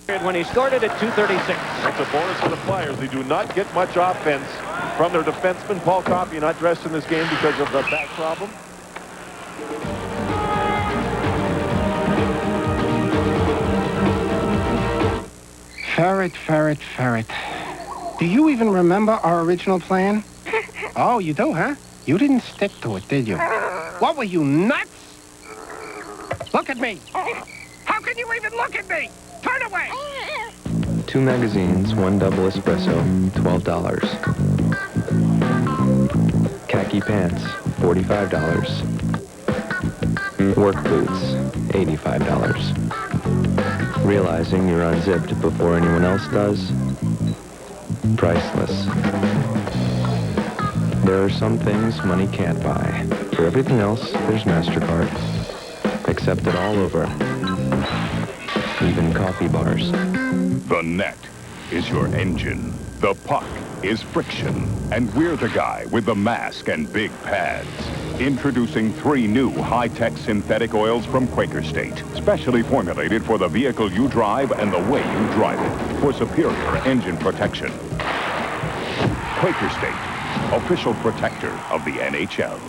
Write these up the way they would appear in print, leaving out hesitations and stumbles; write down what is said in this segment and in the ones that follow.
When he scored it at 2:36. That's a bonus for the Flyers. They do not get much offense from their defenseman. Paul Coffey not dressed in this game because of the back problem. Ferret, ferret, ferret. Do you even remember our original plan? Oh, you do, huh? You didn't stick to it, did you? What, were you nuts? Look at me. How can you even look at me? Turn away. 2 magazines, 1 double espresso, $12. Khaki pants, $45. Work boots, $85. Realizing you're unzipped before anyone else does? Priceless. There are some things money can't buy. For everything else, there's MasterCard. Accepted all over. Even coffee bars. The net is your engine. The puck is friction. And we're the guy with the mask and big pads. Introducing 3 new high-tech synthetic oils from Quaker State. Specially formulated for the vehicle you drive and the way you drive it. For superior engine protection. Quaker State, official protector of the NHL.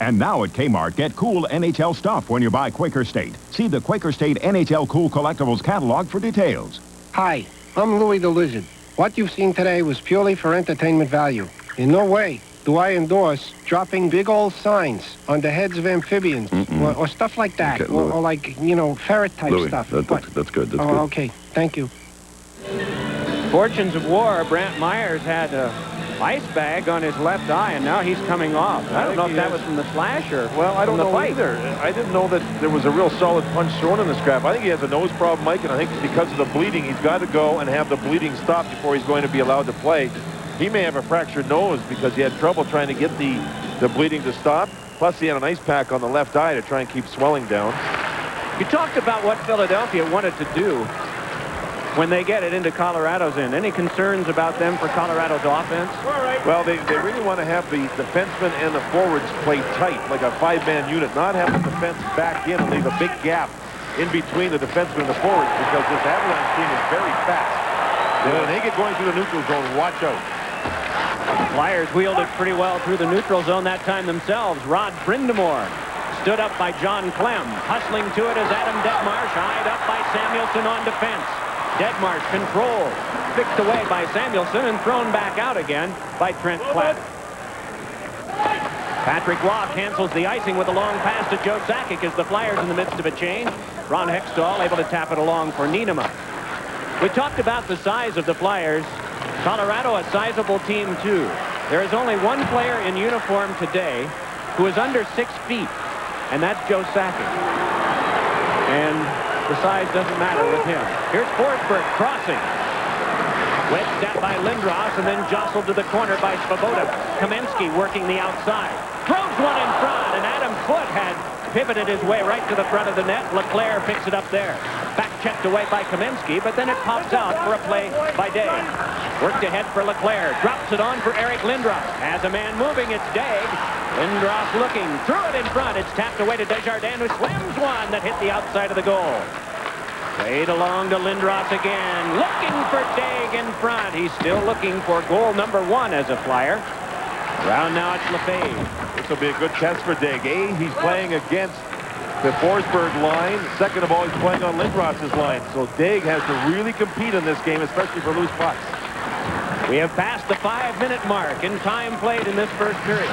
And now at Kmart, get cool NHL stuff when you buy Quaker State. See the Quaker State NHL Cool Collectibles catalog for details. Hi, I'm Louis the Lizard. What you've seen today was purely for entertainment value. In no way do I endorse dropping big old signs on the heads of amphibians or stuff like that. Okay, or like, you know, ferret-type Louis, stuff. that's good. That's good. Okay. Thank you. Fortunes of war. Brant Myers had a ice bag on his left eye, and now he's coming off. I don't know if that was from the slash or Well, I don't from the know fight. either. I didn't know that there was a real solid punch thrown in the scrap. I think he has a nose problem, Mike, and I think because of the bleeding, he's got to go and have the bleeding stop before he's going to be allowed to play. He may have a fractured nose because he had trouble trying to get the bleeding to stop. Plus, he had an ice pack on the left eye to try and keep swelling down. You talked about what Philadelphia wanted to do when they get it into Colorado's end. Any concerns about them for Colorado's offense? Well, they really want to have the defensemen and the forwards play tight, like a 5-man unit, not have the defense back in and leave a big gap in between the defensemen and the forwards because this Avalanche team is very fast. When they get going through the neutral zone, watch out. Flyers wheeled it pretty well through the neutral zone that time themselves. Rod Brindamore stood up by John Clem. Hustling to it as Adam Detmarsh, eyed up by Samuelson on defense. Detmarsh controlled, fixed away by Samuelson and thrown back out again by Trent Platt. Patrick Waugh cancels the icing with a long pass to Joe Sakic as the Flyers in the midst of a change. Ron Hextall able to tap it along for Nienema. We talked about the size of the Flyers. Colorado a sizable team too. There is only one player in uniform today who is under 6 feet, and that's Joe Sakic. And the size doesn't matter with him. Here's Forsberg crossing. Wedged out by Lindros and then jostled to the corner by Svoboda. Kamensky working the outside. Throws one in front, and Adam Foote had pivoted his way right to the front of the net. Leclerc picks it up there. Back checked away by Kamensky, but then it pops out for a play by Day. Worked ahead for Leclerc. Drops it on for Eric Lindros. Has a man moving. It's Day. Lindros looking. Threw it in front. It's tapped away to Desjardins, who slams one that hit the outside of the goal. Played along to Lindros again. Looking for Daig in front. He's still looking for goal number 1 as a Flyer. Around now it's Lefebvre. This will be a good test for Daig. He's playing against the Forsberg line. Second of all, he's playing on Lindros' line. So Daig has to really compete in this game, especially for loose pucks. We have passed the 5-minute mark in time played in this first period.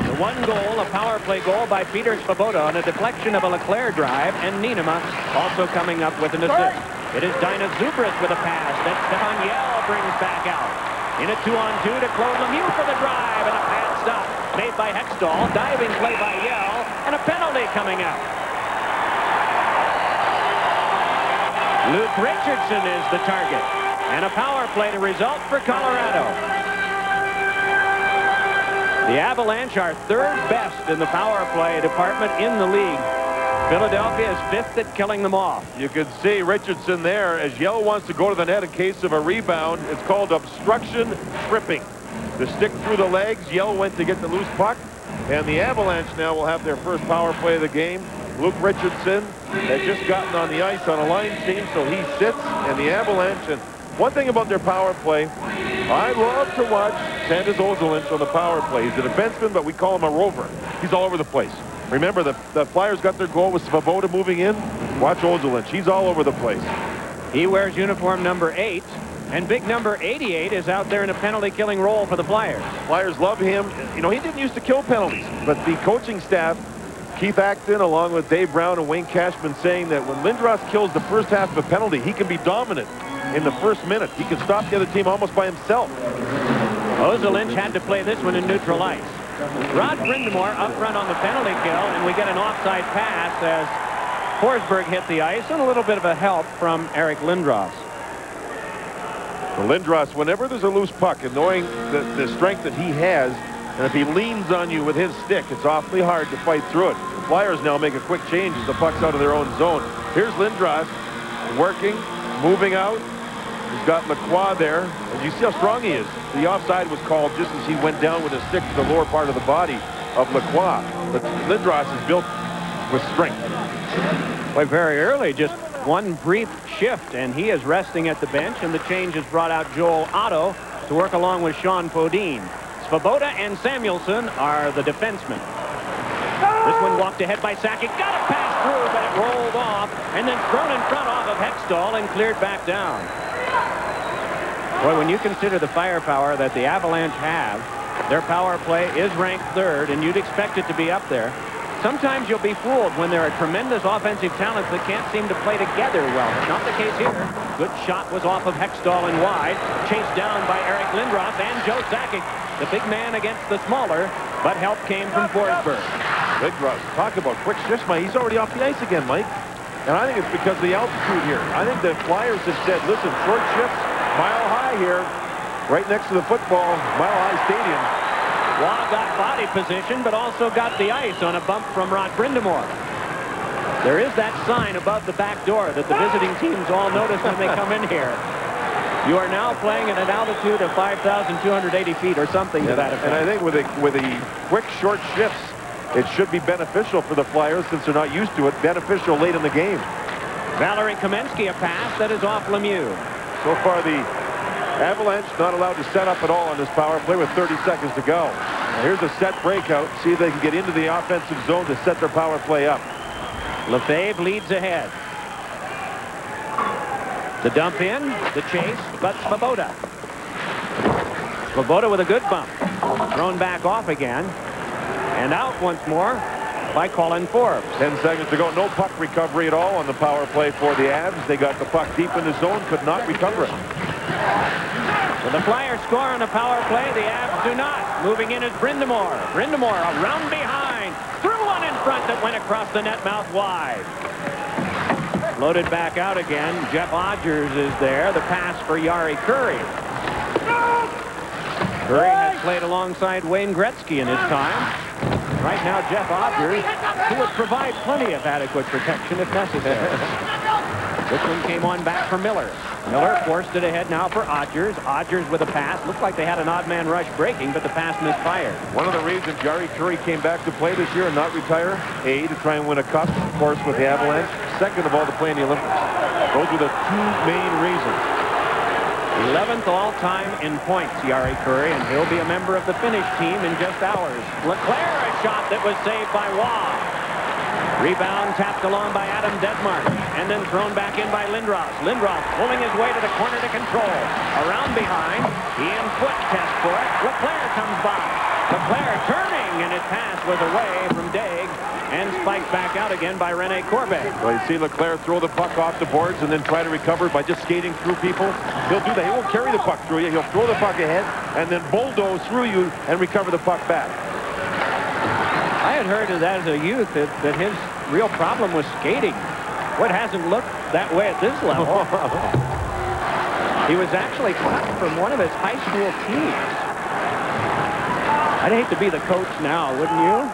The one goal, a power play goal by Peter Svoboda on a deflection of a Leclerc drive, and Nienema also coming up with an assist. It is Dinah Zubris with a pass that Stefan Yell brings back out. In a 2-on-2 to Claude Lemieux for the drive, and a pad stop made by Hextall. Diving play by Yell, and a penalty coming out. Luke Richardson is the target, and a power play to result for Colorado. The Avalanche are 3rd best in the power play department in the league. Philadelphia is 5th at killing them off. You can see Richardson there as Yell wants to go to the net in case of a rebound. It's called obstruction tripping. The stick through the legs. Yell went to get the loose puck. And the Avalanche now will have their first power play of the game. Luke Richardson had just gotten on the ice on a line change, so he sits, and the Avalanche. And one thing about their power play, I love to watch Sanders Ozolic on the power play. He's a defenseman, but we call him a rover. He's all over the place. Remember, the Flyers got their goal with Svoboda moving in. Watch Ozolic. He's all over the place. He wears uniform number 8, and big number 88 is out there in a penalty-killing role for the Flyers. Flyers love him. You know, he didn't used to kill penalties, but the coaching staff, Keith Acton, along with Dave Brown and Wayne Cashman, saying that when Lindros kills the first half of a penalty, he can be dominant in the first minute. He can stop the other team almost by himself. Ozolic had to play this one in neutral ice. Rod Brindamore up front on the penalty kill, and we get an offside pass as Forsberg hit the ice, and a little bit of a help from Eric Lindros. Well, Lindros, whenever there's a loose puck, and knowing the strength that he has, and if he leans on you with his stick, it's awfully hard to fight through it. The Flyers now make a quick change as the puck's out of their own zone. Here's Lindros working, moving out. He's got Lacroix there. And you see how strong he is. The offside was called just as he went down with his stick to the lower part of the body of Lacroix. But Lindros is built with strength. Quite very early, just one brief shift, and he is resting at the bench, and the change has brought out Joel Otto to work along with Sean Podine. Svoboda and Samuelson are the defensemen. This one walked ahead by Sakic, got a pass through, but it rolled off, and then thrown in front off of Hextall and cleared back down. Boy, when you consider the firepower that the Avalanche have, their power play is ranked 3rd, and you'd expect it to be up there. Sometimes you'll be fooled when there are tremendous offensive talents that can't seem to play together well. Not the case here. Good shot was off of Hextall and wide. Chased down by Eric Lindros and Joe Sakic. The big man against the smaller, but help came from Forsberg. Lindros, talk about quick shifts, Mike. He's already off the ice again, Mike. And I think it's because of the altitude here. I think the Flyers have said, listen, short shifts, mile high here, right next to the football, Mile High Stadium. Waugh got body position, but also got the ice on a bump from Rod Brindamore. There is that sign above the back door that the visiting teams all notice when they come in here. You are now playing at an altitude of 5,280 feet or something to that effect. And I think with the quick, short shifts, it should be beneficial for the Flyers since they're not used to it. Beneficial late in the game. Valerie Kamensky, a pass that is off Lemieux. So far, the Avalanche not allowed to set up at all on this power play with 30 seconds to go. Now here's a set breakout. See if they can get into the offensive zone to set their power play up. Lefebvre leads ahead. The dump in, the chase, but Svoboda. Svoboda with a good bump. Thrown back off again. And out once more by Colin Forbes. 10 seconds to go. No puck recovery at all on the power play for the Avs. They got the puck deep in the zone, could not recover it. With the Flyers score on a power play, the Avs do not. Moving in is Brindamore. Brindamore around behind. Threw one in front that went across the net mouth wide. Loaded back out again. Jeff Odgers is there. The pass for Jari Kurri. Kurri has played alongside Wayne Gretzky in his time. Right now, Jeff Odgers, who would provide plenty of adequate protection if necessary. This one came on back for Miller. Miller forced it ahead now for Odgers. Odgers with a pass. Looked like they had an odd man rush breaking, but the pass misfired. One of the reasons Jari Kurri came back to play this year and not retire, A, to try and win a cup, of course, with the Avalanche. Second of all, to play in the Olympics. Those are the two main reasons. 11th all-time in points, Jari Kurri, and he'll be a member of the Finnish team in just hours. Leclerc, a shot that was saved by Waugh. Rebound tapped along by Adam Dedmark, and then thrown back in by Lindros. Lindros pulling his way to the corner to control. Around behind, he and Foot test for it. Leclerc comes by. Leclerc turning, and his pass was away from Daig, and spiked back out again by Rene Corbet. Well, you see Leclerc throw the puck off the boards and then try to recover by just skating through people. He'll do that. He won't carry the puck through you. He'll throw the puck ahead and then bulldoze through you and recover the puck back. I had heard that as a youth that his real problem was skating. What hasn't looked that way at this level? He was actually cut from one of his high school teams. I'd hate to be the coach now, wouldn't you?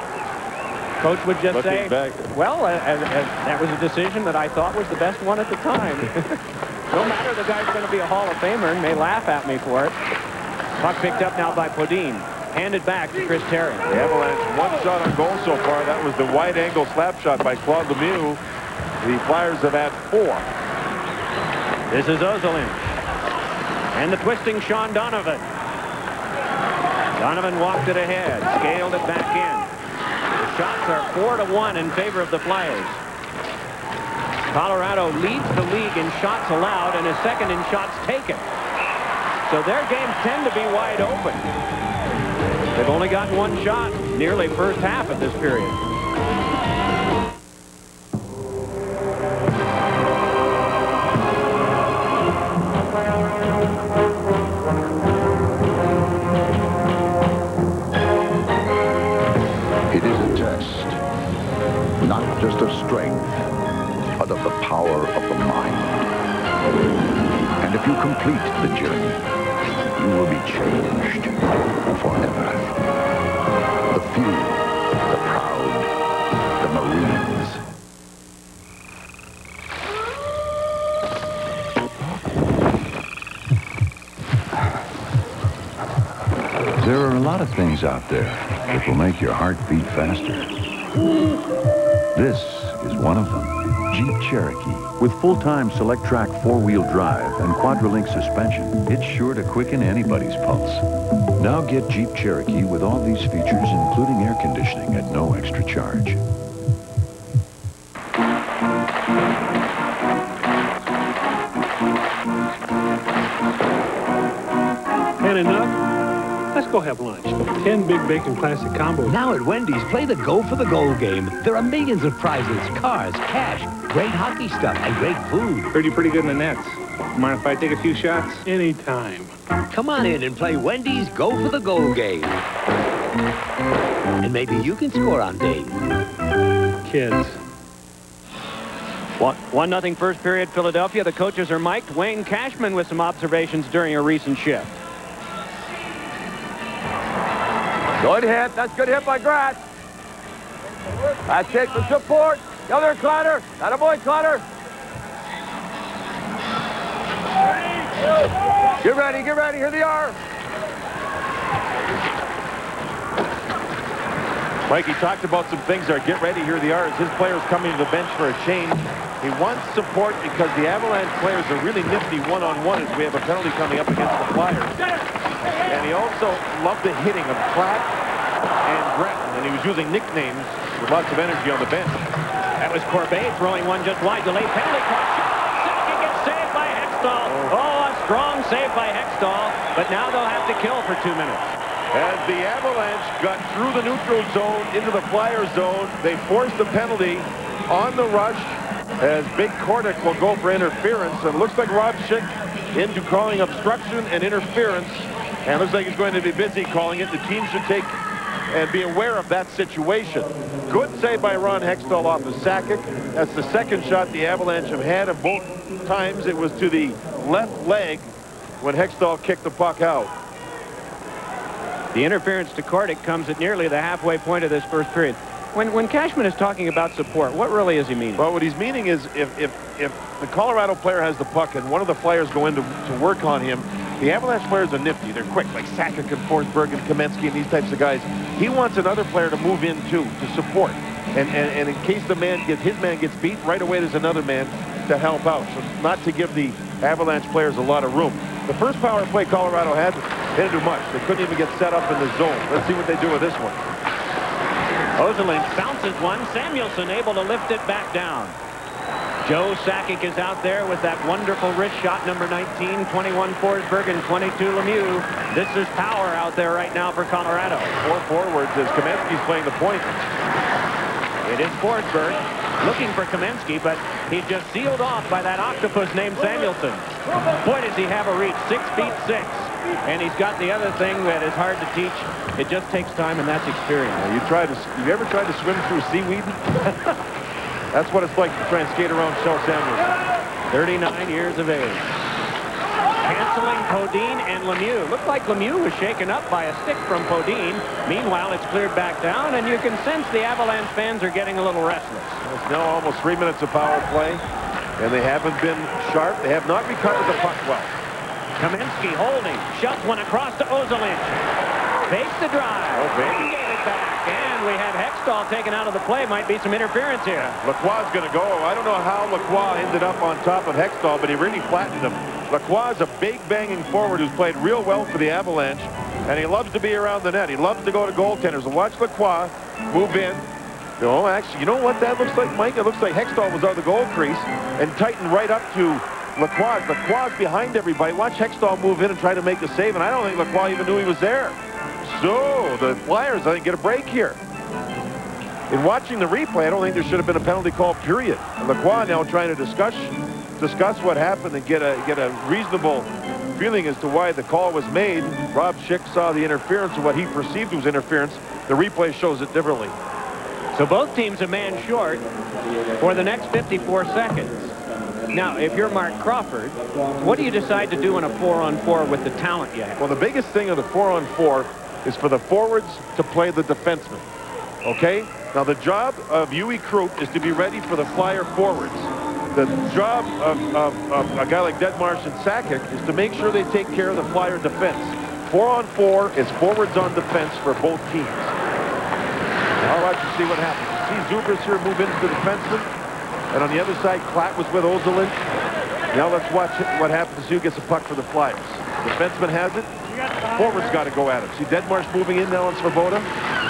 Coach would just say, well, that was a decision that I thought was the best one at the time. No matter the guy's going to be a Hall of Famer and may laugh at me for it. Puck picked up now by Podine. handed back to Chris Terry. The Avalanche, one shot on goal so far. That was the wide-angle slap shot by Claude Lemieux. The Flyers have had 4. This is Ozolinsh. And the twisting Sean Donovan. Donovan walked it ahead, scaled it back in. The shots are 4-1 in favor of the Flyers. Colorado leads the league in shots allowed and is second in shots taken. So their games tend to be wide open. They've only gotten 1 shot, nearly first half of this period. It is a test, not just of strength, but of the power of the mind. And if you complete the journey, you will be changed forever. The few, the proud, the Marines. There are a lot of things out there that will make your heart beat faster. This is one of them. Jeep Cherokee. With full-time select-track 4-wheel drive and quadrillink suspension, it's sure to quicken anybody's pulse. Now get Jeep Cherokee with all these features, including air conditioning at no extra charge. Had enough? Let's go have lunch. 10 Big Bacon Classic combos. Now at Wendy's, play the Go for the Goal game. There are millions of prizes, cars, cash, great hockey stuff, and great food. Heard you're pretty good in the nets. Mind if I take a few shots? Anytime. Come on in and play Wendy's Go for the Goal game. And maybe you can score on days. Kids. 1-0 first period, Philadelphia. The coaches are mic'd. Wayne Cashman with some observations during a recent shift. Good hit. That's good hit by Gratz. That's it for support. The other Clutter. That a boy, Clutter. Get ready, get ready. Here they are. Mikey talked about some things there. Get ready, here they are. As his players coming to the bench for a change. He wants support because the Avalanche players are really nifty one-on-one as we have a penalty coming up against the Flyers. And he also loved the hitting of Platt and Gretton, and he was using nicknames with lots of energy on the bench. That was Corbett throwing one just wide. Delayed penalty call. Sakic gets saved by Hextall. Oh, a strong save by Hextall. But now they'll have to kill for 2 minutes. As the Avalanche got through the neutral zone into the Flyers zone, they forced the penalty on the rush as Big Kordic will go for interference. And it looks like Rob Schick into calling obstruction and interference. And it looks like he's going to be busy calling it. The team should take and be aware of that situation. Good save by Ron Hextall off of Sakic. That's the second shot the Avalanche have had, and both times it was to the left leg when Hextall kicked the puck out. The interference to Kordic comes at nearly the halfway point of this first period. When Cashman is talking about support, what really is he meaning? Well, what he's meaning is if the Colorado player has the puck and one of the Flyers go in to work on him, the Avalanche players are nifty. They're quick, like Sakic and Forsberg and Kamensky and these types of guys. He wants another player to move in, too, to support. And in case his man gets beat, right away there's another man to help out. So not to give the Avalanche players a lot of room. The first power play Colorado had, they didn't do much. They couldn't even get set up in the zone. Let's see what they do with this one. Ozolinsh bounces one. Samuelsson able to lift it back down. Joe Sakic is out there with that wonderful wrist shot, number 19, 21 Forsberg, and 22 Lemieux. This is power out there right now for Colorado. 4 forwards as Kamensky's playing the point. It is Forsberg looking for Kamensky, but he's just sealed off by that octopus named Samuelsson. Boy, does he have a reach, 6'6". And he's got the other thing that is hard to teach. It just takes time, and that's experience. You ever tried to swim through seaweed? That's what it's like to try and skate around Shel Samuelsson. 39 years of age. Canceling Podine and Lemieux. Looked like Lemieux was shaken up by a stick from Podine. Meanwhile, it's cleared back down, and you can sense the Avalanche fans are getting a little restless. It's now almost 3 minutes of power play, and they haven't been sharp. They have not recovered the puck well. Kamensky holding. Shoves one across to Ozolinsh. Fakes the drive. Gave it back. And we have Hextall taken out of the play. Might be some interference here. Lacroix's going to go. I don't know how Lacroix ended up on top of Hextall, but he really flattened him. Lacroix is a big banging forward who's played real well for the Avalanche, and he loves to be around the net. He loves to go to goaltenders. And watch Lacroix move in. No, actually, you know what that looks like, Mike? It looks like Hextall was out of the goal crease and tightened right up to Lacroix. Lacroix's behind everybody. Watch Hextall move in and try to make the save, and I don't think Lacroix even knew he was there. So the Flyers, I think, get a break here. In watching the replay, I don't think there should have been a penalty call, period. And Lacroix now trying to discuss what happened and get a reasonable feeling as to why the call was made. Rob Schick saw the interference and what he perceived was interference. The replay shows it differently. So both teams a man short for the next 54 seconds. Now, if you're Mark Crawford, what do you decide to do in a 4-on-4 with the talent you have? Well, the biggest thing of the 4-on-4 is for the forwards to play the defensemen. Okay? Now, the job of Uwe Krupp is to be ready for the Flyer forwards. The job of a guy like Detmarsh and Sakic is to make sure they take care of the Flyer defense. 4-on-4 is forwards on defense for both teams. All right, you see what happens. You see Zubris here move into the defenseman. And on the other side, Klatt was with Ozolin. Now let's watch what happens. Who gets a puck for the Flyers. Defenseman has it. Forwards got to go at it. See Detmarsh moving in now on Svoboda.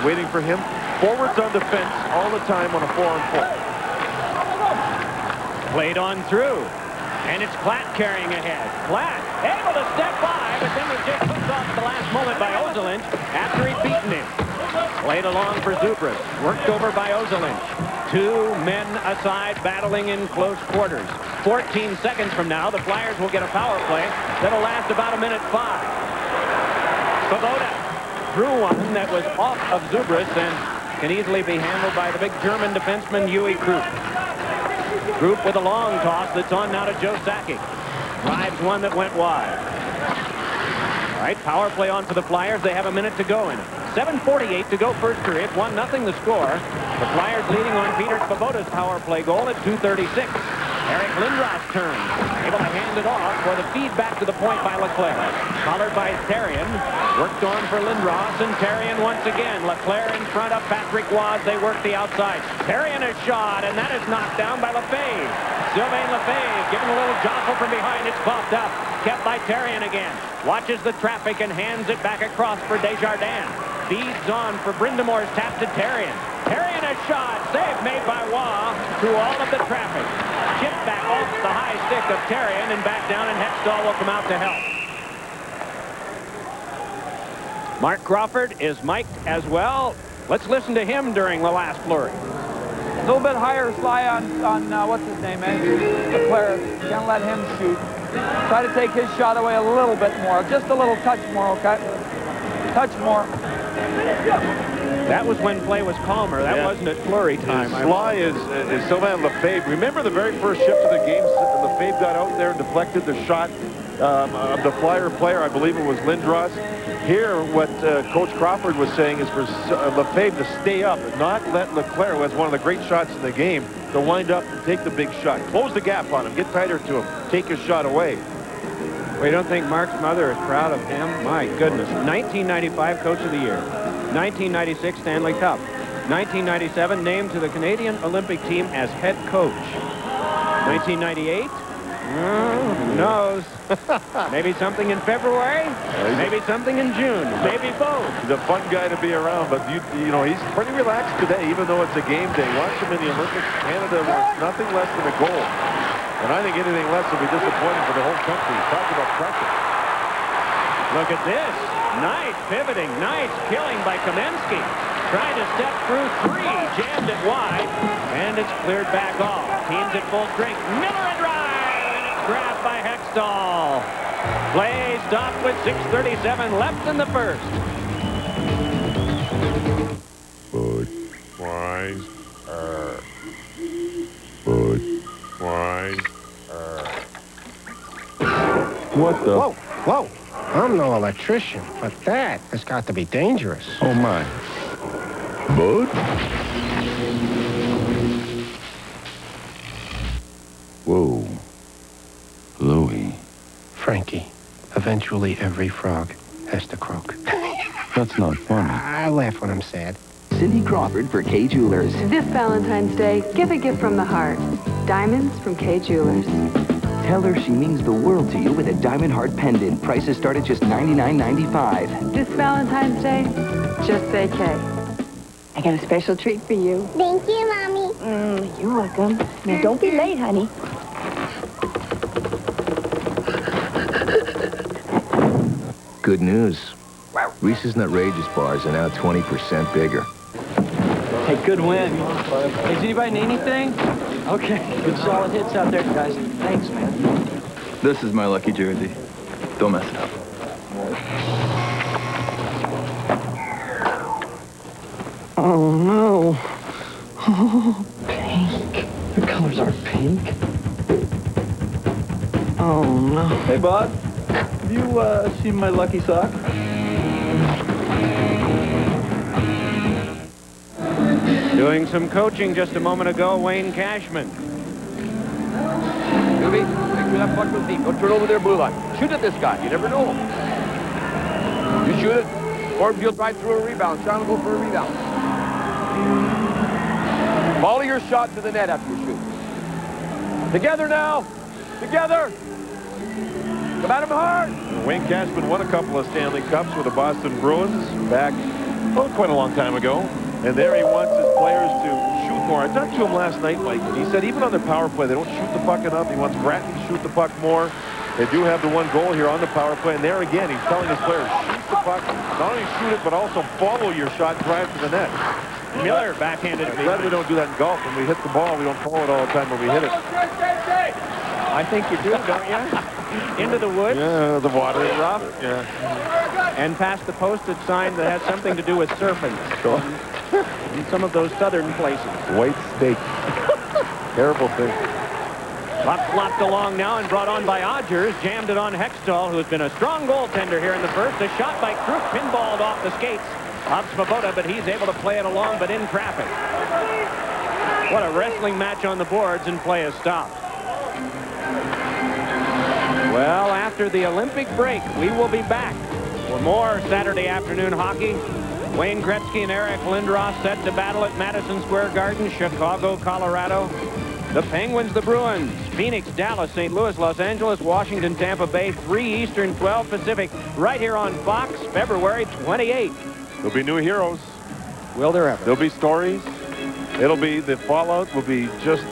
Waiting for him. Forwards on defense all the time on a 4-on-4. Played on through. And it's Klatt carrying ahead. Klatt able to step by, but then was just pushed off at the last moment by Ozolin after he'd beaten him. Played along for Zubris. Worked over by Ozolin. Two men aside battling in close quarters. 14 seconds from now, the Flyers will get a power play that'll last about 1:05. Svoboda threw one that was off of Zubris and can easily be handled by the big German defenseman Uwe Krupp. Krupp with a long toss that's on now to Joe Sakic. Drives one that went wide. All right, power play on for the Flyers. They have a minute to go in it. 7:48 to go first period. 1-0 the score. The Flyers leading on Peter Svoboda's power play goal at 2:36. Eric Lindros turns. Able to hand it off for the feed back to the point by Leclerc. Collared by Therrien. Worked on for Lindros and Therrien once again. Leclerc in front of Patrick Roy. They work the outside. Therrien a shot, and that is knocked down by Lefebvre. Sylvain Lefebvre giving a little jostle from behind. It's popped up. Kept by Therrien again. Watches the traffic and hands it back across for Desjardins. Feeds on for Brindamore's tap to Therrien. Therrien a shot. Save made by Roy through all of the traffic. Chipped back off the high stick of Therrien and back down, and Hextall will come out to help. Mark Crawford is mic'd as well. Let's listen to him during the last flurry. A little bit higher fly on what's his name, Leclerc. Can't let him shoot. Try to take his shot away a little bit more. Just a little touch more, okay? Touch more. That was when play was calmer. That wasn't at flurry time. Sly is Sylvain Lefebvre. Remember the very first shift of the game, Lefebvre got out there and deflected the shot of the Flyer player. I believe it was Lindros. Here, what Coach Crawford was saying is for Lefebvre to stay up and not let Leclerc, who has one of the great shots in the game, to wind up and take the big shot. Close the gap on him. Get tighter to him. Take his shot away. Well, you don't think Mark's mother is proud of him? My goodness. 1995 Coach of the Year. 1996 Stanley Cup. 1997 named to the Canadian Olympic team as head coach. 1998? Who knows? Maybe something in February, maybe something in June, maybe both. He's a fun guy to be around, but you know, he's pretty relaxed today, even though it's a game day. Watch him in the Olympics. Canada wants nothing less than a goal. And I think anything less will be disappointing for the whole country. Talk about pressure. Look at this. Nice pivoting, nice killing by Kamensky. Trying to step through three, jammed it wide, and it's cleared back off. Teams at full strength. Miller and drive, and it's grabbed by Hextall. Play stopped with 6:37 left in the first. Budweiser. What the? Whoa, whoa. I'm no electrician, but that has got to be dangerous. Oh, my. Bud? Whoa. Louie. Frankie, eventually every frog has to croak. That's not funny. I laugh when I'm sad. Cindy Crawford for Kay Jewelers. This Valentine's Day, give a gift from the heart. Diamonds from Kay Jewelers. Tell her she means the world to you with a diamond heart pendant. Prices start at just $99.95. This Valentine's Day, just say Kay. I got a special treat for you. Thank you, Mommy. You're welcome. Now, don't be late, honey. Good news. Reese's Nutrageous bars are now 20% bigger. Hey, good win. Hey, does anybody need anything? Okay. Good solid hits out there, guys. Thanks, man. This is my lucky jersey. Don't mess it up. Oh, no. Oh, pink. The colors are pink. Oh, no. Hey, Bob. Have you seen my lucky sock? Doing some coaching just a moment ago, Wayne Cashman. Doobie, make sure that puck was deep. Don't turn over their blue line. Shoot at this guy. You never know. You shoot it, or you'll drive through a rebound. Sean will go for a rebound. Volley your shot to the net after you shoot. Together now. Together. Come at him hard. Wayne Cashman won a couple of Stanley Cups with the Boston Bruins back, quite a long time ago. And there he wants his players to shoot more. I talked to him last night, Mike, and he said even on their power play, they don't shoot the puck enough. He wants Bratton to shoot the puck more. They do have the one goal here on the power play. And there again, he's telling his players, shoot the puck. Not only shoot it, but also follow your shot, drive to the net. Miller backhanded. I'm glad we don't do that in golf. When we hit the ball, we don't follow it all the time when we hit it. I think you do, don't you? Into the woods. Yeah, the water. Rough. Yeah. And past the posted sign that has something to do with surfing. Sure. In some of those southern places. White steak. Terrible thing. Puck flopped along now and brought on by Odgers. Jammed it on Hextall, who has been a strong goaltender here in the first. A shot by Kruk, pinballed off the skates of Svoboda, but he's able to play it along, but in traffic. What a wrestling match on the boards, and play is stopped. Well, after the Olympic break, we will be back for more Saturday afternoon hockey. Wayne Gretzky and Eric Lindros set to battle at Madison Square Garden, Chicago, Colorado. The Penguins, the Bruins, Phoenix, Dallas, St. Louis, Los Angeles, Washington, Tampa Bay, 3 Eastern, 12 Pacific, right here on Fox, February 28th. There'll be new heroes. Will there ever? There'll be stories. It'll be, the fallout will be just,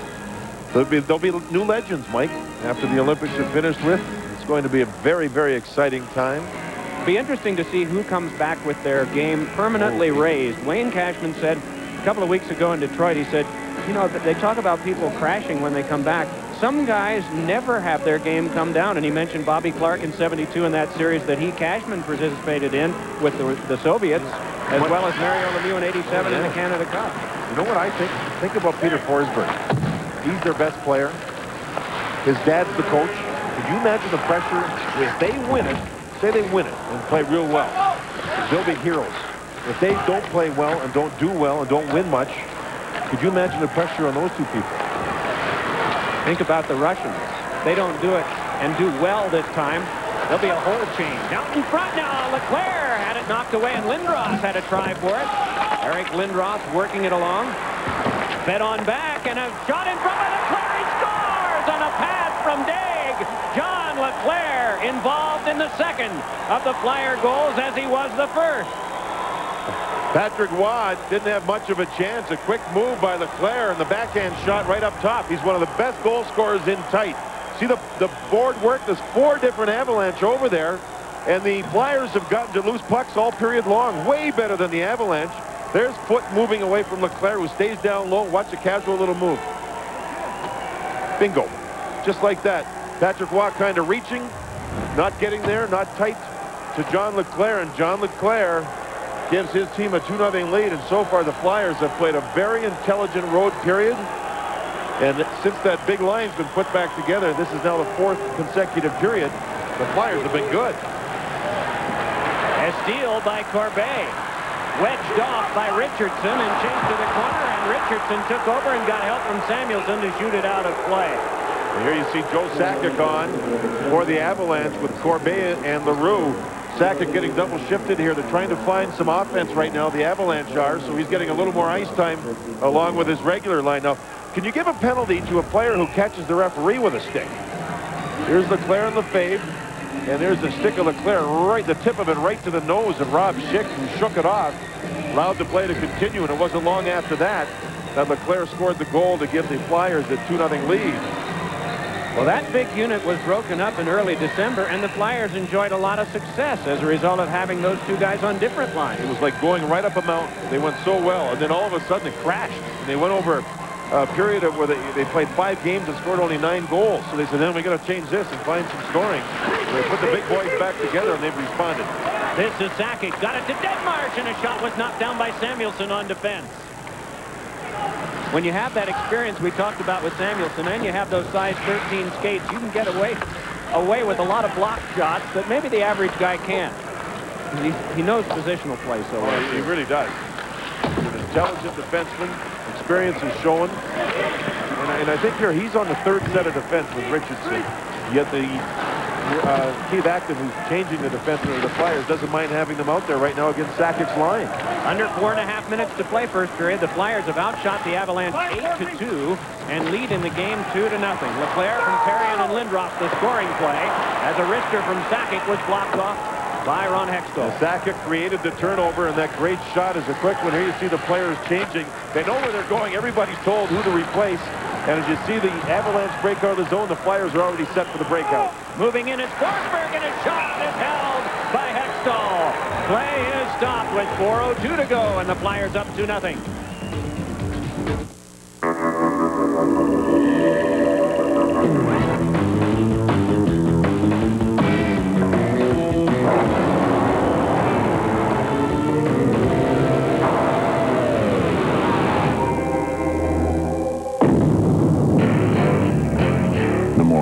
there'll be new legends, Mike, after the Olympics are finished with. It's going to be a very, very exciting time. It'll be interesting to see who comes back with their game permanently raised. Wayne Cashman said a couple of weeks ago in Detroit, he said, you know, they talk about people crashing when they come back. Some guys never have their game come down, and he mentioned Bobby Clark in '72 in that series that Cashman participated in with the Soviets, as well as Mario Lemieux in '87 in the Canada Cup. You know what I think? Think about Peter Forsberg. He's their best player. His dad's the coach. Could you imagine the pressure if they win it, say they win it and play real well, they'll be heroes. If they don't play well and don't do well and don't win much, could you imagine the pressure on those two people? Think about the Russians. They don't do it and do well this time. There'll be a whole change. Out in front now, Leclerc had it knocked away, and Lindros had a try for it. Eric Lindros working it along. Fed on back, and a shot in front by Leclerc. He scores on a pass from Daig. John Leclerc involved in the second of the Flyer goals, as he was the first. Patrick Waugh didn't have much of a chance. A quick move by Leclerc and the backhand shot right up top. He's one of the best goal scorers in tight. See the board work? There's 4 different Avalanche over there, and the Flyers have gotten to loose pucks all period long. Way better than the Avalanche. There's Foot moving away from Leclerc, who stays down low. Watch a casual little move. Bingo. Just like that. Patrick Waugh kind of reaching, not getting there, not tight to John Leclerc, and John Leclerc gives his team a 2-0 lead, and so far the Flyers have played a very intelligent road period. And since that big line's been put back together, this is now the 4th consecutive period. The Flyers have been good. A steal by Corbet. Wedged off by Richardson and chased to the corner, and Richardson took over and got help from Samuelson to shoot it out of play. And here you see Joe Sakic on for the Avalanche with Corbet and LaRue. Sakic getting double shifted here. They're trying to find some offense right now, the Avalanche are, so he's getting a little more ice time along with his regular line. Now, can you give a penalty to a player who catches the referee with a stick? Here's Leclerc in the fade, and there's the stick of Leclerc, right, the tip of it right to the nose of Rob Schick, who shook it off, allowed the play to continue, and it wasn't long after that Leclerc scored the goal to give the Flyers the 2-0 lead. Well, that big unit was broken up in early December, and the Flyers enjoyed a lot of success as a result of having those two guys on different lines. It was like going right up a mountain. They went so well, and then all of a sudden it crashed. And they went over a period of where they played 5 games and scored only 9 goals. So they said, then we got to change this and find some scoring. So they put the big boys back together, and they've responded. This is Sakic. Got it to Denmark, and a shot was knocked down by Samuelsson on defense. When you have that experience we talked about with Samuelsson, and you have those size 13 skates, you can get away with a lot of block shots that maybe the average guy can't. He knows positional play so well. He really does. He's an intelligent defenseman. Experience is showing. And I think here he's on the 3rd set of defense with Richardson. Yet the Keith Acton, who's changing the defenseman of the Flyers, doesn't mind having them out there right now against Sakic's line. Under 4.5 minutes to play first period, the Flyers have outshot the Avalanche 8-2 and lead in the game 2-0. Leclerc from Perrion and Lindros, the scoring play, as a wrister from Sakic was blocked off by Ron Hextall. Sakic created the turnover, and that great shot is a quick one. Here you see the players changing. They know where they're going. Everybody's told who to replace. And as you see the Avalanche break out of the zone, the Flyers are already set for the breakout. Moving in is Forsberg, and a shot is held by Hextall. Play is stopped with 4:02 to go, and the Flyers up 2-0.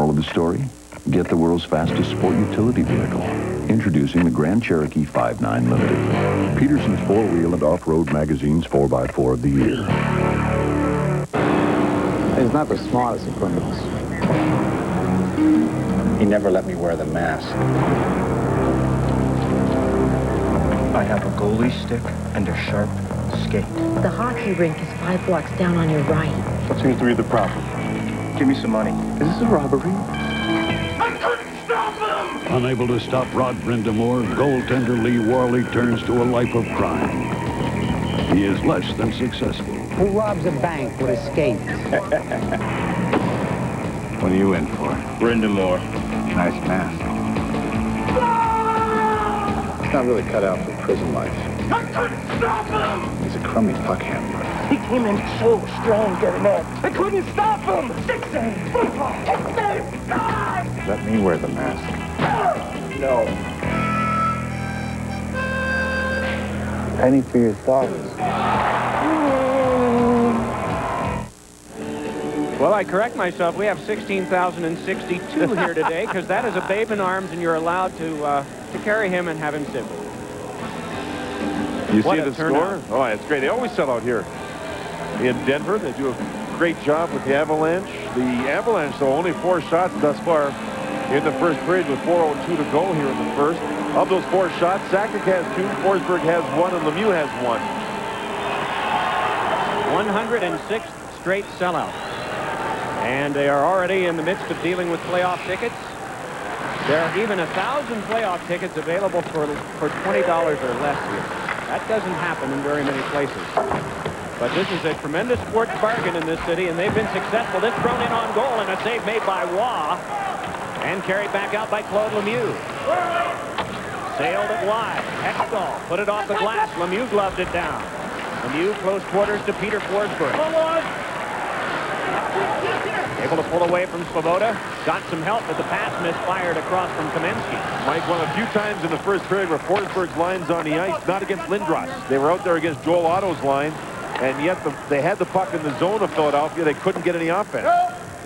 Of the story, get the world's fastest sport utility vehicle. Introducing the Grand Cherokee 5.9 Limited. Peterson's 4-wheel and off-road magazine's 4x4 of the year. He's not the smartest of criminals. He never let me wear the mask. I have a goalie stick and a sharp skate. The hockey rink is 5 blocks down on your right. What seems to be the problem? Give me some money. Is this a robbery? I couldn't stop him! Unable to stop Rod Brindamore, goaltender Lee Worley turns to a life of crime. He is less than successful. Who robs a bank with a skate? What are you in for? Brindamore. Nice mask. He's not really cut out for prison life. I couldn't stop him! He's a crummy puck handler. He came in so strong getting up. I couldn't stop him! 6-8 football! 6-8 God! Let me wear the mask. No. Penny for your thoughts. Well, I correct myself. We have 16,062 here today because that is a babe in arms, and you're allowed to carry him and have him sit. You see the score? Oh, it's great. They always sell out here in Denver. They do a great job with the Avalanche. The Avalanche, though, only 4 shots thus far in the first period with 4:02 to go here in the first. Of those 4 shots, Sakic has 2, Forsberg has 1, and Lemieux has 1. 106th straight sellout. And they are already in the midst of dealing with playoff tickets. There are even 1,000 playoff tickets available for $20 or less here. That doesn't happen in very many places. But this is a tremendous sports bargain in this city, and they've been successful. This thrown in on goal, and a save made by Waugh. And carried back out by Claude Lemieux. Sailed it wide. Hextall put it off the glass. Lemieux gloved it down. Lemieux close quarters to Peter Forsberg. Able to pull away from Svoboda. Got some help, but the pass misfired across from Kamensky. Mike, won a few times in the first period where Forsberg's line's on the ice, not against Lindros. They were out there against Joel Otto's line, and yet they had the puck in the zone of Philadelphia. They couldn't get any offense.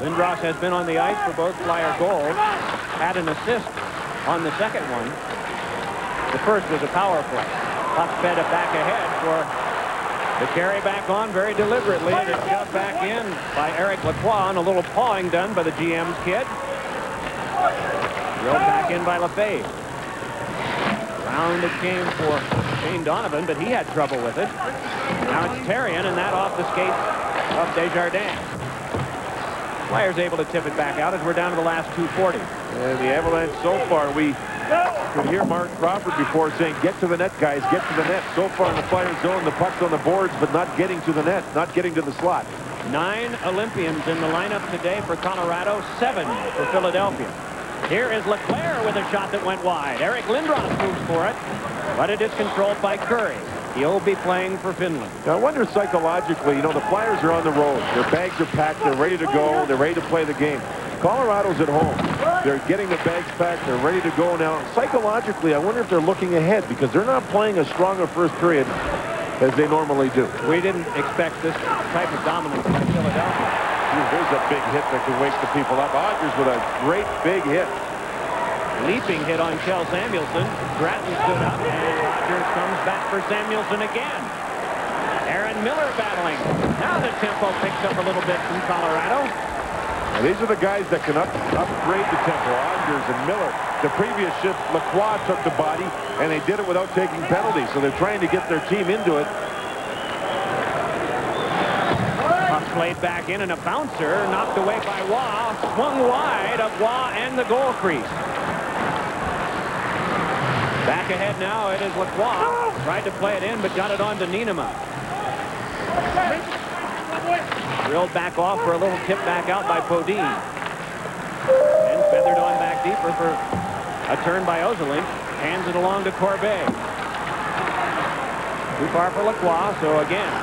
Lindros has been on the ice for both Flyer goals. Had an assist on the second one. The first was a power play. Puck fed it back ahead for the carry back on very deliberately, and it's shoved back in by Eric Lacroix, and a little pawing done by the GM's kid. Drilled back in by Lefebvre. Down it came for Shane Donovan, but he had trouble with it. Now it's Therrien, and that off the skates of Desjardins. Flyers able to tip it back out as we're down to the last 2:40. And the Avalanche so far, we could hear Mark Crawford before saying, get to the net, guys, get to the net. So far in the Flyers zone, the puck's on the boards, but not getting to the net, not getting to the slot. 9 Olympians in the lineup today for Colorado, 7 for Philadelphia. Here is Leclerc with a shot that went wide. Eric Lindros moves for it, but it is controlled by Curry. He'll be playing for Finland. Now, I wonder psychologically, you know, the Flyers are on the road. Their bags are packed. They're ready to go. They're ready to play the game. Colorado's at home. They're getting the bags packed. They're ready to go now. Psychologically, I wonder if they're looking ahead because they're not playing as strong a first period as they normally do. We didn't expect this type of dominance by Philadelphia. Here's a big hit that can wake the people up. Odgers with a great big hit. Leaping hit on Kjell Samuelsson. Grattan stood up, and Rogers comes back for Samuelsson again. Aaron Miller battling. Now the tempo picks up a little bit from Colorado. Now these are the guys that can upgrade the tempo. Odgers and Miller. The previous shift, Lacroix took the body, and they did it without taking penalties. So they're trying to get their team into it. Puck played back in, and a bouncer knocked away by Waugh. Swung wide of Waugh and the goal crease. Back ahead now, it is Lacroix. Tried to play it in, but got it on to Niinema. Drilled back off for a little tip back out by Podine. And feathered on back deeper for a turn by Ozelink. Hands it along to Corbet. Too far for Lacroix, so again,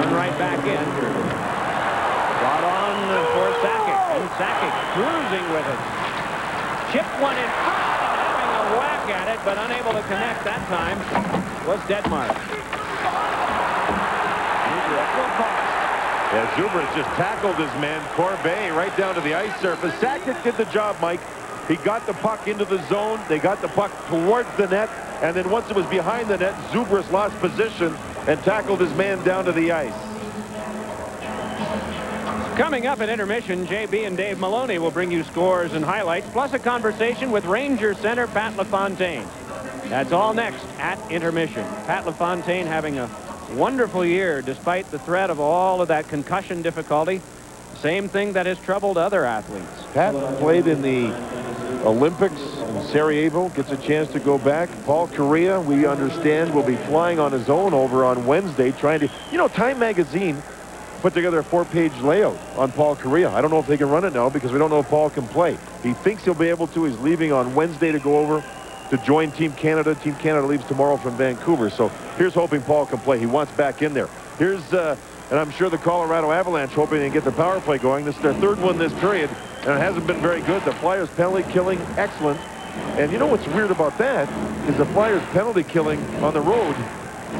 run right back in. Brought on for Sakic, and Sakic cruising with it. Chipped one in front. Whack at it, but unable to connect that time was Detmark. Yeah, Zubrus just tackled his man, Corbet, right down to the ice surface. Sakic did the job, Mike. He got the puck into the zone. They got the puck towards the net, and then once it was behind the net, Zubrus lost position and tackled his man down to the ice. Coming up at intermission, JB and Dave Maloney will bring you scores and highlights, plus a conversation with Ranger center Pat LaFontaine. That's all next at intermission. Pat LaFontaine having a wonderful year despite the threat of all of that concussion difficulty. Same thing that has troubled other athletes. Pat played in the Olympics in Sarajevo, gets a chance to go back. Paul Correa, we understand, will be flying on his own over on Wednesday, trying to, you know, Time Magazine put together a 4-page layout on Paul Correa. I don't know if they can run it now because we don't know if Paul can play. He thinks he'll be able to. He's leaving on Wednesday to go over to join Team Canada. Team Canada leaves tomorrow from Vancouver. So here's hoping Paul can play. He wants back in there. Here's, and I'm sure the Colorado Avalanche hoping they get the power play going. This is their third one this period, and it hasn't been very good. The Flyers penalty killing, excellent. And you know what's weird about that is the Flyers penalty killing on the road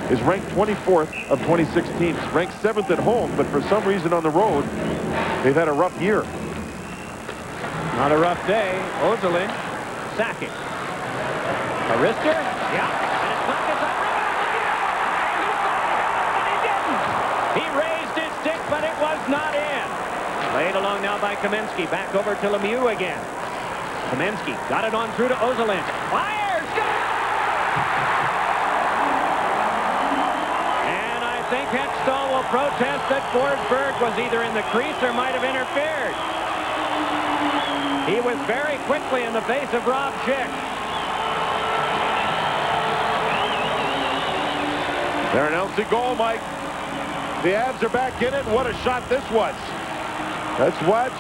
is ranked 24th of 26 teams. Ranked 7th at home, but for some reason on the road, they've had a rough year. Not a rough day. Ozelin, Sakic. Arister, yeah. And it's knocked inside. And he raised his stick, but it was not in. Played along now by Kamensky. Back over to Lemieux again. Kamensky got it on through to Ozelin. Fires! I think Hextall will protest that Forsberg was either in the crease or might have interfered. He was very quickly in the face of Rob Schick. They're announcing goal, Mike. The Avs are back in it. What a shot this was. Let's watch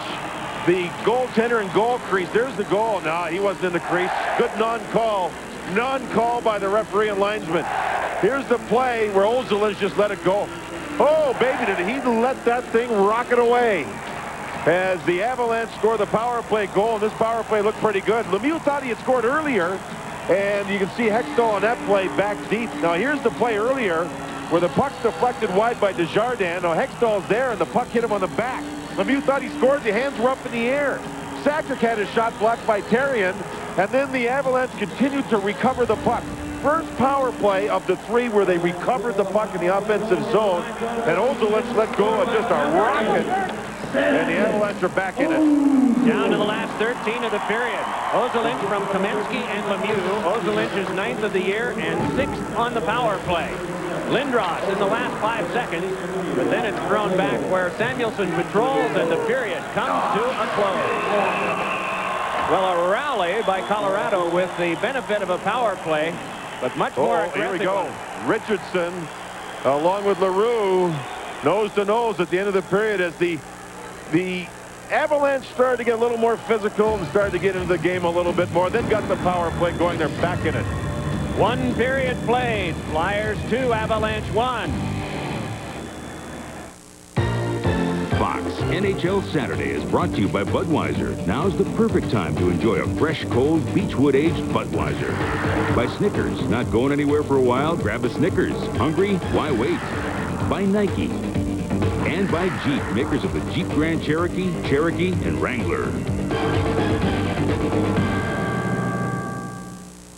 the goaltender and goal crease. There's the goal. No, he wasn't in the crease. Good non-call. Non-call by the referee and linesman. Here's the play where Ozelin just let it go. Oh, baby, did he let that thing rocket away. As the Avalanche score the power play goal, and this power play looked pretty good. Lemieux thought he had scored earlier, and you can see Hextall on that play back deep. Now, here's the play earlier where the puck's deflected wide by Desjardins. Now, Hextall's there, and the puck hit him on the back. Lemieux thought he scored. The hands were up in the air. Sakic had his shot blocked by Therrien, and then the Avalanche continued to recover the puck. First power play of the 3 where they recovered the puck in the offensive zone, and Ozelin let go of just a rocket, and the Avalanche are back in it. Down to the last 13 of the period. Ozelinch from Kamensky and Lemieux. Ozelinch is 9th of the year and 6th on the power play. Lindros in the last 5 seconds, but then it's thrown back where Samuelson patrols and the period comes to a close. Well, a rally by Colorado with the benefit of a power play, but much more aggressive. Here we go. Richardson, along with LaRue, nose to nose at the end of the period as the Avalanche started to get a little more physical and started to get into the game a little bit more. Then got the power play going. They're back in it. 1 period played. Flyers 2, Avalanche 1. Fox NHL Saturday is brought to you by Budweiser. Now's the perfect time to enjoy a fresh, cold, Beechwood-aged Budweiser. By Snickers. Not going anywhere for a while? Grab a Snickers. Hungry? Why wait? By Nike. And by Jeep, makers of the Jeep Grand Cherokee, Cherokee, and Wrangler.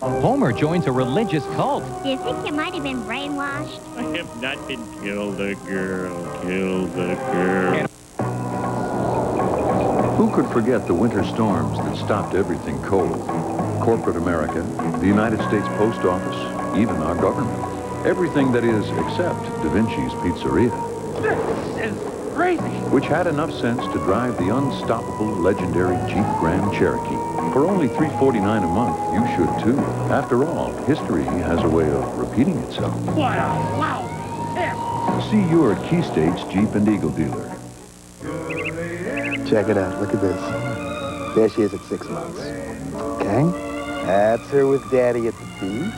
Homer joins a religious cult. Do you think you might have been brainwashed? I have not been killed, the girl. Kill the girl. Who could forget the winter storms that stopped everything cold? Corporate America, the United States Post Office, even our government. Everything that is except Da Vinci's Pizzeria. This is crazy. Which had enough sense to drive the unstoppable, legendary Jeep Grand Cherokee. For only $349 a month, you should too. After all, history has a way of repeating itself. Wow. See your Key State's Jeep and Eagle dealer. Check it out. Look at this. There she is at 6 months. Okay? That's her with Daddy at the beach.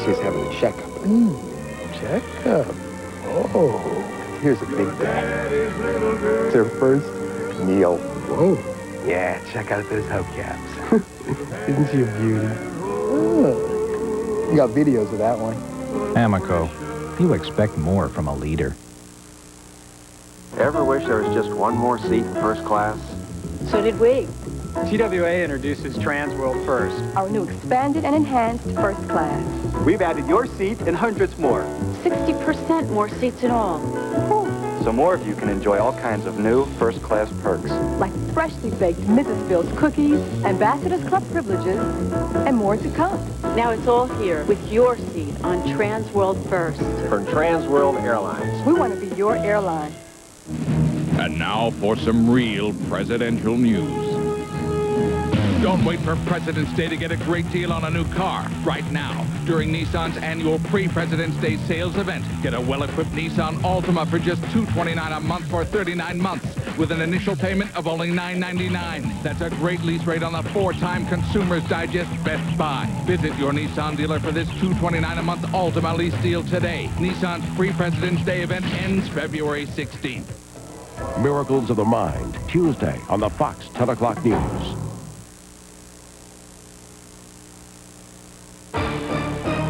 She's having a checkup. Checkup? Oh. Here's a big bag. It's her first meal. Whoa. Yeah, check out those hubcaps. Isn't she a beauty? Oh. You got videos of that one. Amico, you expect more from a leader. Ever wish there was just one more seat in first class? So did we. TWA introduces Trans World First. Our new expanded and enhanced first class. We've added your seat and hundreds more. 60% more seats in all. So more of you can enjoy all kinds of new first-class perks. Like freshly baked Mrs. Phil's cookies, Ambassadors Club privileges, and more to come. Now it's all here with your seat on Trans World First. From Trans World Airlines. We want to be your airline. And now for some real presidential news. Don't wait for President's Day to get a great deal on a new car. Right now, during Nissan's annual pre-President's Day sales event, get a well-equipped Nissan Altima for just $229 a month for 39 months with an initial payment of only $999. That's a great lease rate on the 4-time Consumers Digest Best Buy. Visit your Nissan dealer for this $229 a month Altima lease deal today. Nissan's pre-President's Day event ends February 16th. Miracles of the Mind, Tuesday on the Fox 10 o'clock news.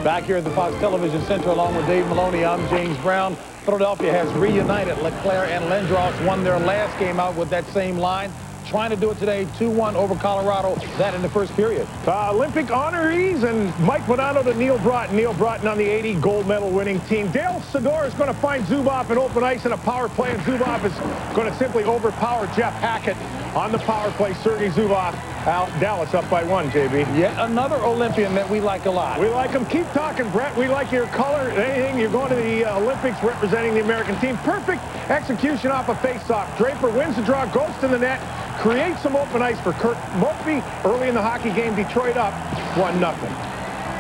Back here at the Fox Television Center along with Dave Maloney, I'm James Brown. Philadelphia has reunited. Leclerc and Lindros won their last game out with that same line. Trying to do it today, 2-1 over Colorado. That in the first period. Olympic honorees, and Mike Bonanno to Neil Broughton. Neil Broughton on the 80 gold medal winning team. Dale Sador is going to find Zubov in open ice in a power play, and Zubov is going to simply overpower Jeff Hackett on the power play. Sergei Zubov out. Dallas up by 1, JB. Yet another Olympian that we like a lot. We like him. Keep talking, Brett. We like your color. Anything. You're going to the Olympics representing the American team. Perfect execution off a face-off. Draper wins the draw, goes to the net, creates some open ice for Kurt Mopey early in the hockey game. Detroit up 1-0.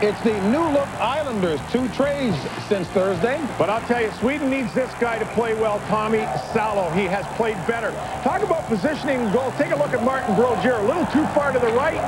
It's the new-look Islanders, 2 trays since Thursday. But I'll tell you, Sweden needs this guy to play well, Tommy Salo. He has played better. Talk about positioning goals. Take a look at Martin Brogier. A little too far to the right.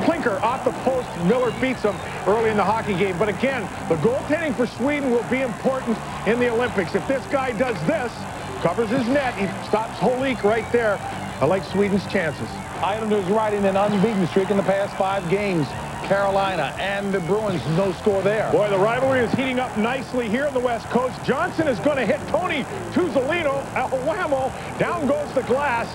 Plinker off the post. Miller beats him early in the hockey game. But again, the goaltending for Sweden will be important in the Olympics. If this guy does this, covers his net, he stops Holik right there. I like Sweden's chances. Islanders riding an unbeaten streak in the past 5 games. Carolina and the Bruins, no score there. Boy, the rivalry is heating up nicely here on the West Coast. Johnson is going to hit Tony Tuzolino. El Whammo. Down goes the glass.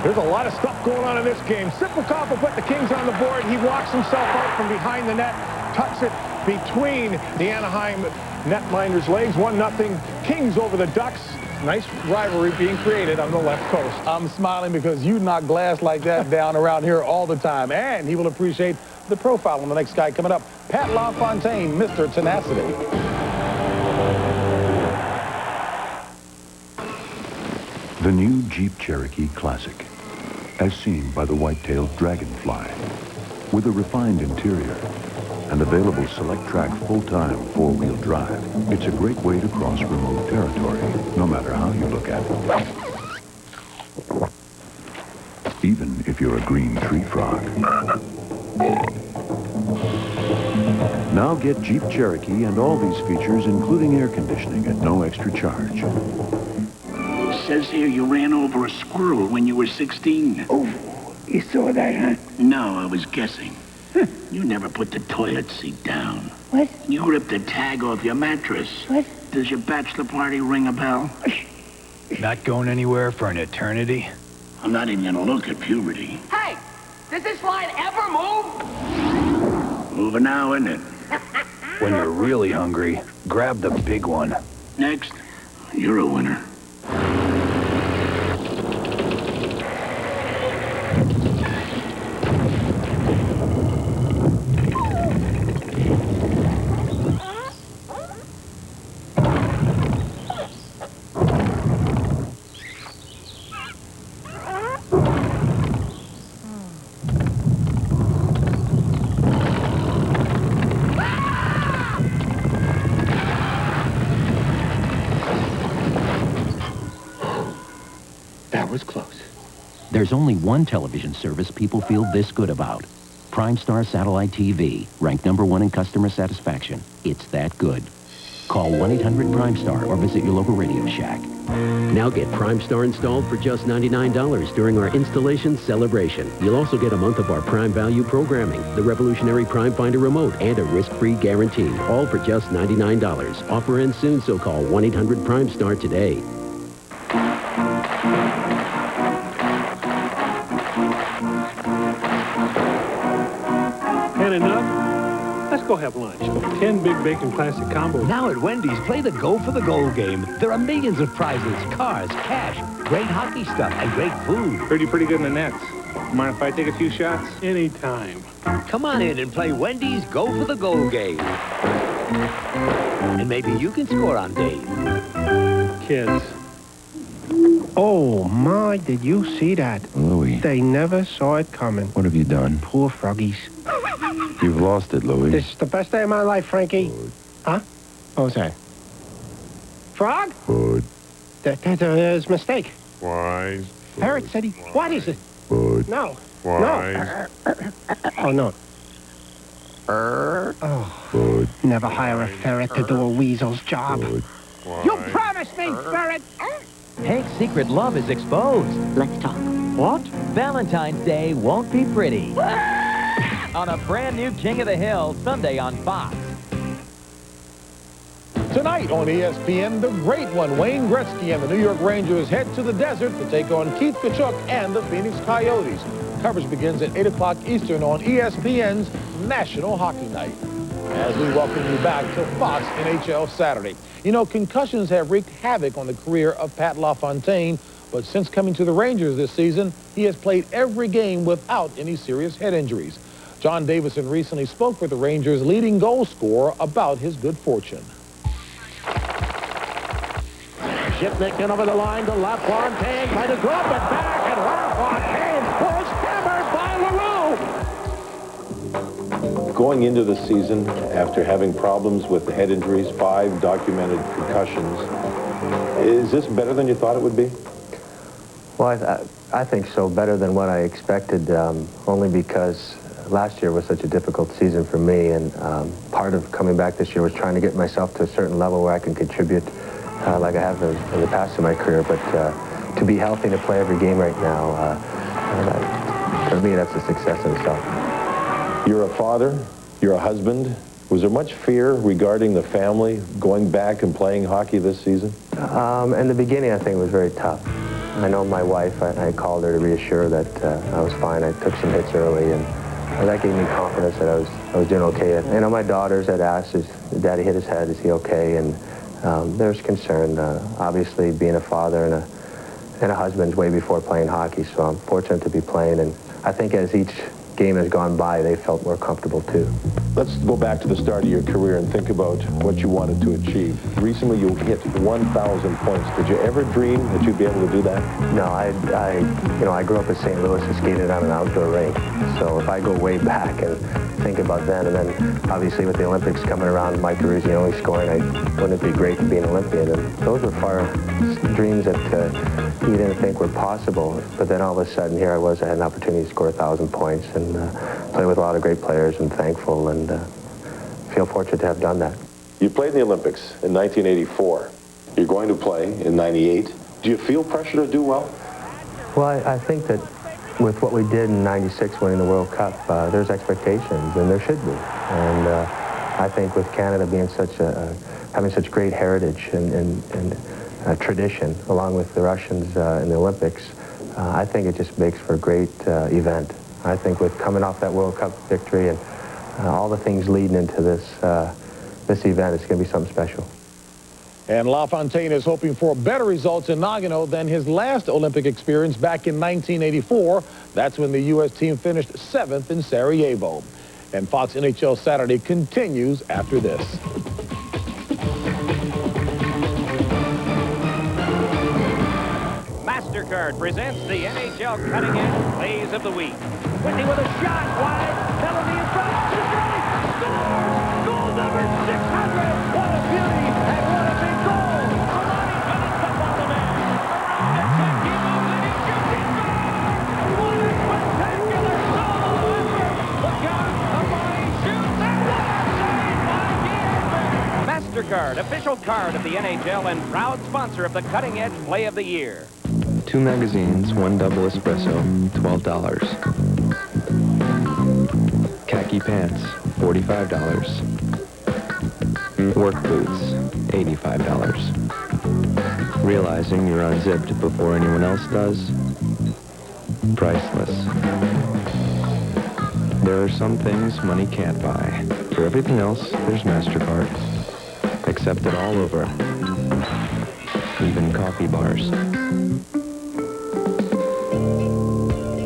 There's a lot of stuff going on in this game. Siplikov will put the Kings on the board. He walks himself out from behind the net, tucks it between the Anaheim netminder's legs. 1-0 Kings over the Ducks. Nice rivalry being created on the left coast. I'm smiling because you knock glass like that down around here all the time. And he will appreciate the profile on the next guy coming up. Pat LaFontaine, Mr. Tenacity. The new Jeep Cherokee Classic, as seen by the white-tailed Dragonfly, with a refined interior and available select-track full-time four-wheel drive. It's a great way to cross remote territory, no matter how you look at it. Even if you're a green tree frog. Now get Jeep Cherokee and all these features, including air conditioning, at no extra charge. It says here you ran over a squirrel when you were 16. Oh, you saw that, huh? No, I was guessing. You never put the toilet seat down. What? You ripped the tag off your mattress. What? Does your bachelor party ring a bell? Not going anywhere for an eternity? I'm not even gonna look at puberty. Hey, does this line ever move? Moving now, isn't it? When you're really hungry, grab the big one. Next, you're a winner. That was close. There's only one television service people feel this good about. Prime Star Satellite TV, ranked #1 in customer satisfaction. It's that good. Call 1-800-PRIME-STAR or visit your local Radio Shack. Now get Prime Star installed for just $99 during our installation celebration. You'll also get a month of our Prime Value programming, the revolutionary Prime Finder remote, and a risk-free guarantee, all for just $99. Offer ends soon, so call 1-800-PRIME-STAR today. Had enough? Let's go have lunch. 10 Big Bacon Classic Combos. Now at Wendy's, play the Go for the Gold game. There are millions of prizes, cars, cash, great hockey stuff, and great food. Heard you pretty good in the nets. Mind if I take a few shots? Anytime. Come on in and play Wendy's Go for the Gold game. And maybe you can score on Dave. Kids. Oh, my, did you see that? Louis. They never saw it coming. What have you done? Poor froggies. You've lost it, Louis. This is the best day of my life, Frankie. Huh? What was that? Frog? Good. There's a mistake. Why? Ferret said he... What is it? Good. No. Why? No. Oh, no. Oh. Good. Never hire a ferret to do a weasel's job. Good. You promised me, ferret! Hank's secret love is exposed. Let's talk. What? Valentine's Day won't be pretty. On a brand new King of the Hill, Sunday on Fox. Tonight on ESPN, the great one, Wayne Gretzky and the New York Rangers head to the desert to take on Keith Tkachuk and the Phoenix Coyotes. Coverage begins at 8 o'clock Eastern on ESPN's National Hockey Night. As we welcome you back to Fox NHL Saturday. You know, concussions have wreaked havoc on the career of Pat LaFontaine, but since coming to the Rangers this season, he has played every game without any serious head injuries. John Davison recently spoke with the Rangers' leading goal scorer about his good fortune. Shipnick in over the line to LaFontaine, trying to drop it back, and LaFontaine was hammered by LaRue. Going into the season, after having problems with the head injuries, 5 documented concussions, is this better than you thought it would be? Well, I think so, better than what I expected, only because last year was such a difficult season for me, and part of coming back this year was trying to get myself to a certain level where I can contribute like I have in the past in my career. But to be healthy and to play every game right now, for me, that's a success in itself. You're a father, you're a husband. Was there much fear regarding the family going back and playing hockey this season? In the beginning, I think it was very tough. I know my wife, I called her to reassure that I was fine. I took some hits early, and that gave me confidence that I was doing okay. You know, my daughters had asked, "Is Daddy hit his head? Is he okay?" And there's concern. Obviously, being a father and a husband way before playing hockey, so I'm fortunate to be playing, and I think as each game has gone by, they felt more comfortable too. Let's go back to the start of your career and think about what you wanted to achieve. Recently, you hit 1,000 points. Did you ever dream that you'd be able to do that? No, I grew up in St. Louis and skated on an outdoor rink. So if I go way back and think about then, and then obviously with the Olympics coming around, my career's the only scoring, wouldn't it be great to be an Olympian? And those were far dreams that you didn't think were possible. But then all of a sudden, here I was, I had an opportunity to score 1,000 points and play with a lot of great players, and thankful and feel fortunate to have done that. You played in the Olympics in 1984. You're going to play in 98. Do you feel pressure to do well? Well, I think that with what we did in 96, winning the World Cup, there's expectations, and there should be. And I think with Canada being having such great heritage and tradition, along with the Russians in the Olympics, I think it just makes for a great event. I think with coming off that World Cup victory and all the things leading into this event, it's going to be something special. And LaFontaine is hoping for better results in Nagano than his last Olympic experience back in 1984. That's when the U.S. team finished 7th in Sarajevo. And Fox NHL Saturday continues after this. MasterCard presents the NHL Cutting Edge Plays of the Week. Whitney with a shot wide. Penalty in front. Cicerelli scores! Goal number 600! What a beauty and what a big goal! Armani finished up on the man. Around the check, he moves and he shoots. He scores! What a spectacular solo effort! Look out! Armani shoots and what a save by Guillermo! MasterCard, official card of the NHL and proud sponsor of the Cutting Edge Play of the Year. 2 magazines, 1 double espresso, $12. Khaki pants, $45. Work boots, $85. Realizing you're unzipped before anyone else does? Priceless. There are some things money can't buy. For everything else, there's MasterCard. Accepted all over. Even coffee bars.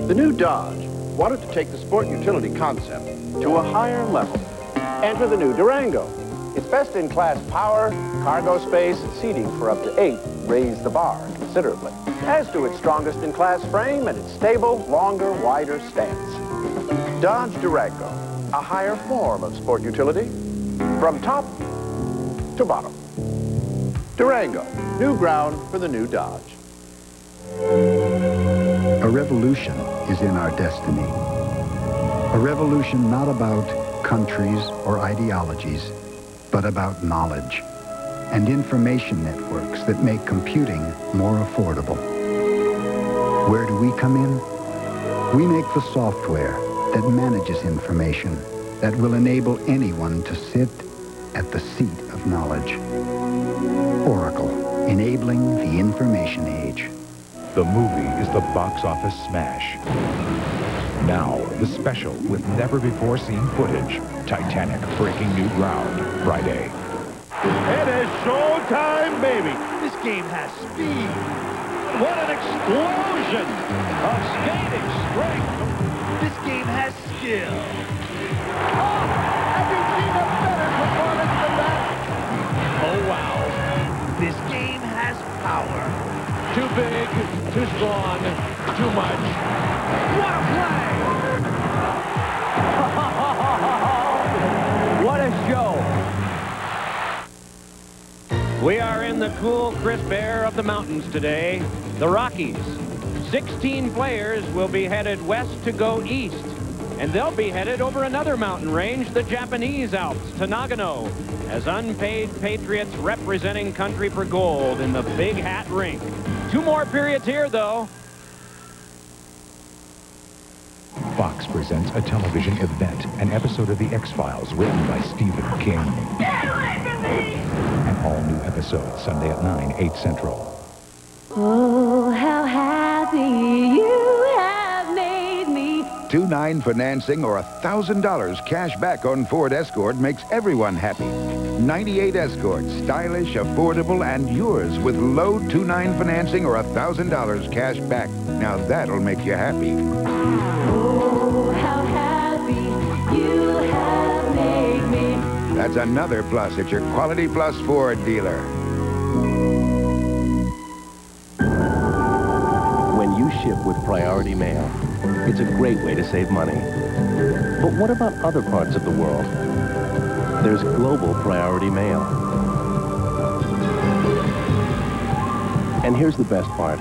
The new Dodge wanted to take the sport utility concept to a higher level. Enter the new Durango. Its best-in-class power, cargo space, and seating for up to 8 raise the bar considerably, as do its strongest-in-class frame and its stable, longer, wider stance. Dodge Durango, a higher form of sport utility, from top to bottom. Durango, new ground for the new Dodge. A revolution is in our destiny. A revolution not about countries or ideologies, but about knowledge and information networks that make computing more affordable. Where do we come in? We make the software that manages information that will enable anyone to sit at the seat of knowledge. Oracle, enabling the information age. The movie is the box office smash. Now, the special with never-before-seen footage. Titanic breaking new ground Friday. It is showtime, baby. This game has speed. What an explosion of skating strength. This game has skill. Oh, have you seen a better performance than that? Oh, wow. This game has power. Too big, too strong, too much. What a play! What a show! We are in the cool, crisp air of the mountains today, the Rockies. 16 players will be headed west to go east, and they'll be headed over another mountain range, the Japanese Alps, to Nagano, as unpaid patriots representing country for gold in the Big Hat Rink. 2 more periods here, though. Fox presents a television event, an episode of The X-Files written by Stephen King. Get away from me! An all-new episode, Sunday at 9, 8 Central. Oh, how happy you have made me. 2.9 financing or $1,000 cash back on Ford Escort makes everyone happy. 98 Escorts, stylish, affordable, and yours with low 2.9 financing or $1,000 cash back. Now that'll make you happy. Oh, how happy you have made me. That's another plus at your Quality Plus Ford dealer. When you ship with Priority Mail, it's a great way to save money. But what about other parts of the world? There's global Priority Mail. And here's the best part.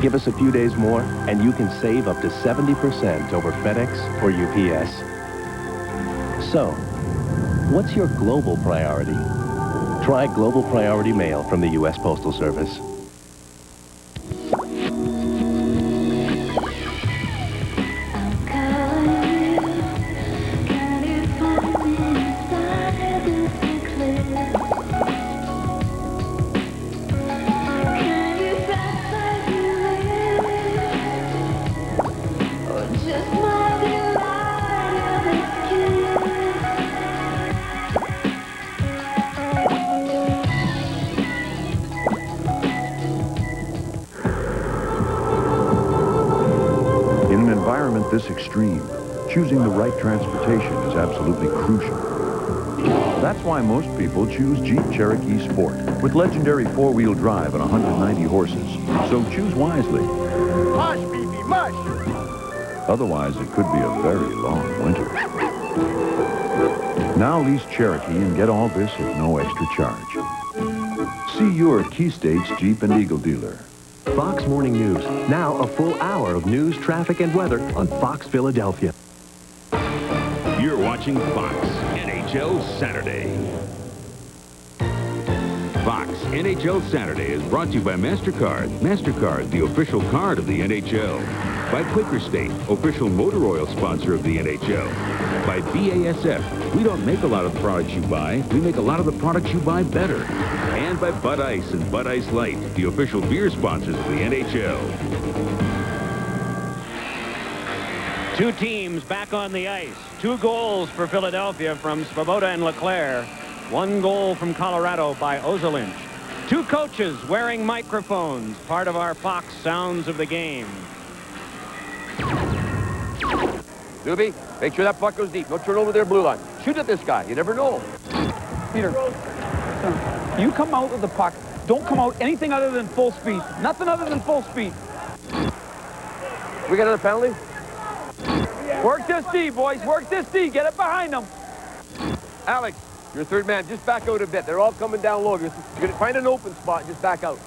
Give us a few days more, and you can save up to 70% over FedEx or UPS. So, what's your global priority? Try Global Priority Mail from the U.S. Postal Service. In an environment this extreme, choosing the right transportation is absolutely crucial. That's why most people choose Jeep Cherokee Sport with legendary four-wheel drive and 190 horses. So choose wisely. Mush, Beefy, mush! Otherwise, it could be a very long winter. Now lease Cherokee and get all this at no extra charge. See your Key States Jeep and Eagle dealer. Fox Morning News. Now a full hour of news, traffic, and weather on Fox Philadelphia. You're watching Fox NHL Saturday. Fox NHL Saturday is brought to you by MasterCard. MasterCard, the official card of the NHL. By Quaker State, official motor oil sponsor of the NHL. By BASF, we don't make a lot of the products you buy, we make a lot of the products you buy better. And by Bud Ice and Bud Ice Light, the official beer sponsors of the NHL. Two teams back on the ice. 2 goals for Philadelphia from Svoboda and Leclerc. 1 goal from Colorado by Ozolinsh. 2 coaches wearing microphones, part of our Fox Sounds of the Game. Doobie, make sure that puck goes deep. Don't turn over their blue line. Shoot at this guy. You never know. Peter, you come out with the puck. Don't come out anything other than full speed. Nothing other than full speed. We got another penalty? Work this D, boys. Work this D. Get it behind them. Alex, you're third man. Just back out a bit. They're all coming down low. You're going to find an open spot and just back out.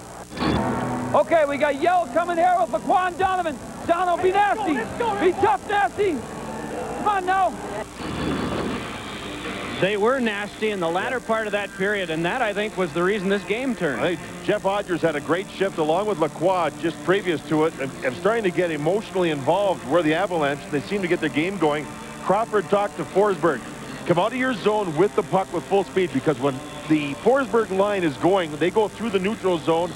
Okay, we got Yell coming here with Laquan Donovan. Dono, be nasty. Be tough, nasty. Come on now. They were nasty in the latter part of that period, and that, I think, was the reason this game turned. I think Jeff Odgers had a great shift along with Lacroix just previous to it, and starting to get emotionally involved where the Avalanche, they seem to get their game going. Crawford talked to Forsberg. Come out of your zone with the puck with full speed, because when the Forsberg line is going, they go through the neutral zone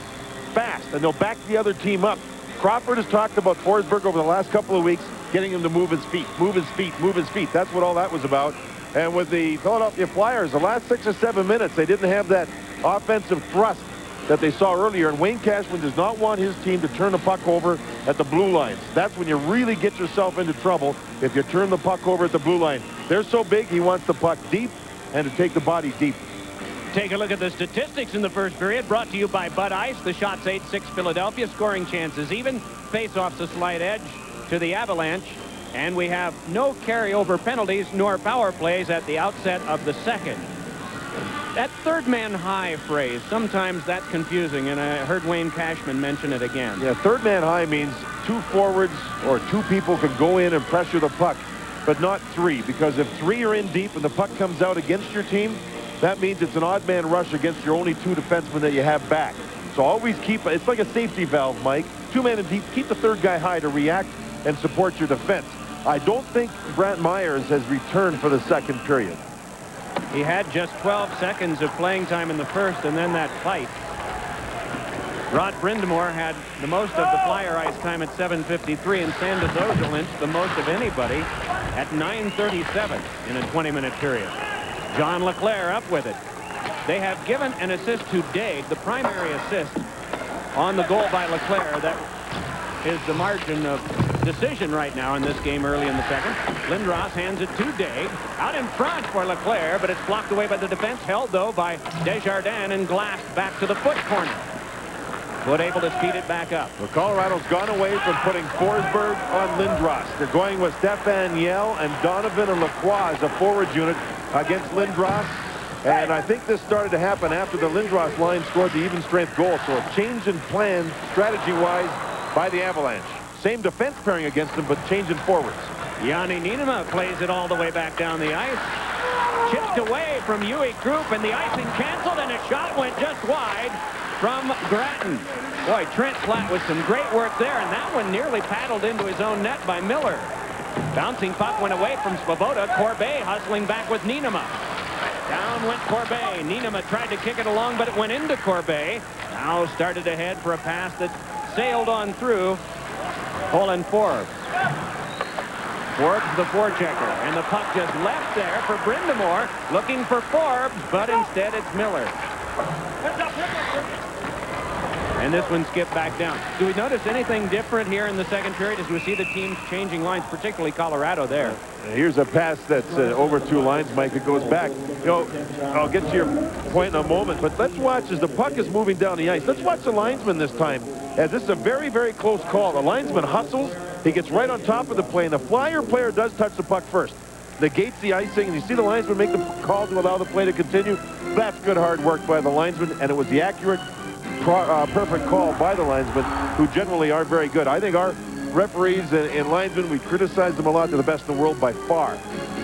fast, and they'll back the other team up. Crawford has talked about Forsberg over the last couple of weeks, getting him to move his feet, move his feet, move his feet. That's what all that was about. And with the Philadelphia Flyers, the last 6 or 7 minutes, they didn't have that offensive thrust that they saw earlier. And Wayne Cashman does not want his team to turn the puck over at the blue lines. That's when you really get yourself into trouble, if you turn the puck over at the blue line. They're so big, he wants the puck deep and to take the body deep. Take a look at the statistics in the first period, brought to you by Bud Ice. The shots 8-6 Philadelphia, scoring chances even. Face-offs a slight edge to the Avalanche. And we have no carryover penalties nor power plays at the outset of the second. That third man high phrase, sometimes that's confusing, and I heard Wayne Cashman mention it again. Yeah, third man high means 2 forwards or 2 people can go in and pressure the puck, but not 3, because if 3 are in deep and the puck comes out against your team, that means it's an odd man rush against your only 2 defensemen that you have back. So always keep, it's like a safety valve, Mike. 2 men in deep, keep the third guy high to react and support your defense. I don't think Brant Myers has returned for the second period. He had just 12 seconds of playing time in the first, and then that fight. Rod Brindamore had the most of the Flyer ice time at 7:53, and Sandis Ozolinsh the most of anybody at 9:37 in a 20-minute period. John LeClair up with it. They have given an assist to Daigle, the primary assist on the goal by LeClair. That is the margin of decision right now in this game early in the second. Lindros hands it to Daigle. Out in front for LeClair, but it's blocked away by the defense. Held, though, by Desjardins and glassed back to the foot corner. Wood able to speed it back up. Well, Colorado's gone away from putting Forsberg on Lindros. They're going with Stefan Yell and Donovan and Lacroix as a forward unit against Lindros. And I think this started to happen after the Lindros line scored the even strength goal. So a change in plan, strategy-wise, by the Avalanche. Same defense pairing against them, but change in forwards. Yanni Niinema plays it all the way back down the ice. Chipped away from Uwe Krupp, and the icing canceled, and a shot went just wide from Grattan. Boy, Trent Platt with some great work there, and that one nearly paddled into his own net by Miller. Bouncing puck went away from Svoboda. Corbet hustling back with Niinema. Down went Corbet. Niinema tried to kick it along, but it went into Corbet. Now started ahead for a pass that sailed on through Colin Forbes. Forbes the forechecker, and the puck just left there for Brindamore, looking for Forbes, but instead it's Miller. And this one skipped back down. Do we notice anything different here in the second period as we see the teams changing lines, particularly Colorado there? Here's a pass that's over 2 lines, Mike. It goes back. You know, I'll get to your point in a moment, but let's watch as the puck is moving down the ice. Let's watch the linesman this time, as this is a very, very close call. The linesman hustles. He gets right on top of the play, and the Flyer player does touch the puck first. Negates the icing, and you see the linesman make the call to allow the play to continue. That's good hard work by the linesman, and it was the accurate, perfect call by the linesman, who generally are very good. I think our referees and linesmen, we criticize them a lot. They're the best in the world by far.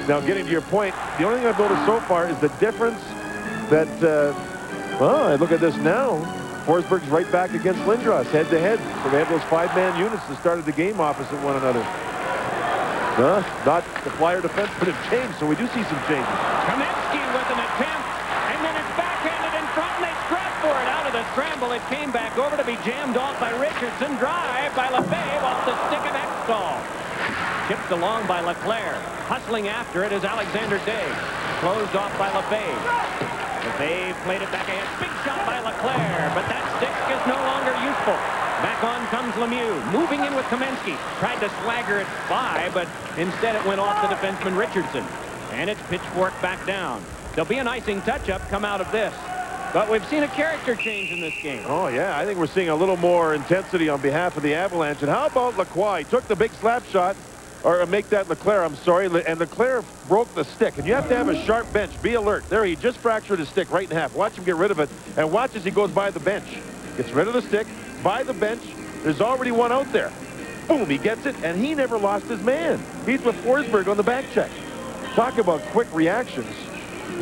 Now, getting to your point, the only thing I've noticed so far is the difference that, well, I look at this now. Forsberg's right back against Lindros, head-to-head. So they have those 5-man units that started the game opposite one another. Not the Flyer defense, but it changed, so we do see some changes. Kamensky with an attempt, and then it's backhanded in front, and they scrap for it. Out of the scramble, it came back over to be jammed off by Richardson. Drive by Lefebvre off the stick of Ekstall. Chipped along by LeClair. Hustling after it is Alexander Daigle. Closed off by Lefebvre. Lefebvre played it back ahead. Big shot by LeClair, but that stick is no longer useful. Back on comes Lemieux, moving in with Kamensky. Tried to swagger it by, but instead it went off the defenseman Richardson. And it's pitchfork back down. There'll be an icing touch-up come out of this. But we've seen a character change in this game. Oh, yeah, I think we're seeing a little more intensity on behalf of the Avalanche. And how about Lacroix? He took the big slap shot, or make that LeClair, I'm sorry, and LeClair broke the stick. And you have to have a sharp bench. Be alert. There, he just fractured his stick right in half. Watch him get rid of it, and watch as he goes by the bench. Gets rid of the stick, by the bench. There's already one out there. Boom, he gets it, and he never lost his man. He's with Forsberg on the back check. Talk about quick reactions.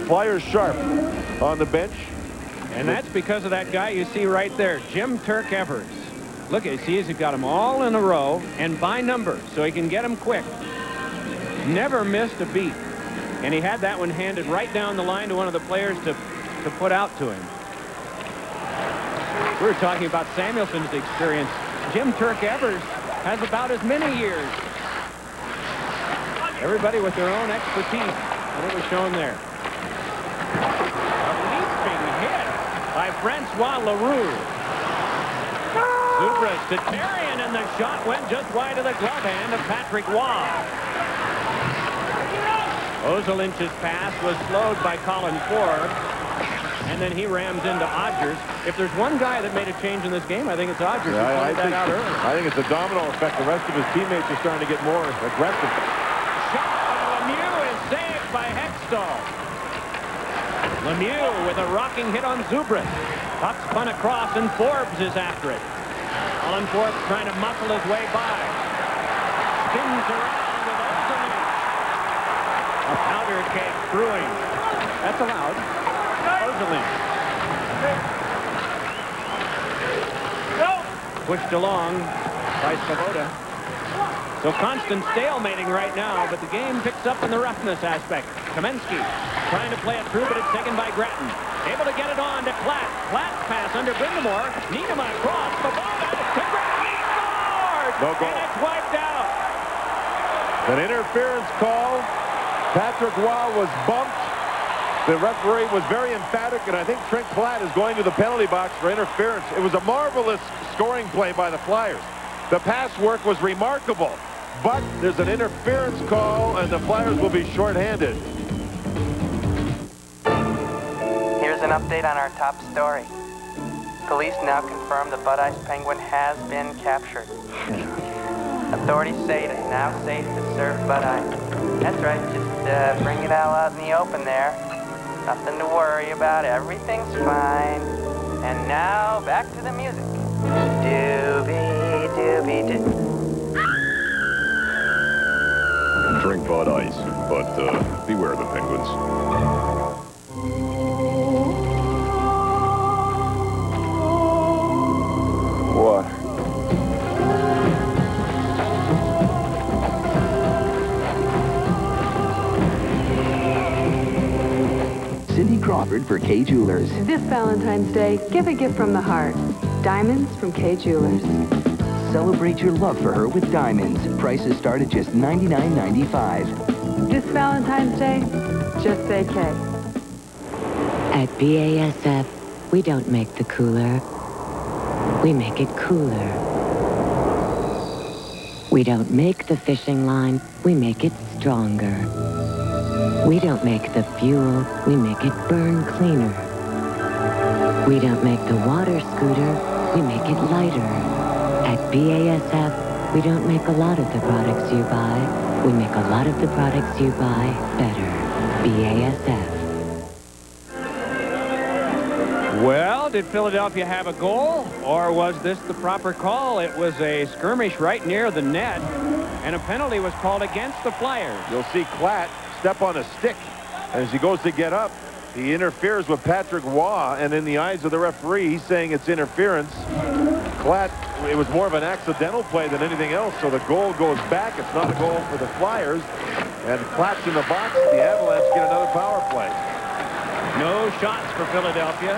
Flyers sharp on the bench. And that's because of that guy you see right there, Jim Turk Evers. Look, you see, he's got them all in a row and by number, so he can get them quick. Never missed a beat. And he had that one handed right down the line to one of the players to put out to him. We were talking about Samuelson's experience. Jim Turk Evers has about as many years. Everybody with their own expertise, and it was shown there. A leaping hit by Francois Leroux. Zubras to Therien, and the shot went just wide of the glove hand of Patrick Waugh. Ozelinch's pass was slowed by Colin Forbes, and then he rams into Odgers. If there's one guy that made a change in this game, I think it's Odgers. Yeah, I think it's a domino effect. The rest of his teammates are starting to get more aggressive. Shot by Lemieux is saved by Hextall. Lemieux with a rocking hit on Zubras. Puck spun across, and Forbes is after it. Colin Forbes trying to muscle his way by. Spins around with Ozelinch. A powder cake brewing. That's allowed. Ozelinch. Pushed along by Svoboda. So constant stalemating right now, but the game picks up in the roughness aspect. Kamensky trying to play it through, but it's taken by Grattan. Able to get it on to Platt. Platt's pass under Brindamore. Niinema across. Svoboda to Grattan. He scored! No goal. And it's wiped out. An interference call. Patrick Waugh was bumped. The referee was very emphatic, and I think Trent Platt is going to the penalty box for interference. It was a marvelous scoring play by the Flyers. The pass work was remarkable, but there's an interference call, and the Flyers will be shorthanded. Here's an update on our top story. Police now confirm the Bud Ice Penguin has been captured. Authorities say it is now safe to serve Bud Ice. That's right, just bring it all out in the open there. Nothing to worry about, everything's fine. And now, back to the music. Doobie, doobie, doo. Drink Bud Ice, but beware the penguins. What? Cindy Crawford for Kay Jewelers. This Valentine's Day, give a gift from the heart. Diamonds from Kay Jewelers. Celebrate your love for her with diamonds. Prices start at just $99.95. This Valentine's Day, just say Kay. At BASF, we don't make the cooler. We make it cooler. We don't make the fishing line. We make it stronger. We don't make the fuel. We make it burn cleaner. We don't make the water scooter. We make it lighter. At BASF, we don't make a lot of the products you buy. We make a lot of the products you buy better. BASF. Well, did Philadelphia have a goal, or was this the proper call? It was a skirmish right near the net, and a penalty was called against the Flyers. You'll see Klatt step on a stick, and as he goes to get up, he interferes with Patrick Waugh, and in the eyes of the referee, he's saying it's interference. Klatt, it was more of an accidental play than anything else, so the goal goes back. It's not a goal for the Flyers, and Klatt's in the box. The Avalanche get another power play. No shots for Philadelphia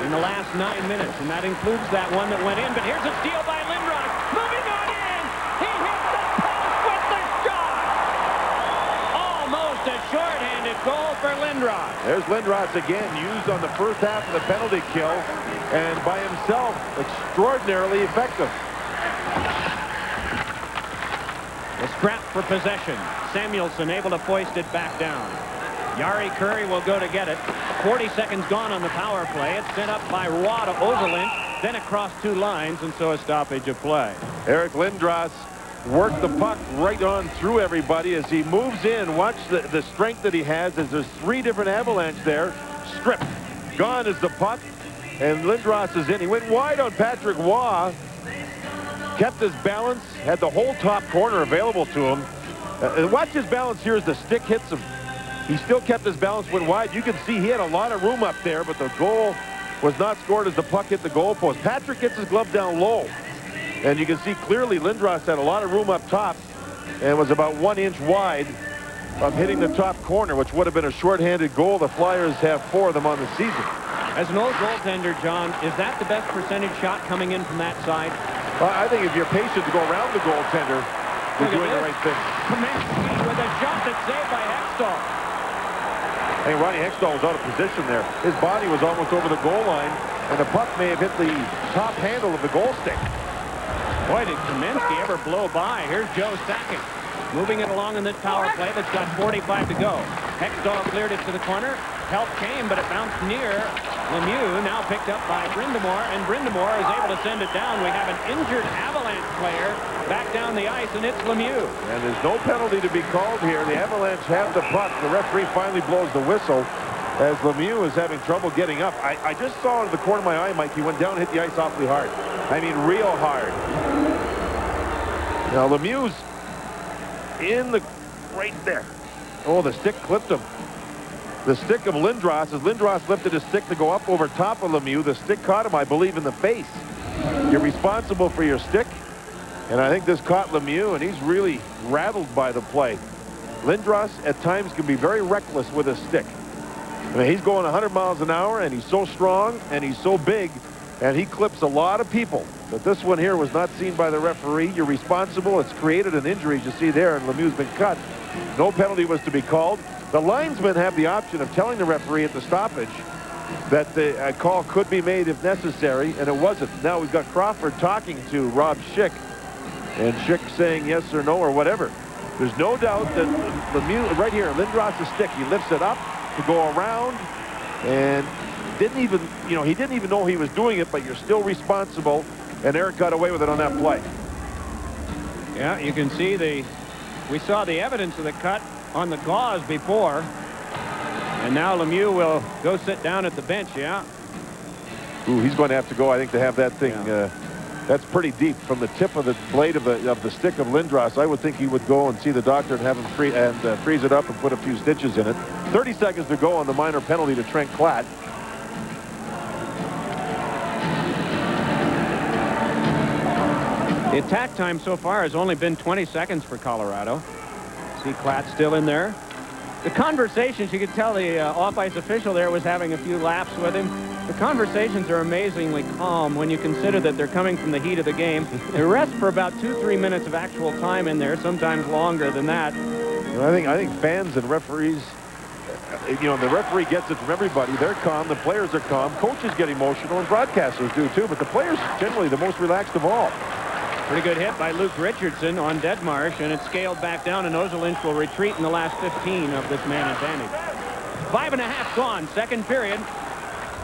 in the last 9 minutes, and that includes that one that went in. But here's a steal by Lindros. Moving on in. He hits the post with the shot. Almost a shorthanded goal for Lindros. There's Lindros again, used on the first half of the penalty kill, and by himself, extraordinarily effective. The scrap for possession. Samuelson able to foist it back down. Yari Curry will go to get it. 40 seconds gone on the power play. It's sent up by Waugh to Overlynch, then across two lines, and so a stoppage of play. Eric Lindros worked the puck right on through everybody as he moves in. Watch the strength that he has as there's three different Avalanche there. Stripped. Gone is the puck, and Lindros is in. He went wide on Patrick Waugh, kept his balance, had the whole top corner available to him. Watch his balance here as the stick hits him. He still kept his balance, went wide. You can see he had a lot of room up there, but the goal was not scored as the puck hit the goalpost. Patrick gets his glove down low, and you can see clearly Lindros had a lot of room up top and was about 1 inch wide of hitting the top corner, which would have been a shorthanded goal. The Flyers have 4 of them on the season. As an old goaltender, John, is that the best percentage shot coming in from that side? Well, I think if you're patient to go around the goaltender, you're doing the right thing. Kaminsky with a shot that's saved by Hextall. Hey, Ronnie Hextall was out of position there. His body was almost over the goal line, and the puck may have hit the top handle of the goal stick. Boy, did Kaminsky ever blow by. Here's Joe Sakic moving it along in this power play that's got 45 to go. Hextall cleared it to the corner. Help came, but it bounced near Lemieux, now picked up by Brind'Amour, and Brind'Amour is able to send it down. We have an injured Avalanche player back down the ice, and it's Lemieux. And there's no penalty to be called here. The Avalanche have the puck. The referee finally blows the whistle as Lemieux is having trouble getting up. I just saw in the corner of my eye, Mike, he went down and hit the ice awfully hard. I mean, real hard. Now, Lemieux's in the right there. Oh, the stick clipped him. The stick of Lindros, as Lindros lifted his stick to go up over top of Lemieux, the stick caught him, I believe, in the face. You're responsible for your stick, and I think this caught Lemieux, and he's really rattled by the play. Lindros, at times, can be very reckless with his stick. I mean, he's going 100 miles an hour, and he's so strong, and he's so big, and he clips a lot of people. But this one here was not seen by the referee. You're responsible. It's created an injury, as you see there, and Lemieux's been cut. No penalty was to be called. The linesmen have the option of telling the referee at the stoppage that the call could be made if necessary, and it wasn't. Now we've got Crawford talking to Rob Schick, and Schick saying yes or no or whatever. There's no doubt that Lemieux, right here, Lindros' stick, he lifts it up to go around, and didn't even, you know, he didn't even know he was doing it, but you're still responsible, and Eric got away with it on that play. Yeah, you can see we saw the evidence of the cut on the gauze before, and now Lemieux will go sit down at the bench, yeah. Ooh, he's going to have to go, I think, to have that thing. That's pretty deep from the tip of the blade of the stick of Lindros. I would think he would go and see the doctor and have him freeze it up and put a few stitches in it. 30 seconds to go on the minor penalty to Trent Klatt. The attack time so far has only been 20 seconds for Colorado. See Klatt still in there. The conversations, you could tell the off-ice official there was having a few laughs with him. The conversations are amazingly calm when you consider that they're coming from the heat of the game. They rest for about 2-3 minutes of actual time in there, sometimes longer than that. I think fans and referees, you know, the referee gets it from everybody. They're calm, the players are calm, coaches get emotional, and broadcasters do too, but the players generally the most relaxed of all. Pretty good hit by Luke Richardson on Deadmarsh, and it's scaled back down, and Ozelinch will retreat in the last 15 of this man advantage. 5.5 gone, second period.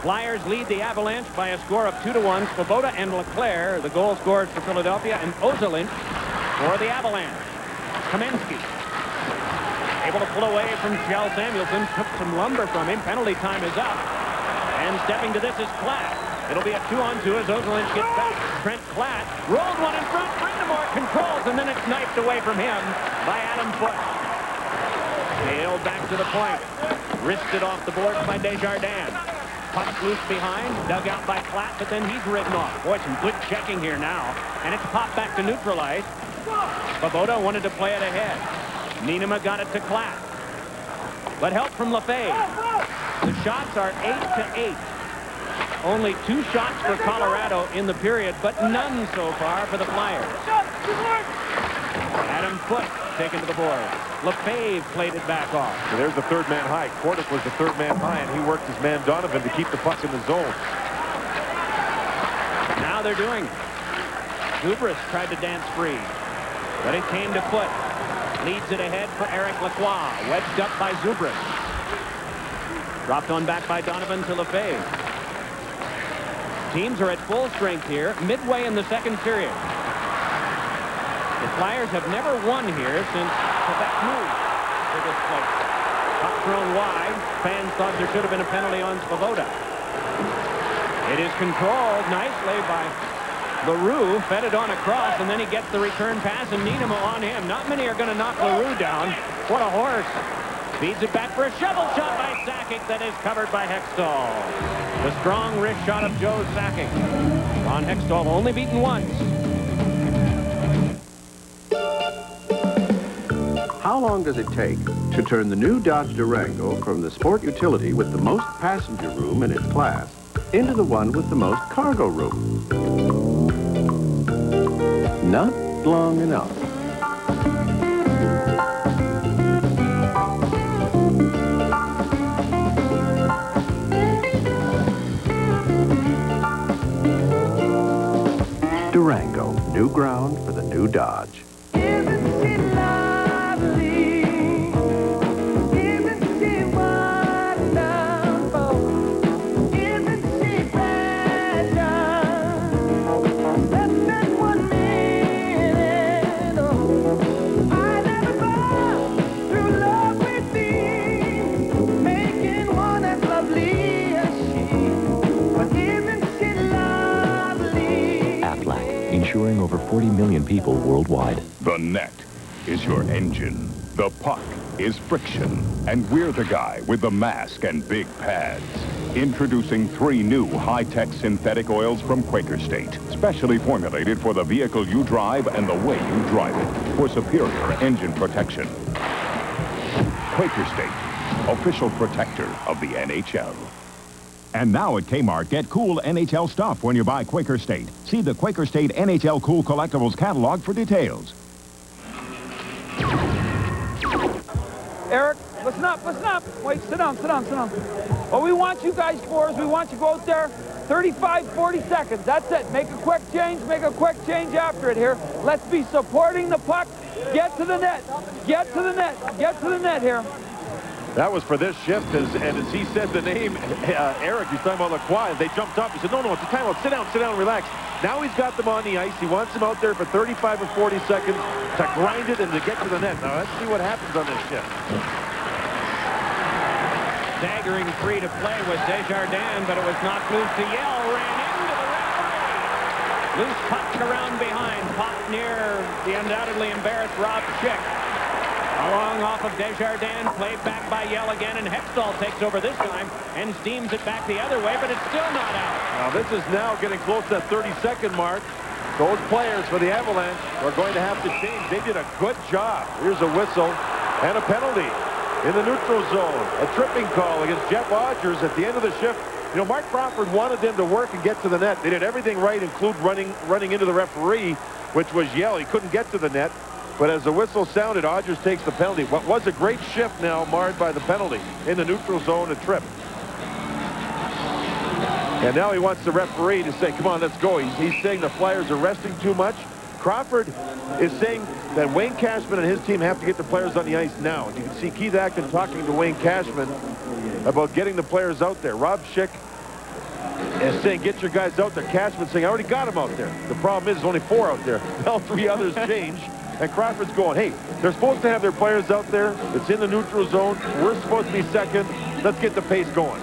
Flyers lead the Avalanche by a score of 2-1. Svoboda and Leclerc, the goal scorers for Philadelphia, and Ozelinch for the Avalanche. Kamensky able to pull away from Kjell Samuelsson, took some lumber from him. Penalty time is up, and stepping to this is Klatt. It'll be a 2-on-2 as Ozelinch gets back. Trent Klatt rolled one in front. Brindamore controls, and then it's knifed away from him by Adam Foote. Nailed back to the point. Wristed off the boards by Desjardins. Puck loose behind, dug out by Klatt, but then he's ridden off. Boy, some good checking here now. And it's popped back to neutral ice. Svoboda wanted to play it ahead. Nienema got it to Klatt. But help from Lefebvre. The shots are 8-8. Only 2 shots for Colorado in the period, but none so far for the Flyers. Adam Foote taken to the board. Lefebvre played it back off. So there's the third man high. Kordic was the third man high, and he worked his man Donovan to keep the puck in the zone. Now they're doing it. Zubris tried to dance free, but it came to Foote. Leads it ahead for Eric Lacroix. Wedged up by Zubris. Dropped on back by Donovan to Lefebvre. Teams are at full strength here, midway in the second period. The Flyers have never won here since Quebec moved to this place. Puck thrown wide. Fans thought there should have been a penalty on Svoboda. It is controlled nicely by LaRue, fed it on across, and then he gets the return pass, and Nienema on him. Not many are going to knock LaRue down. What a horse. Feeds it back for a shovel shot by Sakic that is covered by Hextall. The strong wrist shot of Joe Sakic. Ron Hextall only beaten once. How long does it take to turn the new Dodge Durango from the sport utility with the most passenger room in its class into the one with the most cargo room? Not long enough. Durango, new ground for the new Dodge. Insuring over 40 million people worldwide. The net is your engine. The puck is friction. And we're the guy with the mask and big pads. Introducing 3 new high-tech synthetic oils from Quaker State. Specially formulated for the vehicle you drive and the way you drive it. For superior engine protection. Quaker State, official protector of the NHL. And now at Kmart, get cool NHL stuff when you buy Quaker State. See the Quaker State NHL Cool Collectibles catalog for details. Eric, Listen up, listen up. Wait, sit down, sit down, sit down. What we want you guys for is we want you to go out there 35, 40 seconds. That's it. Make a quick change after it here. Let's be supporting the puck. Get to the net. Get to the net. Get to the net here. That was for this shift, and as he said the name, Eric, he's talking about Lacroix. They jumped up. He said, no, it's a timeout. Sit down, relax. Now he's got them on the ice. He wants them out there for 35 or 40 seconds to grind it and to get to the net. Now, let's see what happens on this shift. Staggering free to play was Desjardins, but it was knocked loose to Yell. Ran into the referee. Loose puck around behind. Popped near the undoubtedly embarrassed Rob Schick. Along off of Desjardins, played back by Yell again, and Hextall takes over this time and steams it back the other way, but it's still not out. Now this is now getting close to that 30-second mark. Those players for the Avalanche are going to have to change. They did a good job. Here's a whistle and a penalty in the neutral zone. A tripping call against Jeff Odgers at the end of the shift. You know, Mark Crawford wanted them to work and get to the net. They did everything right, include running into the referee, which was Yell. He couldn't get to the net. But as the whistle sounded, Odgers takes the penalty. What was a great shift now marred by the penalty in the neutral zone, a trip. And now he wants the referee to say, come on, let's go. He's saying the Flyers are resting too much. Crawford is saying that Wayne Cashman and his team have to get the players on the ice now. And you can see Keith Atkin talking to Wayne Cashman about getting the players out there. Rob Schick is saying, get your guys out there. Cashman saying, I already got them out there. The problem is there's only 4 out there. Now 3 others change. And Crawford's going, hey, they're supposed to have their players out there. It's in the neutral zone. We're supposed to be second. Let's get the pace going.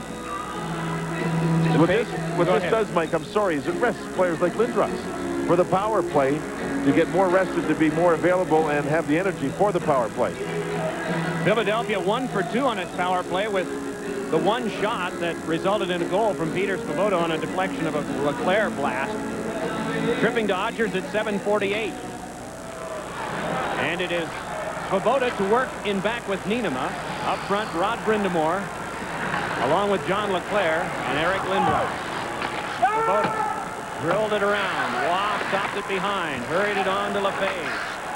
What this does, Mike, I'm sorry, is it rests players like Lindros for the power play to get more rested, to be more available and have the energy for the power play. Philadelphia 1 for 2 on its power play with the one shot that resulted in a goal from Peter Svoboda on a deflection of a Leclerc blast. Tripping to Odgers at 7:48. And it is Svoboda to work in back with Nienema. Up front, Rod Brindamore, along with John Leclerc and Eric Lindros. Svoboda drilled it around. Waugh stopped it behind. Hurried it on to Lefebvre.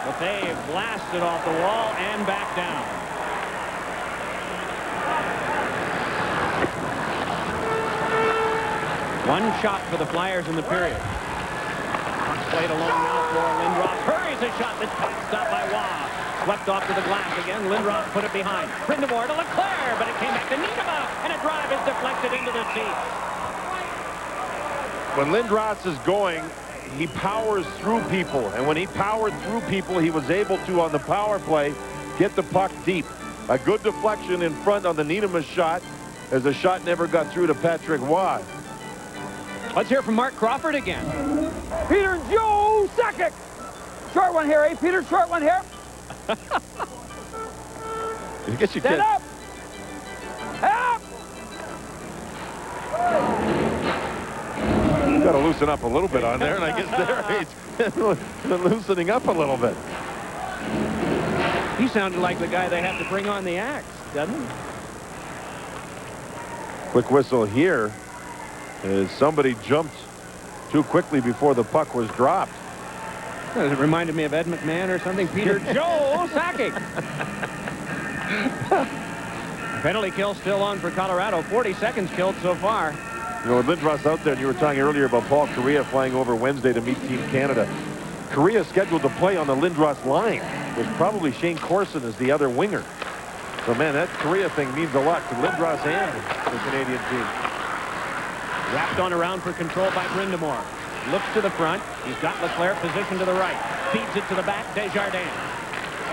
Lefebvre blasted off the wall and back down. One shot for the Flyers in the period. Played along now for Lindros. Hurries a shot that's stopped by Waugh. Swept off to the glass again. Lindros put it behind. Brindamore to Leclerc, but it came back to Nienema, and a drive is deflected into the seats. When Lindros is going, he powers through people, and when he powered through people, he was able to, on the power play, get the puck deep. A good deflection in front on the Nienema shot, as the shot never got through to Patrick Waugh. Let's hear from Mark Crawford again. Peter Joe Sakic. Short one here, eh, Peter? Short one here. I guess you Stand up. Up. He's got to loosen up a little bit on there, and I guess there he's loosening up a little bit. He sounded like the guy they have to bring on the axe, doesn't he? Quick whistle here as somebody jumped too quickly before the puck was dropped. It reminded me of Ed McMahon or something. Peter Joe Sakic. Penalty kill still on for Colorado. 40 seconds killed so far. You know, with Lindros out there, and you were talking earlier about Paul Correa flying over Wednesday to meet Team Canada. Correa scheduled to play on the Lindros line. There's probably Shane Corson as the other winger. So, man, that Correa thing means a lot to Lindros and the Canadian team. Wrapped on around for control by Brindamore. Looks to the front. He's got Leclerc positioned to the right. Feeds it to the back. Desjardins.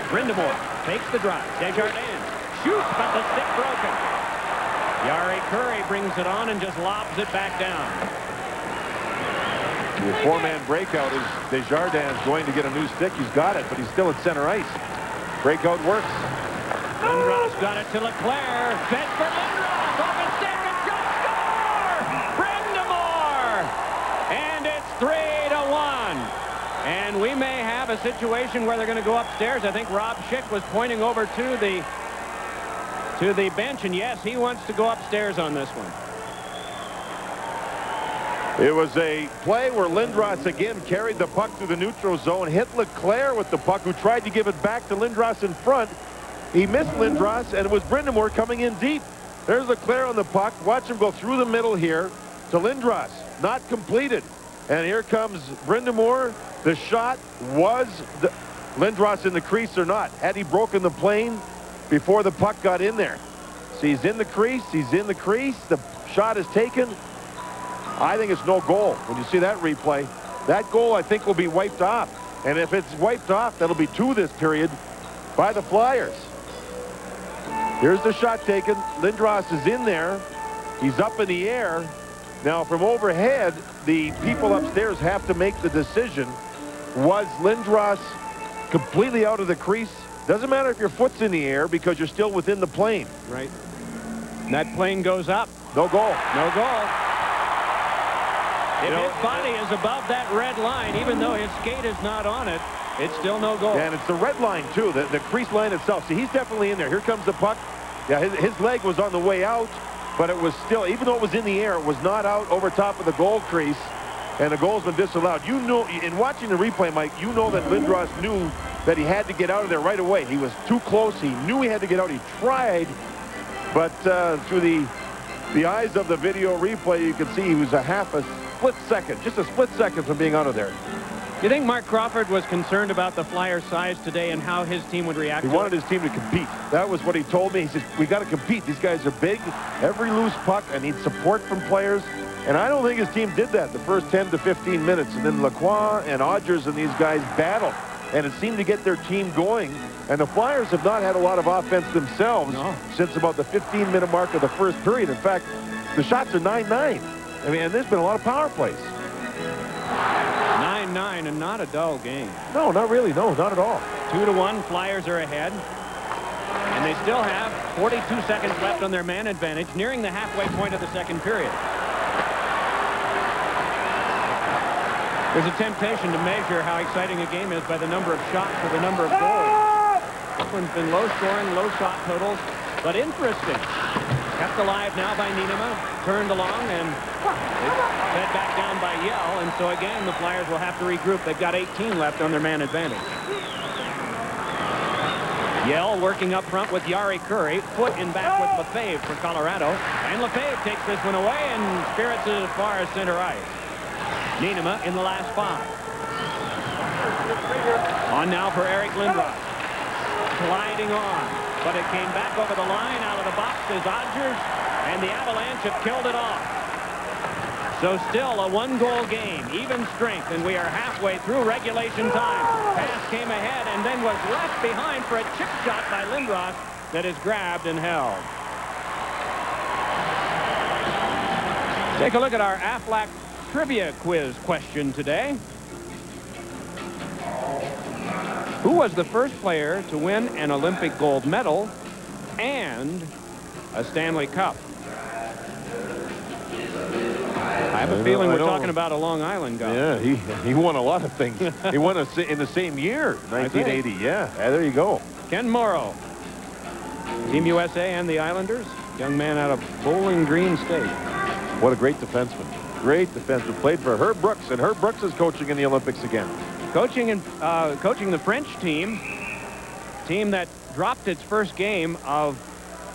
Brindamore takes the drive. Desjardins shoots, but the stick broken. Yari Curry brings it on and just lobs it back down. The 4-man breakout is Desjardins going to get a new stick. He's got it, but he's still at center ice. Breakout works. Lindros got it to Leclerc. Fed for Lindros. Open stick and shot. Score! Brindamore! And it's 3-1. And we may have a situation where they're going to go upstairs. I think Rob Schick was pointing over to the bench, and yes, he wants to go upstairs on this one. It was a play where Lindros again carried the puck through the neutral zone, hit Leclerc with the puck, who tried to give it back to Lindros in front. He missed Lindros, and it was Brind'Amour coming in deep. There's Leclerc on the puck. Watch him go through the middle here to Lindros. Not completed. And here comes Brind'Amour. The shot was Lindros in the crease or not. Had he broken the plane before the puck got in there? So he's in the crease. He's in the crease. The shot is taken. I think it's no goal. When you see that replay, that goal I think will be wiped off. And if it's wiped off, that'll be 2 this period by the Flyers. Here's the shot taken. Lindros is in there. He's up in the air. Now from overhead, the people upstairs have to make the decision. Was Lindros completely out of the crease? Doesn't matter if your foot's in the air because you're still within the plane. Right. And that plane goes up. No goal. No goal. If his body is above that red line, even though his skate is not on it, it's still no goal. Yeah, and it's the red line, too, the crease line itself. See, he's definitely in there. Here comes the puck. Yeah, his leg was on the way out, but it was still, even though it was in the air, it was not out over top of the goal crease, and the goal's been disallowed. You know, in watching the replay, Mike, you know that Lindros knew that he had to get out of there right away. He was too close. He knew he had to get out. He tried, but through the eyes of the video replay, you can see he was a split second, just a split second from being out of there. You think Mark Crawford was concerned about the Flyers' size today and how his team would react? He wanted his team to compete. That was what he told me. He says, we got to compete. These guys are big. Every loose puck, I need support from players. And I don't think his team did that the first 10 to 15 minutes. And then Lacroix and Odgers and these guys battled. And it seemed to get their team going. And the Flyers have not had a lot of offense themselves since about the 15-minute mark of the first period. In fact, the shots are 9-9. I mean, and there's been a lot of power plays. 9-9 and not a dull game. No, not really. No, not at all. 2-1, Flyers are ahead. And they still have 42 seconds left on their man advantage, nearing the halfway point of the second period. There's a temptation to measure how exciting a game is by the number of shots or the number of goals. This one's been low scoring, low shot totals, but interesting. Kept alive now by Nienema, turned along, and fed back down by Yell. And so again, the Flyers will have to regroup. They've got 18 left on their man advantage. Yell working up front with Yari Curry. Foot in back with Lefebvre for Colorado. And Lefebvre takes this one away and spirits it as far as center ice. Nienema in the last 5. On now for Eric Lindros. Gliding on. But it came back over the line. Out of the box is Odgers. And the Avalanche have killed it off. So still a 1-goal game. Even strength. And we are halfway through regulation time. Pass came ahead and then was left behind for a chip shot by Lindros that is grabbed and held. Take a look at our Aflac trivia quiz question today. Who was the first player to win an Olympic gold medal and a Stanley Cup? I have a feeling we're talking about a Long Island guy. Yeah, he won a lot of things. He won in the same year, 1980. Yeah, there you go. Ken Morrow. Team USA and the Islanders. Young man out of Bowling Green State. What a great defenseman. Great defenseman. Played for Herb Brooks, and Herb Brooks is coaching in the Olympics again. Coaching the French team that dropped its first game of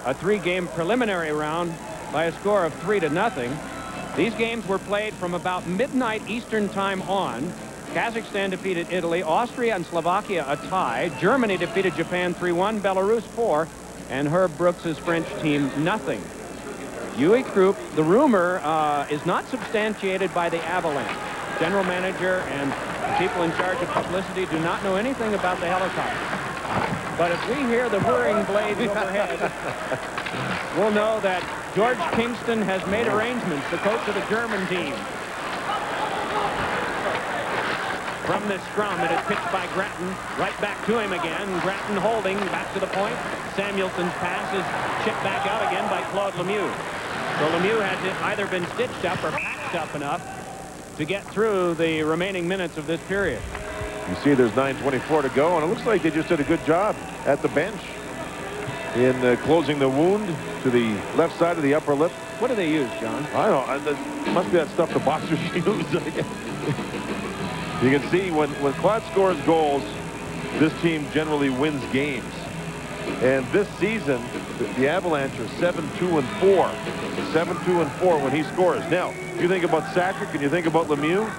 a 3-game preliminary round by a score of 3-0. These games were played from about midnight Eastern time on. Kazakhstan defeated Italy, Austria and Slovakia a tie, Germany defeated Japan 3-1, Belarus 4, and Herb Brooks's French team nothing. Uwe Krupp, the rumor is not substantiated by the Avalanche. General manager and people in charge of publicity do not know anything about the helicopter. But if we hear the whirring blades overhead, we'll know that George Kingston has made arrangements, the coach of the German team. From this scrum, it is pitched by Grattan. Right back to him again. Grattan holding back to the point. Samuelson's pass is chipped back out again by Claude Lemieux. So Lemieux has either been stitched up or patched up enough to get through the remaining minutes of this period. You see there's 9:24 to go, and it looks like they just did a good job at the bench in closing the wound to the left side of the upper lip. What do they use, John? I don't know. It must be that stuff the boxers use. You can see when Claude scores goals, this team generally wins games. And this season, the Avalanche are 7-2-4. 7-2-4 when he scores. Now, if you think about Sakic and you think about Lemieux,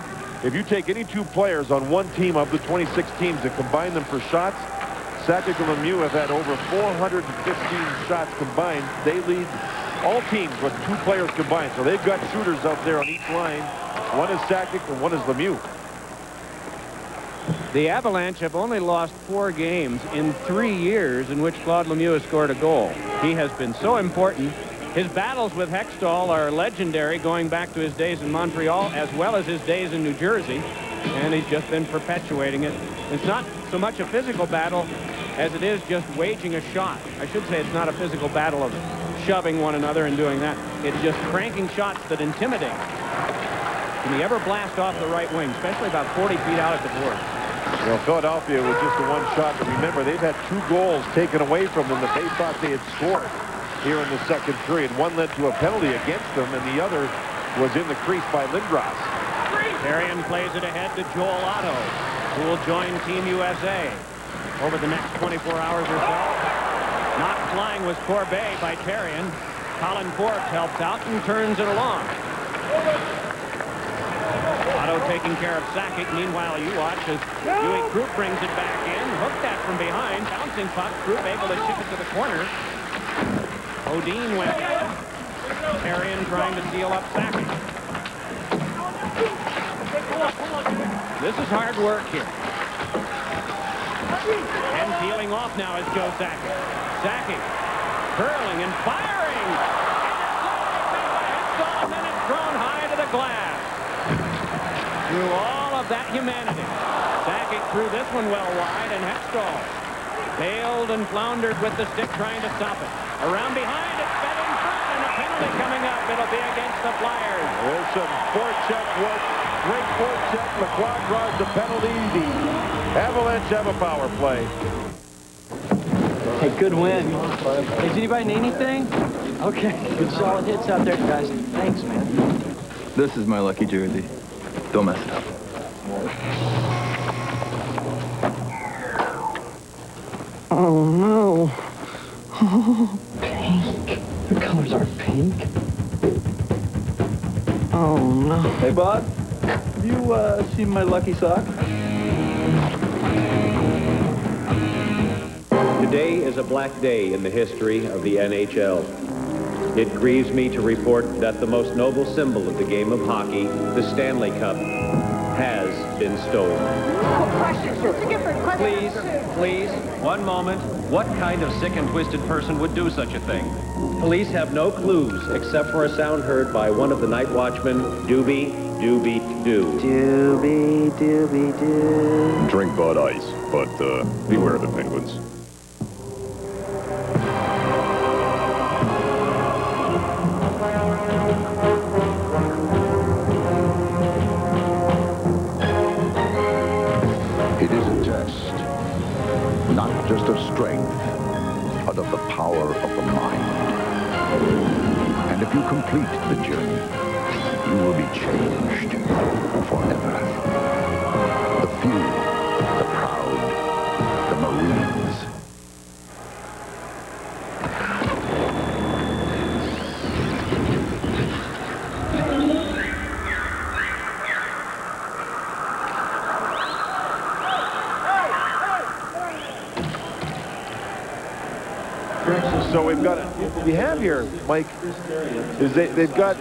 if you take any two players on one team of the 26 teams and combine them for shots, Sakic and Lemieux have had over 415 shots combined. They lead all teams with two players combined. So they've got shooters out there on each line. One is Sakic and one is Lemieux. The Avalanche have only lost 4 games in 3 years in which Claude Lemieux has scored a goal. He has been so important. His battles with Hextall are legendary, going back to his days in Montreal as well as his days in New Jersey. And he's just been perpetuating it. It's not so much a physical battle as it is just waging a shot. I should say it's not a physical battle of shoving one another and doing that. It's just cranking shots that intimidate. Can he ever blast off the right wing, especially about 40 feet out at the board? Well, Philadelphia with just the one shot. But remember, they've had 2 goals taken away from them that they thought they had scored here in the second period. One led to a penalty against them, and the other was in the crease by Lindros. Therrien plays it ahead to Joel Otto, who will join Team USA over the next 24 hours or so. Knocked flying was Corbet by Therrien. Colin Forbes helps out and turns it along. Otto taking care of Sakic. Meanwhile, you watch as Huey Krupp brings it back in. Hooked that from behind. Bouncing puck. Krupp able to chip it to the corner. Odin went in. Therrien trying to seal up Sakic. This is hard work here. And peeling off now is Joe Sakic. Sakic curling and firing. And then it's thrown high to the glass. Through all of that humanity, Sakic threw this one well wide, and Hextall failed and floundered with the stick trying to stop it. Around behind, it's fed in front, and a penalty coming up. It'll be against the Flyers. There's some forecheck work. Great forecheck. McLeod draws the penalty. The Avalanche have a power play. Hey, good win. Hey, does anybody need anything? Okay, good solid hits out there, guys. Thanks, man. This is my lucky jersey. Don't mess it up. Oh, no. Oh, pink. The colors are pink. Oh, no. Hey, Bob. Have you seen my lucky sock? Today is a black day in the history of the NHL. It grieves me to report that the most noble symbol of the game of hockey, the Stanley Cup, has been stolen. Please, one moment. What kind of sick and twisted person would do such a thing? Police have no clues except for a sound heard by one of the night watchmen, Doobie, Doobie, Doo. Doobie, doobie, doo. Drink Bud Ice, but beware the penguins. It is a test, not just of strength, but of the power of the mind. And if you complete the journey, you will be changed forever. The few, the proud, the Marines. So we've got what we have here, Mike, is they've got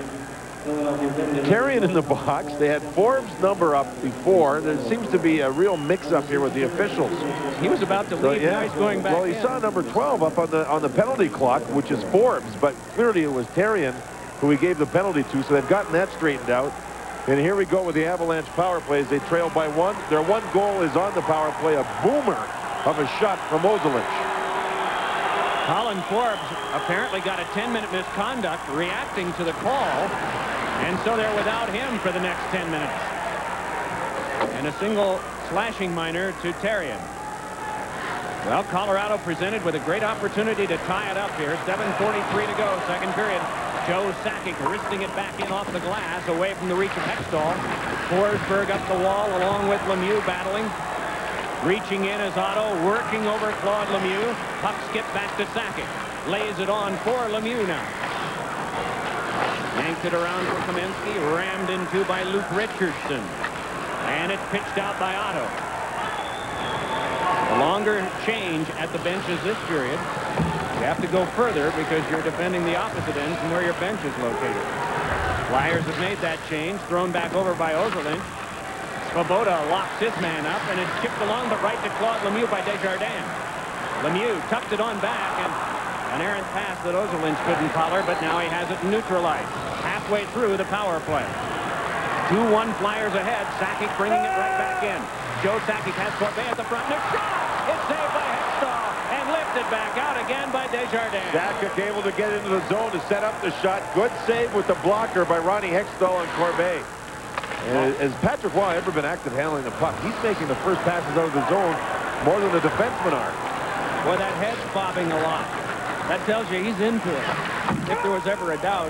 Therrien in the box. They had Forbes' number up before. There seems to be a real mix-up here with the officials. He was about to leave. Yeah. Nice going back. Well, he saw number 12 up on the penalty clock, which is Forbes, but clearly it was Therrien who he gave the penalty to. So they've gotten that straightened out. And here we go with the Avalanche power plays. They trail by 1. Their 1 goal is on the power play, a boomer of a shot from Ozelich. Colin Forbes apparently got a 10-minute misconduct reacting to the call, and so they're without him for the next 10 minutes. And a single slashing minor to Therrien. Well, Colorado presented with a great opportunity to tie it up here. 7:43 to go, second period. Joe Sakic wristing it back in off the glass, away from the reach of Hextall. Forsberg up the wall along with Lemieux battling. Reaching in is Otto, working over Claude Lemieux. Puck skipped back to Sakic. Lays it on for Lemieux now. Yanked it around for Kamensky, rammed into by Luke Richardson. And it's pitched out by Otto. A longer change at the benches this period. You have to go further because you're defending the opposite end from where your bench is located. Flyers have made that change, thrown back over by Ozolinsh. Svoboda locks his man up, and it's chipped along, but right to Claude Lemieux by Desjardins. Lemieux tucked it on back, and an errant pass that Ozolinsh couldn't collar, but now he has it neutralized. Halfway through the power play. 2-1 Flyers ahead. Sakic bringing it right back in. Joe Sakic has Corbet at the front, and a shot! It's saved by Hextall, and lifted back out again by Desjardins. Sakic able to get into the zone to set up the shot. Good save with the blocker by Ronnie Hextall and Corbet. And has Patrick Roy ever been active handling the puck? He's making the first passes out of the zone more than the defensemen are. Boy, that head's bobbing a lot. That tells you he's into it. If there was ever a doubt.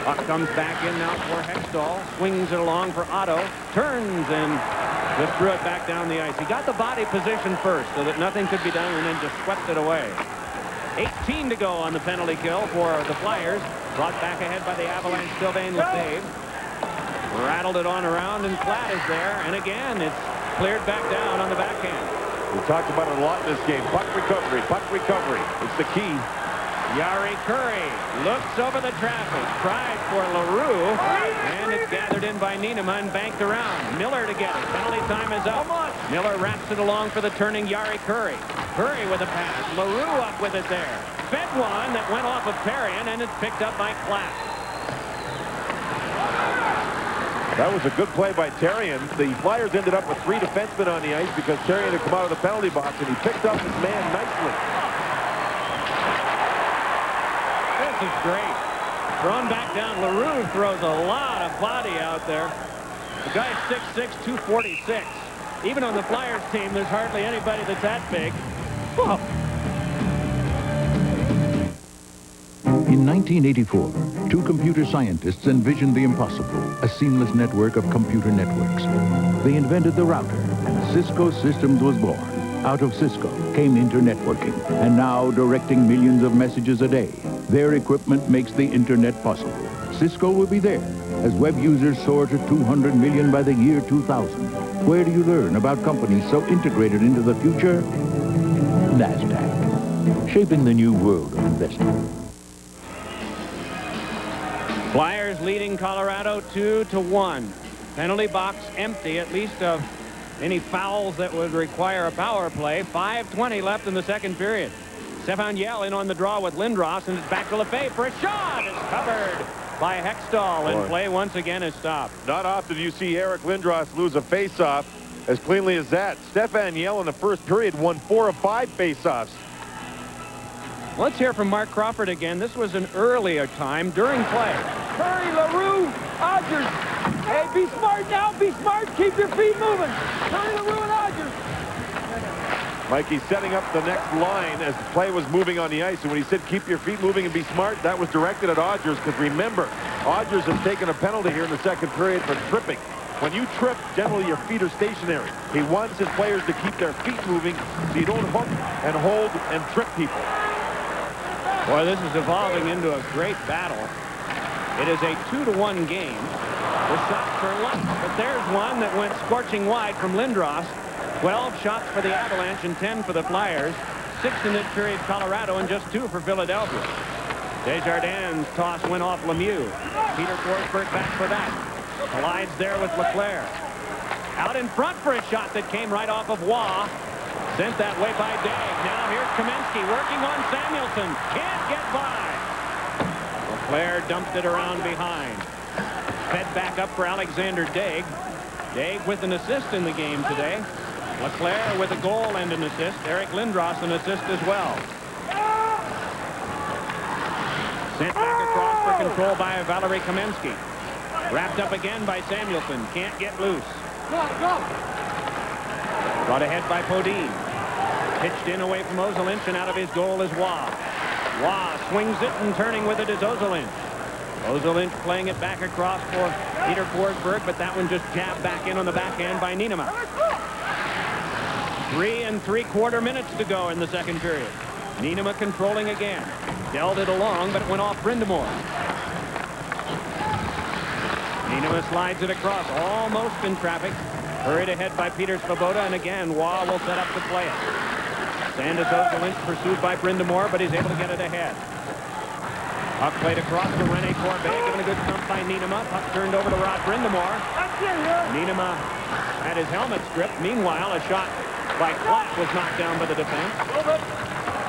Puck comes back in now for Hextall. Swings it along for Otto. Turns and just threw it back down the ice. He got the body position first so that nothing could be done and then just swept it away. 18 to go on the penalty kill for the Flyers. Brought back ahead by the Avalanche. Sylvain Lefebvre. Rattled it on around, and Platt is there. And again, it's cleared back down on the backhand. We talked about it a lot in this game. Puck recovery, puck recovery. It's the key. Yari Curry looks over the traffic, tries for LaRue, and it's gathered in by Nienema and banked around. Miller to get it. Penalty time is up. Miller wraps it along for the turning Yari Curry. Curry with a pass. LaRue up with it there. Fed one that went off of Perrion, and it's picked up by Platt. That was a good play by Terrien. The Flyers ended up with 3 defensemen on the ice because Terrien had come out of the penalty box, and he picked up his man nicely. This is great. Thrown back down. LaRue throws a lot of body out there. The guy's 6'6", 246. Even on the Flyers team, there's hardly anybody that's that big. Whoa. In 1984, 2 computer scientists envisioned the impossible, a seamless network of computer networks. They invented the router, and Cisco Systems was born. Out of Cisco came internetworking, and now directing millions of messages a day. Their equipment makes the internet possible. Cisco will be there as web users soar to 200 million by the year 2000. Where do you learn about companies so integrated into the future? NASDAQ, shaping the new world of investing. Flyers leading Colorado 2-1. Penalty box empty, at least of any fouls that would require a power play. 5:20 left in the second period. Stefan Yell in on the draw with Lindros, and it's back to Lefebvre for a shot. It's covered by Hextall, and play once again is stopped. Not often do you see Eric Lindros lose a face-off as cleanly as that. Stefan Yell in the first period won 4 of 5 face-offs. Let's hear from Mark Crawford again. This was an earlier time during play. Curry, LaRue, Odgers. Hey, be smart now. Be smart. Keep your feet moving. Curry, LaRue, and Odgers. Mikey's setting up the next line as the play was moving on the ice. And when he said keep your feet moving and be smart, that was directed at Odgers. Because remember, Odgers has taken a penalty here in the second period for tripping. When you trip, generally your feet are stationary. He wants his players to keep their feet moving so you don't hook and hold and trip people. Boy, this is evolving into a great battle. It is a 2-1 game. The shots for luck, but there's one that went scorching wide from Lindros. 12 shots for the Avalanche and 10 for the Flyers. 6 in this period, Colorado, and just 2 for Philadelphia. Desjardins' toss went off Lemieux. Peter Forsberg back for that. Collides there with Leclerc. Out in front for a shot that came right off of Waugh. Sent that way by Daigle. Now here's Kamensky working on Samuelson. Can't get by. Leclerc dumped it around behind. Fed back up for Alexander Daigle. Daigle with an assist in the game today. Leclerc with a goal and an assist. Eric Lindros an assist as well. Sent back across for control by Valerie Kamensky. Wrapped up again by Samuelson. Can't get loose. Brought ahead by Podine. Pitched in away from Ozolinsh, and out of his goal is Waugh. Waugh swings it, and turning with it is Ozolinsh. Ozolinsh playing it back across for Peter Forsberg, but that one just jabbed back in on the backhand by Nienema. 3 3/4 minutes to go in the second period. Nienema controlling again. Dealt it along, but it went off Brindamore. Nienema slides it across, almost in traffic. Hurried ahead by Peter Svoboda, and again, Waugh will set up to play it. Sanderson Lynch pursued by Brindamore, but he's able to get it ahead. Puck played across to Rene Corbet, given a good thump by Nienema. Puck turned over to Rod Brindamore. Nienema had his helmet stripped. Meanwhile, a shot by Klatt was knocked down by the defense.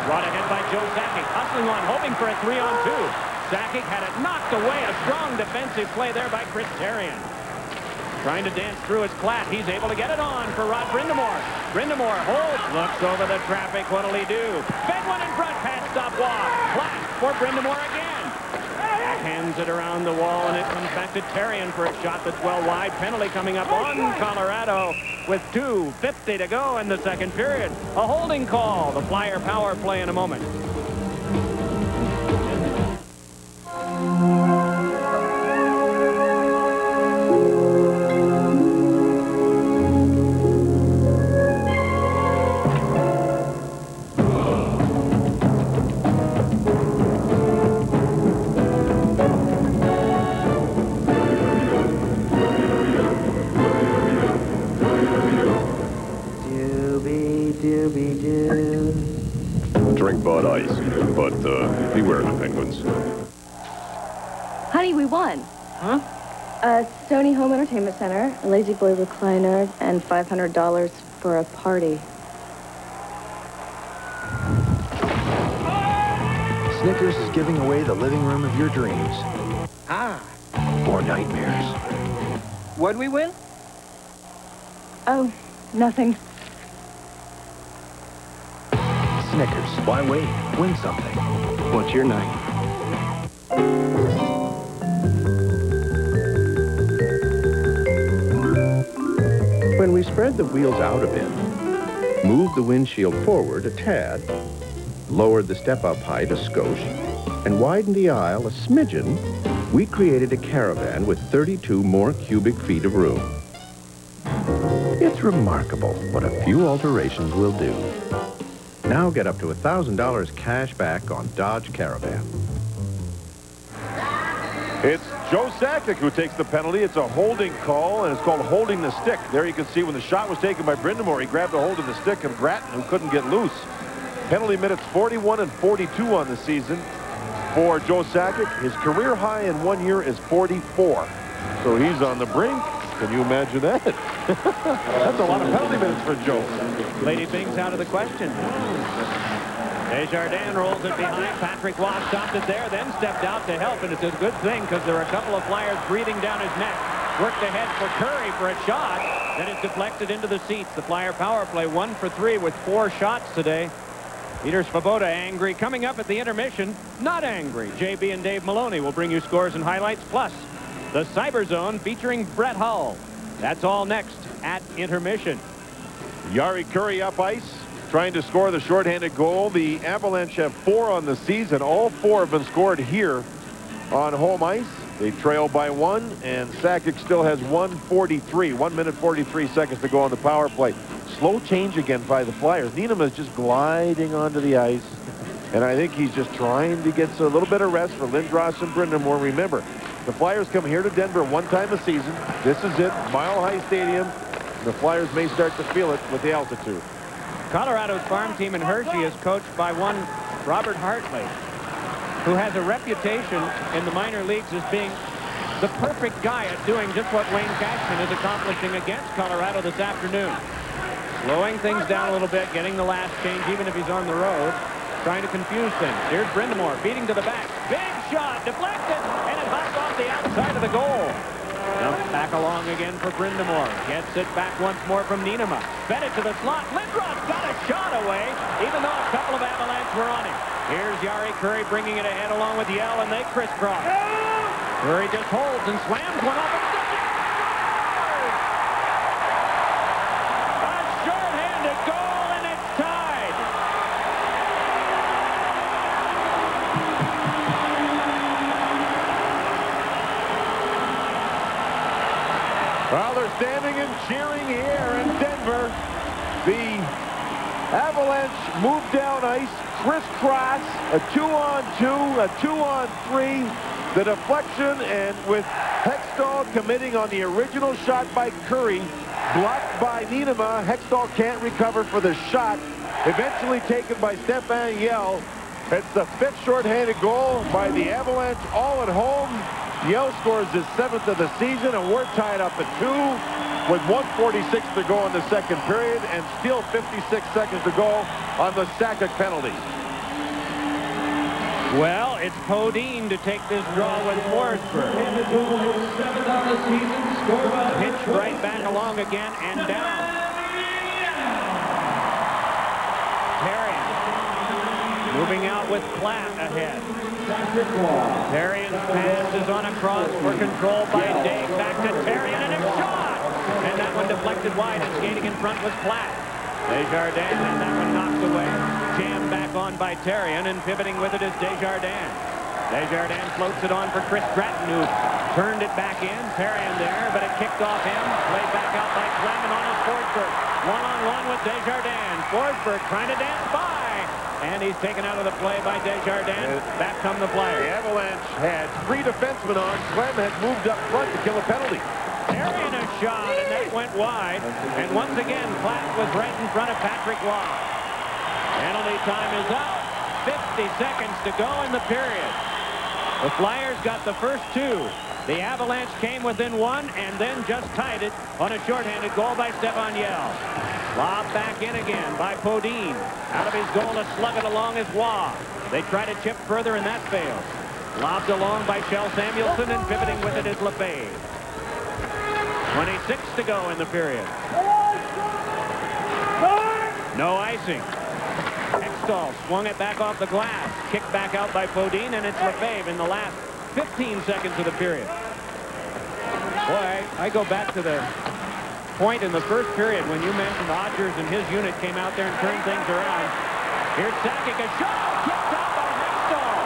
Brought ahead by Joe Sakic, hustling on, hoping for a 3-on-2. Sakic had it knocked away. A strong defensive play there by Chris Therien. Trying to dance through his Klatt. He's able to get it on for Rod Brindamore. Brindamore holds, looks over the traffic. What'll he do? Fed one in front, pass stop Waugh. Klatt for Brindamore again. Hands it around the wall, and it comes back to Therien for a shot that's well wide. Penalty coming up on Colorado with 2:50 to go in the second period. A holding call. The Flyer power play in a moment. Drink Bud Ice, but beware the penguins. Honey, we won. Huh? A Sony Home Entertainment Center, a Lazy Boy recliner, and $500 for a party. Snickers is giving away the living room of your dreams. Ah. Or nightmares. What'd we win? Oh, nothing. Snickers. Why wait? Win something. What's your night? When we spread the wheels out a bit, moved the windshield forward a tad, lowered the step-up height a skosh, and widened the aisle a smidgen, we created a caravan with 32 more cubic feet of room. It's remarkable what a few alterations will do. Now get up to $1,000 cash back on Dodge Caravan. It's Joe Sakic who takes the penalty. It's a holding call, and it's called holding the stick. There you can see when the shot was taken by Brindamore, he grabbed a hold of the stick of Gratton, who couldn't get loose. Penalty minutes 41 and 42 on the season for Joe Sakic. His career high in 1 year is 44. So he's on the brink. Can you imagine that? That's a lot of penalty minutes for Joe. Lady Bing's out of the question. Desjardins rolls it behind. Patrick Waugh stopped it there, then stepped out to help, and it's a good thing because there are a couple of Flyers breathing down his neck. Worked ahead for Curry for a shot that is deflected into the seats. The Flyer power play 1 for 3 with 4 shots today. Peter Svoboda angry. Coming up at the intermission, not angry. JB and Dave Maloney will bring you scores and highlights, plus the Cyber Zone featuring Brett Hull. That's all next at intermission. Jari Kurri up ice, trying to score the shorthanded goal. The Avalanche have 4 on the season. All 4 have been scored here on home ice. They trail by 1, and Sakic still has 1:43. 1 minute 43 seconds to go on the power play. Slow change again by the Flyers. Nienema is just gliding onto the ice, and I think he's just trying to get a little bit of rest for Lindros and Brindamore. Remember, the Flyers come here to Denver 1 time a season. This is it, Mile High Stadium. The Flyers may start to feel it with the altitude. Colorado's farm team in Hershey is coached by one Robert Hartley, who has a reputation in the minor leagues as being the perfect guy at doing just what Wayne Cashman is accomplishing against Colorado this afternoon. Slowing things down a little bit, getting the last change even if he's on the road, trying to confuse things. Here's Brindamore feeding to the back. Big shot, deflected, and it hops off the outside of the goal. Dumped back along again for Brindamore. Gets it back once more from Nienema. Fed it to the slot. Lindros got a shot away, even though a couple of Avalanche were on him. Here's Jari Kurri bringing it ahead along with Yell, and they crisscross. Kurri just holds and slams one off. A short-handed goal, and it's tied. Well, they're standing and cheering here in Denver. The Avalanche move down ice, crisscross, a 2-on-2, a 2-on-3, the deflection, and with Hextall committing on the original shot by Curry, blocked by Nienema. Hextall can't recover for the shot, eventually taken by Stefan Yell. It's the 5th shorthanded goal by the Avalanche, all at home. Yell scores his 7th of the season, and we're tied up at 2 with 1:46 to go in the second period and still 56 seconds to go on the Sakic penalty. Well, it's Podine to take this draw with Forsberg. Pitch right back along again and down. Moving out with Platt ahead. Therrien's pass is on a cross for control by Day. Back to Therrien and a shot! And that one deflected wide, and skating in front was Platt. Desjardins had that one knocked away. Jammed back on by Therrien, and pivoting with it is Desjardins. Desjardins floats it on for Chris Gratton, who turned it back in. Therrien there, but it kicked off him. Played back out by Clem, and on is Forsberg. One-on-one with Desjardins. Forsberg trying to dance by. And he's taken out of the play by Desjardins. Back come the Flyers. The Avalanche had 3 defensemen on. Clem had moved up front to kill a penalty. Therrien a shot, and that went wide. And once again, Platt was right in front of Patrick Waugh. Penalty time is up. 50 seconds to go in the period. The Flyers got the first 2. The Avalanche came within 1 and then just tied it on a shorthanded goal by Stefan Yell. Lob back in again by Podine. Out of his goal to slug it along is Waugh. They try to chip further and that fails. Lobbed along by Shell Samuelson, and pivoting with it is Lefebvre. 26 to go in the period. No icing. Hextall swung it back off the glass. Kicked back out by Podine, and it's Lefebvre in the last 15 seconds of the period. Boy, I go back to the point in the first period when you mentioned Odgers and his unit came out there and turned things around. Here's Sakic, a shot, kicked out by Hextall.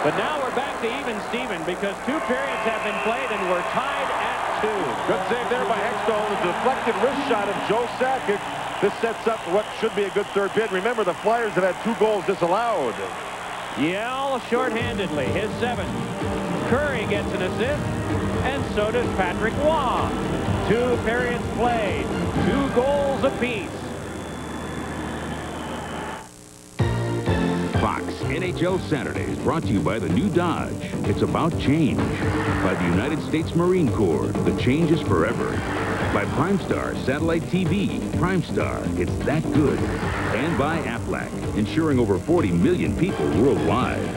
But now we're back to even Steven because 2 periods have been played and we're tied at 2. Good save there by Hextall. The deflected wrist shot of Joe Sakic. This sets up what should be a good third period. Remember, the Flyers have had 2 goals disallowed. Yell shorthandedly, his 7th. Curry gets an assist, and so does Patrick Waugh. 2 periods played, 2 goals apiece. Fox NHL Saturday is brought to you by the new Dodge. It's about change. By the United States Marine Corps. The change is forever. By Primestar Satellite TV. Primestar, it's that good. And by Aflac, insuring over 40 million people worldwide.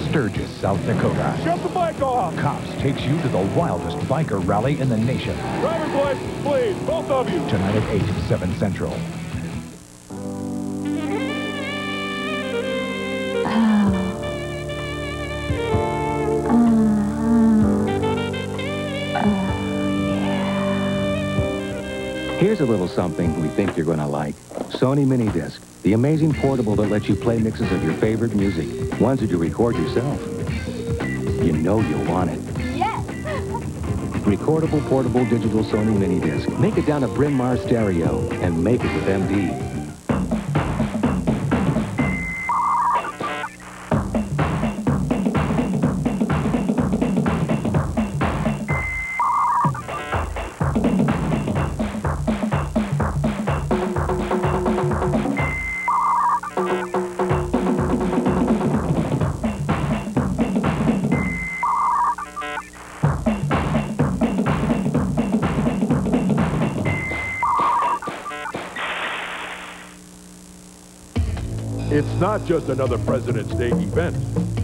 Sturgis, South Dakota. Shut the bike off! Cops takes you to the wildest biker rally in the nation. Driver's license, please, both of you. Tonight at 8, 7 Central. Here's a little something we think you're going to like. Sony Mini Disc, the amazing portable that lets you play mixes of your favorite music, ones that you record yourself. You know you'll want it. Yes! Recordable, portable, digital Sony Mini Disc. Make it down to Bryn Mawr Stereo and make it with MD. It's not just another President's Day event.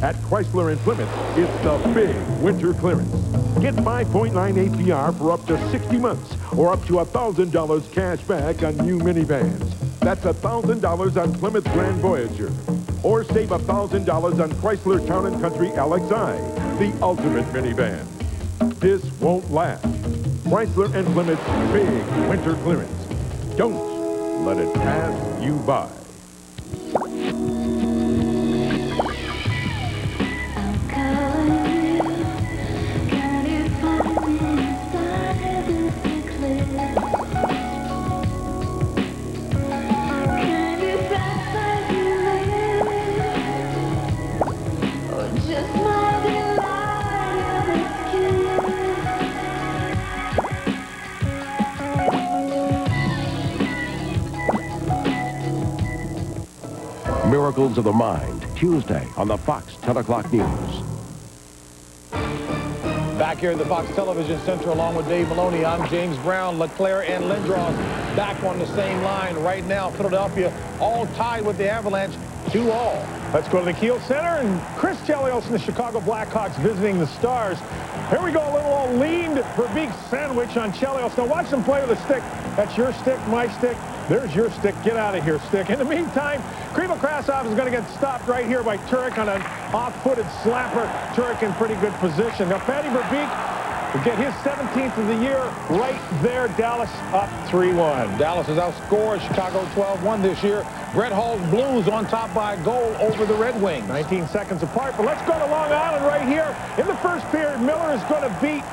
At Chrysler and Plymouth, it's the big winter clearance. Get 5.9 APR for up to 60 months, or up to $1,000 cash back on new minivans. That's $1,000 on Plymouth Grand Voyager. Or save $1,000 on Chrysler Town & Country LXI, the ultimate minivan. This won't last. Chrysler and Plymouth's big winter clearance. Don't let it pass you by. Oracles of the Mind, Tuesday on the Fox 10 o'clock news. Back here at the Fox Television Center along with Dave Maloney, I'm James Brown. LeClaire and Lindros back on the same line right now. Philadelphia all tied with the Avalanche 2-all. Let's go to the Kiel Center, and Chris Chelios and the Chicago Blackhawks visiting the Stars. Here we go, a little old leaned Verbeek sandwich on Chelios. Now watch them play with the stick. That's your stick, my stick. There's your stick. Get out of here, stick. In the meantime, Krivo Krasov is going to get stopped right here by Turek on an off-footed slapper. Turek in pretty good position. Now Patty Verbeek will get his 17th of the year right there. Dallas up 3-1. Dallas has outscored Chicago 12-1 this year. Brett Hall's Blues on top by a goal over the Red Wings. 19 seconds apart, but let's go to Long Island right here. In the first period, Miller is going to beat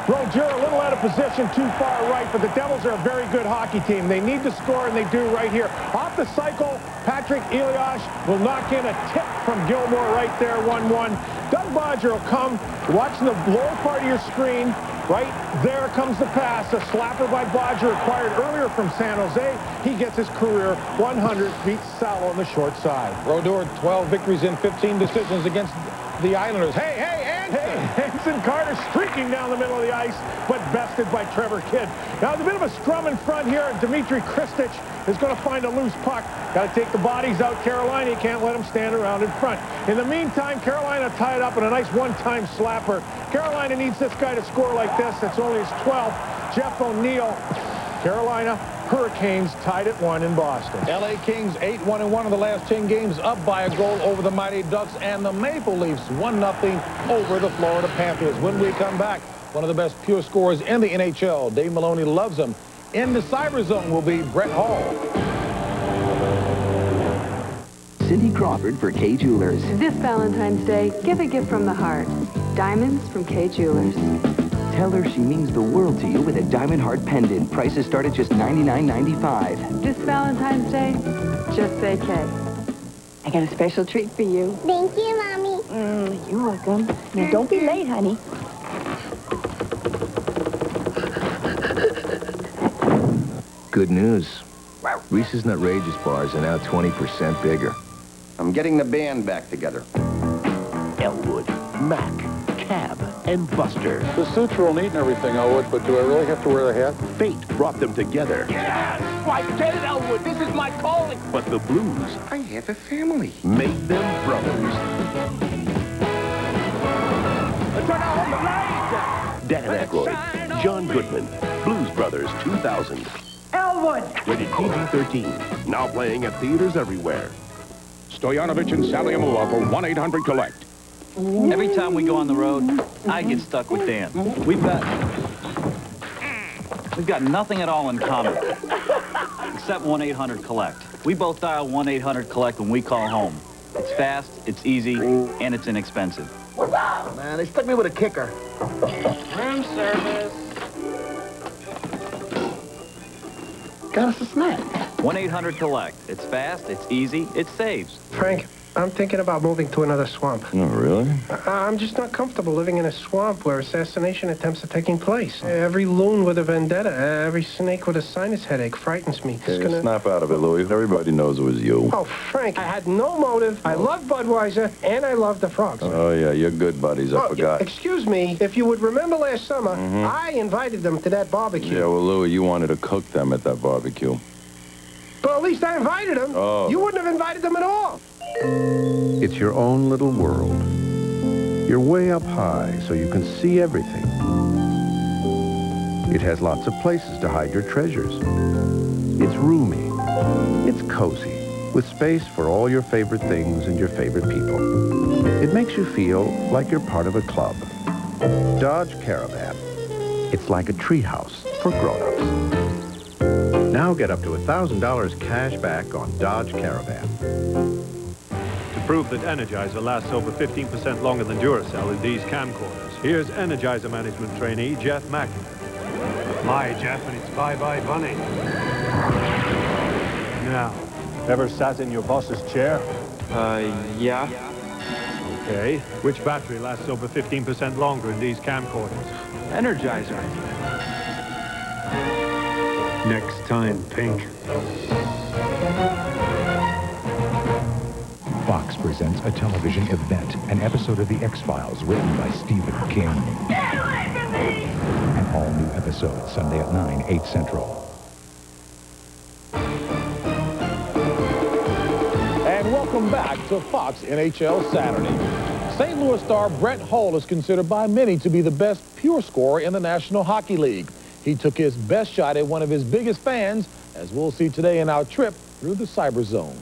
Roger a little out of position, too far right, but the Devils are a very good hockey team. They need to score, and they do right here. Off the cycle, Patrick Elias will knock in a tip from Gilmore right there, 1-1. Doug Bodger will come, watching the lower part of your screen. Right there comes the pass. A slapper by Bodger acquired earlier from San Jose. He gets his career 100, beats Salo on the short side. Brodeur, 12 victories in 15 decisions against the Islanders. Hey, Hanson Carter streaking down the middle of the ice, but bested by Trevor Kidd. Now, it's a bit of a scrum in front here, and Dmitry Kristich is going to find a loose puck. Got to take the bodies out. Carolina, you can't let them stand around in front. In the meantime, Carolina tied up in a nice one-time slapper. Carolina needs this guy to score like this. It's only his 12th. Jeff O'Neill. Carolina Hurricanes tied at 1 in Boston. LA Kings 8-1-1 of the last 10 games, up by a goal over the Mighty Ducks, and the Maple Leafs 1-0 over the Florida Panthers. When we come back, one of the best pure scorers in the NHL, Dave Maloney loves him. In the cyber zone will be Brett Hall. Cindy Crawford for Kay Jewelers. This Valentine's Day, give a gift from the heart. Diamonds from Kay Jewelers. Tell her she means the world to you with a diamond heart pendant. Prices start at just $99.95. This Valentine's Day, just say Kay. I got a special treat for you. Thank you, Mommy. You're welcome. Now, don't be late, honey. Good news. Reese's Nutrageous bars are now 20% bigger. I'm getting the band back together. Elwood, Mac, Cab, and Buster. The suits are all neat and everything, Elwood, but do I really have to wear the hat? Fate brought them together. Yes! Why, get it, Elwood. This is my calling. But the blues I have a family. made them brothers. Turn on the light. Dan Aykroyd, John Goodman, Blues Brothers 2000. Elwood! Rated PG-13. Now playing at theaters everywhere. Stoyanovich and Sally Amua for 1-800-COLLECT. Every time we go on the road, I get stuck with Dan. We've got nothing at all in common, except 1-800-COLLECT. We both dial 1-800-COLLECT when we call home. It's fast, it's easy, and it's inexpensive. Man, they stuck me with a kicker. Room service. Got us a snack. 1-800-COLLECT. It's fast, it's easy, it saves. Frank, I'm thinking about moving to another swamp. Oh, really? I'm just not comfortable living in a swamp where assassination attempts are taking place. Every loon with a vendetta, every snake with a sinus headache frightens me. Hey, snap out of it, Louis. Everybody knows it was you. Oh, Frank, I had no motive. I love Budweiser, and I love the frogs. Oh, yeah, you're good buddies. I forgot. Excuse me, if you would remember last summer, I invited them to that barbecue. Yeah, well, Louis, you wanted to cook them at that barbecue. But at least I invited them. Oh. You wouldn't have invited them at all. It's your own little world. You're way up high, so you can see everything. It has lots of places to hide your treasures. It's roomy. It's cozy, with space for all your favorite things and your favorite people. It makes you feel like you're part of a club. Dodge Caravan. It's like a treehouse for grown-ups. Now get up to $1,000 cash back on Dodge Caravan. To prove that Energizer lasts over 15% longer than Duracell in these camcorders, here's Energizer management trainee Jeff Mackin. Hi, Jeff, and it's bye-bye Bunny. Now, ever sat in your boss's chair? Yeah. Okay. Which battery lasts over 15% longer in these camcorders? Energizer. Next time, Pink. presents a television event, an episode of The X-Files written by Stephen King. Get away from me! An all-new episode, Sunday at 9, 8 Central. And welcome back to Fox NHL Saturday. St. Louis star Brett Hull is considered by many to be the best pure scorer in the National Hockey League. He took his best shot at one of his biggest fans, as we'll see today in our trip through the cyber zone.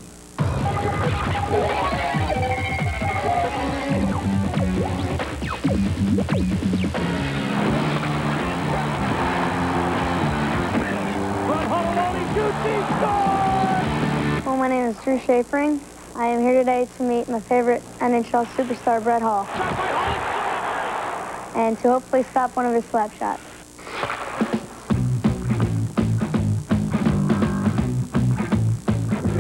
Well, my name is Drew Schafering. I am here today to meet my favorite NHL superstar, Brett Hull, and to hopefully stop one of his slap shots.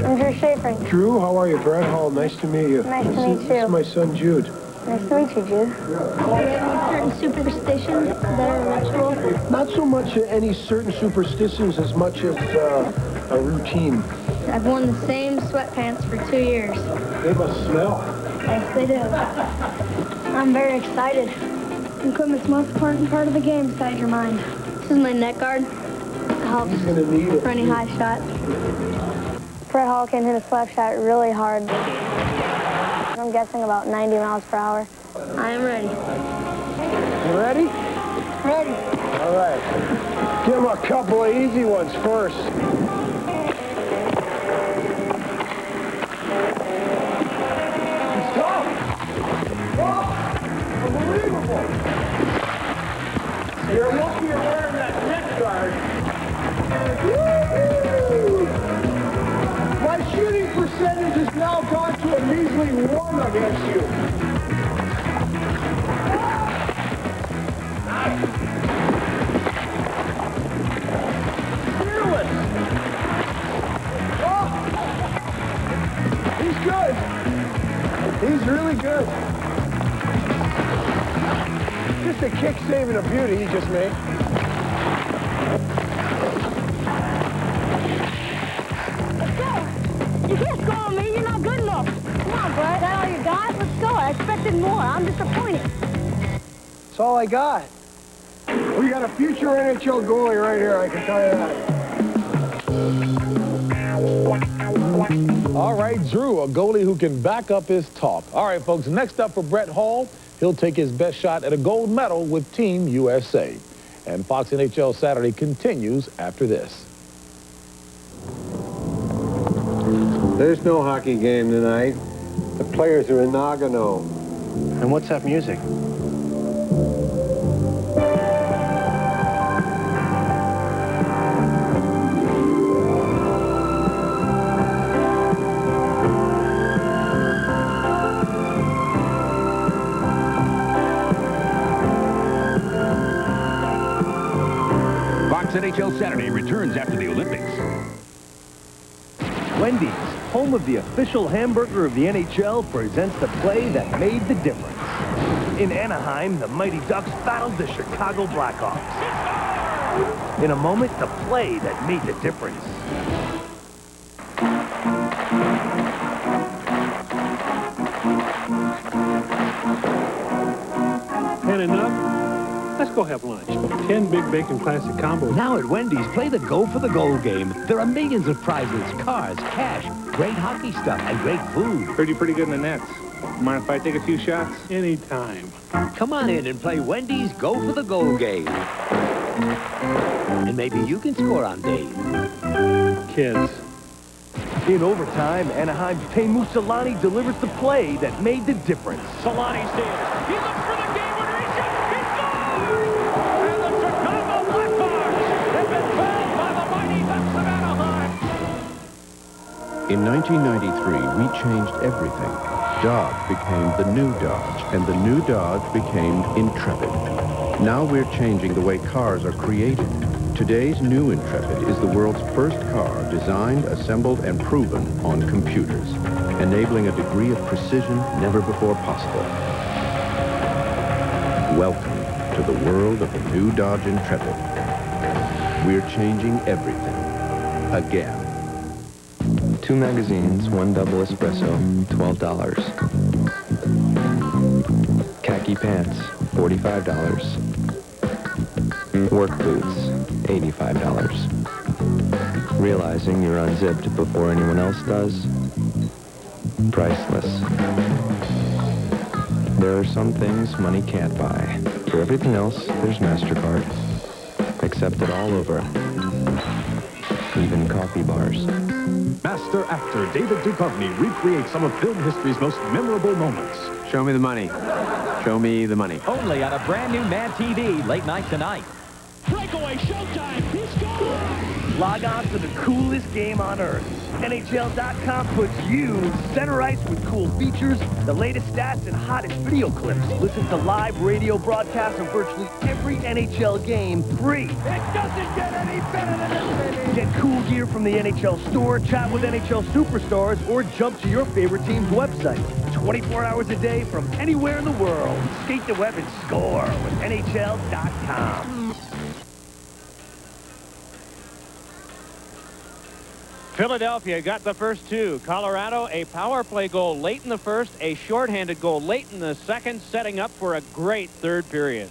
I'm Drew Schafering. Drew, how are you? Brett Hull, nice to meet you. Nice to meet you. This is my son, Jude. Nice to meet you, Jude. Do you have any certain superstitions that are ritual? Not so much any certain superstitions as much as a routine. I've worn the same sweatpants for 2 years. They must smell. Yes, they do. I'm very excited. Equipment's the most important part of the game besides your mind. This is my neck guard. It helps for any high shots. Brett Hull can hit a slap shot really hard. I'm guessing about 90 miles per hour. I am ready. You ready? Ready. All right. Give him a couple of easy ones first. It's tough. Oh, unbelievable. You're lucky you're wearing that neck guard. Woo! My shooting percentage has now gone to a measly 1 against you. Fearless. Oh, he's good. He's really good. Just a kick saving a beauty he just made. You can't score on me. You're not good enough. Come on, Brett. Is that all you got? Let's go. I expected more. I'm disappointed. That's all I got. We got a future NHL goalie right here, I can tell you that. All right, Drew, a goalie who can back up his talk. All right, folks, next up for Brett Hull, he'll take his best shot at a gold medal with Team USA. And Fox NHL Saturday continues after this. There's no hockey game tonight. The players are in Nagano. And what's that music? Fox NHL Saturday returns after the Olympics. Wendy's, home of the official hamburger of the NHL, presents the play that made the difference. In Anaheim, the Mighty Ducks battled the Chicago Blackhawks. In a moment, the play that made the difference. Had enough? Let's go have lunch. 10 Big Bacon Classic combos. Now at Wendy's, play the Go for the Goal game. There are millions of prizes, cars, cash, great hockey stuff, and great food. Pretty good in the nets. Mind if I take a few shots? Anytime. Come on in and play Wendy's Go for the Goal game. And maybe you can score on Dave. Kids. In overtime, Anaheim's Teemu Selanne delivers the play that made the difference. Solani steals. He looks for the game-winner. He shoots. He scores! And the Chicago Blackhawks have been fouled by the Mighty Ducks of Anaheim. In 1993, we changed everything. Dodge became the new Dodge, and the new Dodge became Intrepid. Now we're changing the way cars are created. Today's new Intrepid is the world's first car designed, assembled, and proven on computers, enabling a degree of precision never before possible. Welcome to the world of the new Dodge Intrepid. We're changing everything. Again. 2 magazines, 1 double espresso, $12. Khaki pants, $45. Work boots, $85. Realizing you're unzipped before anyone else does? Priceless. There are some things money can't buy. For everything else, there's MasterCard. Accepted all over. Even coffee bars. Master actor David Duchovny recreates some of film history's most memorable moments. Show me the money. Show me the money. Only on a brand new Mad TV late night tonight. Breakaway showtime. He scores! Log on to the coolest game on earth. NHL.com puts you center ice with cool features, the latest stats, and hottest video clips. Listen to live radio broadcasts of virtually every NHL game free. It doesn't get any better than this, baby! Get cool gear from the NHL store, chat with NHL superstars, or jump to your favorite team's website. 24 hours a day from anywhere in the world. Skate the web and score with NHL.com. Philadelphia got the first two. Colorado, a power play goal late in the first, a shorthanded goal late in the second, setting up for a great third period.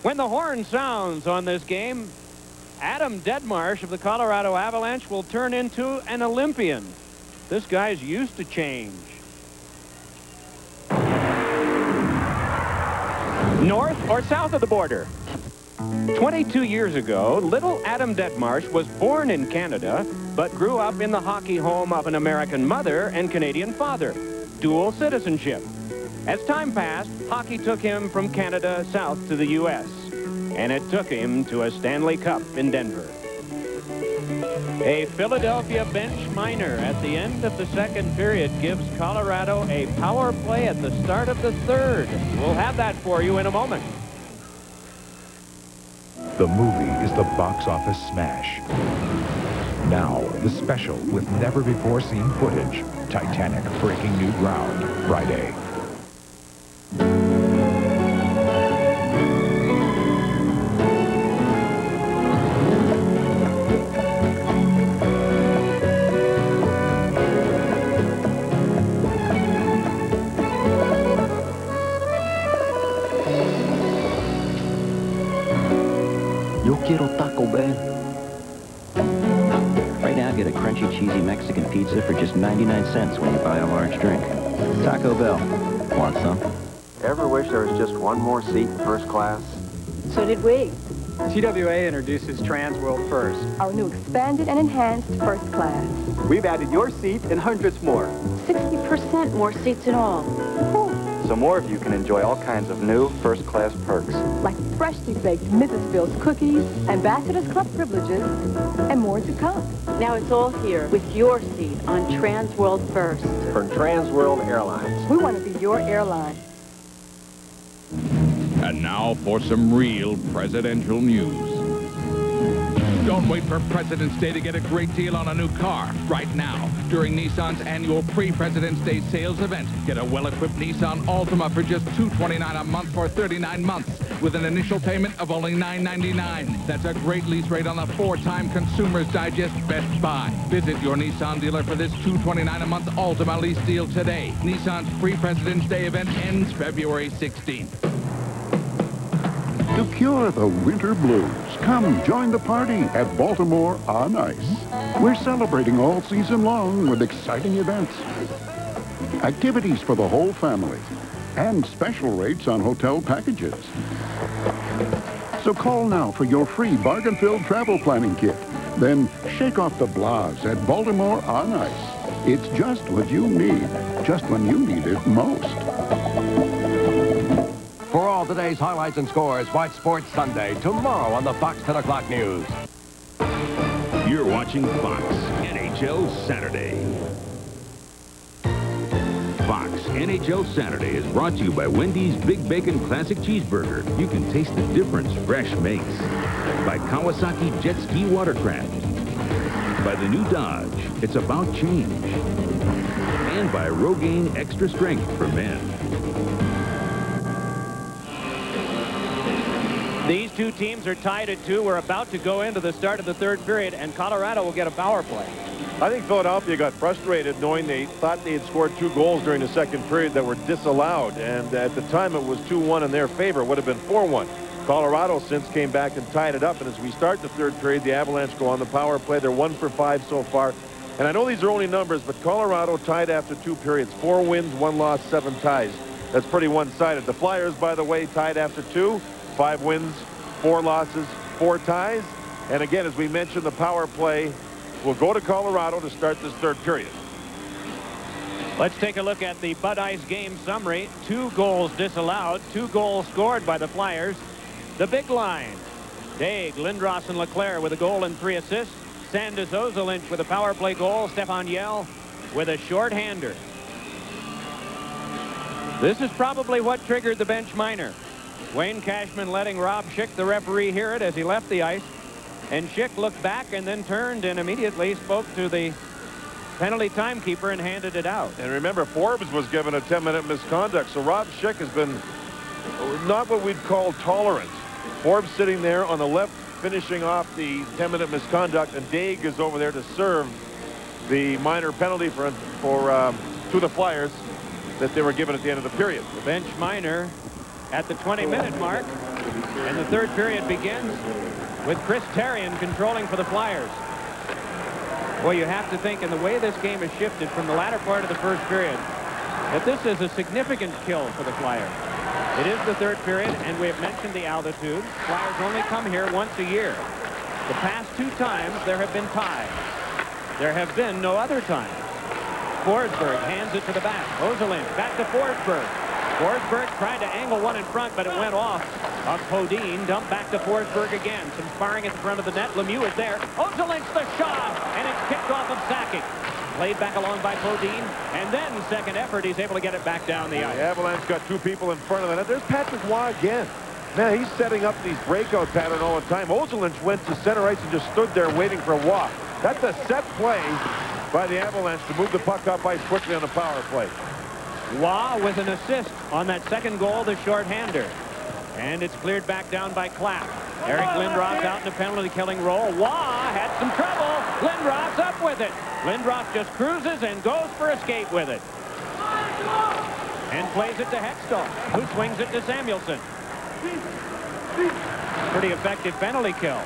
When the horn sounds on this game, Adam Deadmarsh of the Colorado Avalanche will turn into an Olympian. This guy's used to change. North or south of the border? 22 years ago, little Adam Deadmarsh was born in Canada, but grew up in the hockey home of an American mother and Canadian father. Dual citizenship. As time passed, hockey took him from Canada south to the U.S., and it took him to a Stanley Cup in Denver. A Philadelphia bench minor at the end of the second period gives Colorado a power play at the start of the third. We'll have that for you in a moment. The movie is the box office smash. Now, the special with never-before-seen footage. Titanic breaking new ground Friday. Yo quiero Taco Bell. Right now, get a crunchy, cheesy Mexican pizza for just 99 cents when you buy a large drink. Taco Bell. Want some? Ever wish there was just one more seat in first class? So did we. TWA introduces Trans World First. Our new expanded and enhanced first class. We've added your seat and hundreds more. 60% more seats in all. So more of you can enjoy all kinds of new first-class perks. Like freshly baked Mrs. Phil's cookies, Ambassador's Club privileges, and more to come. Now it's all here with your seat on Trans World First. From Trans World Airlines. We want to be your airline. And now for some real presidential news. Don't wait for President's Day to get a great deal on a new car. Right now, during Nissan's annual pre-President's Day sales event, get a well-equipped Nissan Altima for just $229 a month for 39 months with an initial payment of only $999. That's a great lease rate on the 4-time Consumers Digest Best Buy. Visit your Nissan dealer for this $229 a month Altima lease deal today. Nissan's pre-President's Day event ends February 16th. To cure the winter blues, come join the party at Baltimore on Ice. We're celebrating all season long with exciting events, activities for the whole family, and special rates on hotel packages. So call now for your free bargain-filled travel planning kit. Then shake off the blahs at Baltimore on Ice. It's just what you need, just when you need it most. For all today's highlights and scores, watch Sports Sunday tomorrow on the Fox 10 o'clock news. You're watching Fox NHL Saturday. Fox NHL Saturday is brought to you by Wendy's Big Bacon Classic Cheeseburger. You can taste the difference fresh makes. By Kawasaki Jet Ski Watercraft. By the new Dodge, it's about change. And by Rogaine Extra Strength for men. These two teams are tied at 2. We're about to go into the start of the third period, and Colorado will get a power play. I think Philadelphia got frustrated knowing they thought they had scored 2 goals during the second period that were disallowed. And at the time, it was 2-1 in their favor. It would have been 4-1. Colorado since came back and tied it up. And as we start the third period, the Avalanche go on the power play. They're 1 for 5 so far. And I know these are only numbers, but Colorado tied after 2 periods. 4 wins, 1 loss, 7 ties. That's pretty one-sided. The Flyers, by the way, tied after 2. 5 wins, 4 losses, 4 ties. And again, as we mentioned, the power play will go to Colorado to start this third period. Let's take a look at the Bud Ice game summary. 2 goals disallowed, 2 goals scored by the Flyers. The big line: Daig, Lindros, and Leclerc with a goal and 3 assists. Sandis Ozolinsh with a power play goal. Stefan Yell with a shorthander. This is probably what triggered the bench minor. Wayne Cashman letting Rob Schick, the referee, hear it as he left the ice. And Schick looked back and then turned and immediately spoke to the penalty timekeeper and handed it out. And remember, Forbes was given a 10-minute misconduct, so Rob Schick has been not what we'd call tolerant. Forbes sitting there on the left, finishing off the 10-minute misconduct, and Daig is over there to serve the minor penalty to the Flyers that they were given at the end of the period. The bench minor at the 20-minute mark, and the third period begins with Chris Therien controlling for the Flyers. Well, you have to think, in the way this game has shifted from the latter part of the first period, that this is a significant kill for the Flyers. It is the third period, and we have mentioned the altitude. Flyers only come here once a year. The past 2 times, there have been ties. There have been no other times. Forsberg hands it to the back. Ozolinsh back to Forsberg. Forsberg tried to angle one in front, but it went off of Podine. Dumped back to Forsberg again. Some sparring at the front of the net. Lemieux is there. Ozolinsh the shot, and it's kicked off of Sakic. Played back along by Podine, and then second effort, he's able to get it back down the ice. The Avalanche got 2 people in front of the net. There's Patrick Waugh again. Man, he's setting up these breakout pattern all the time. Ozolinsh went to center ice and just stood there waiting for Waugh. That's a set play by the Avalanche to move the puck up ice quickly on the power play. Waugh with an assist on that second goal, the shorthander. And it's cleared back down by Clapp. Eric Lindros out in the penalty-killing role. Waugh had some trouble. Lindros up with it. Lindros just cruises and goes for escape with it. And plays it to Hextall, who swings it to Samuelsson. Pretty effective penalty kill.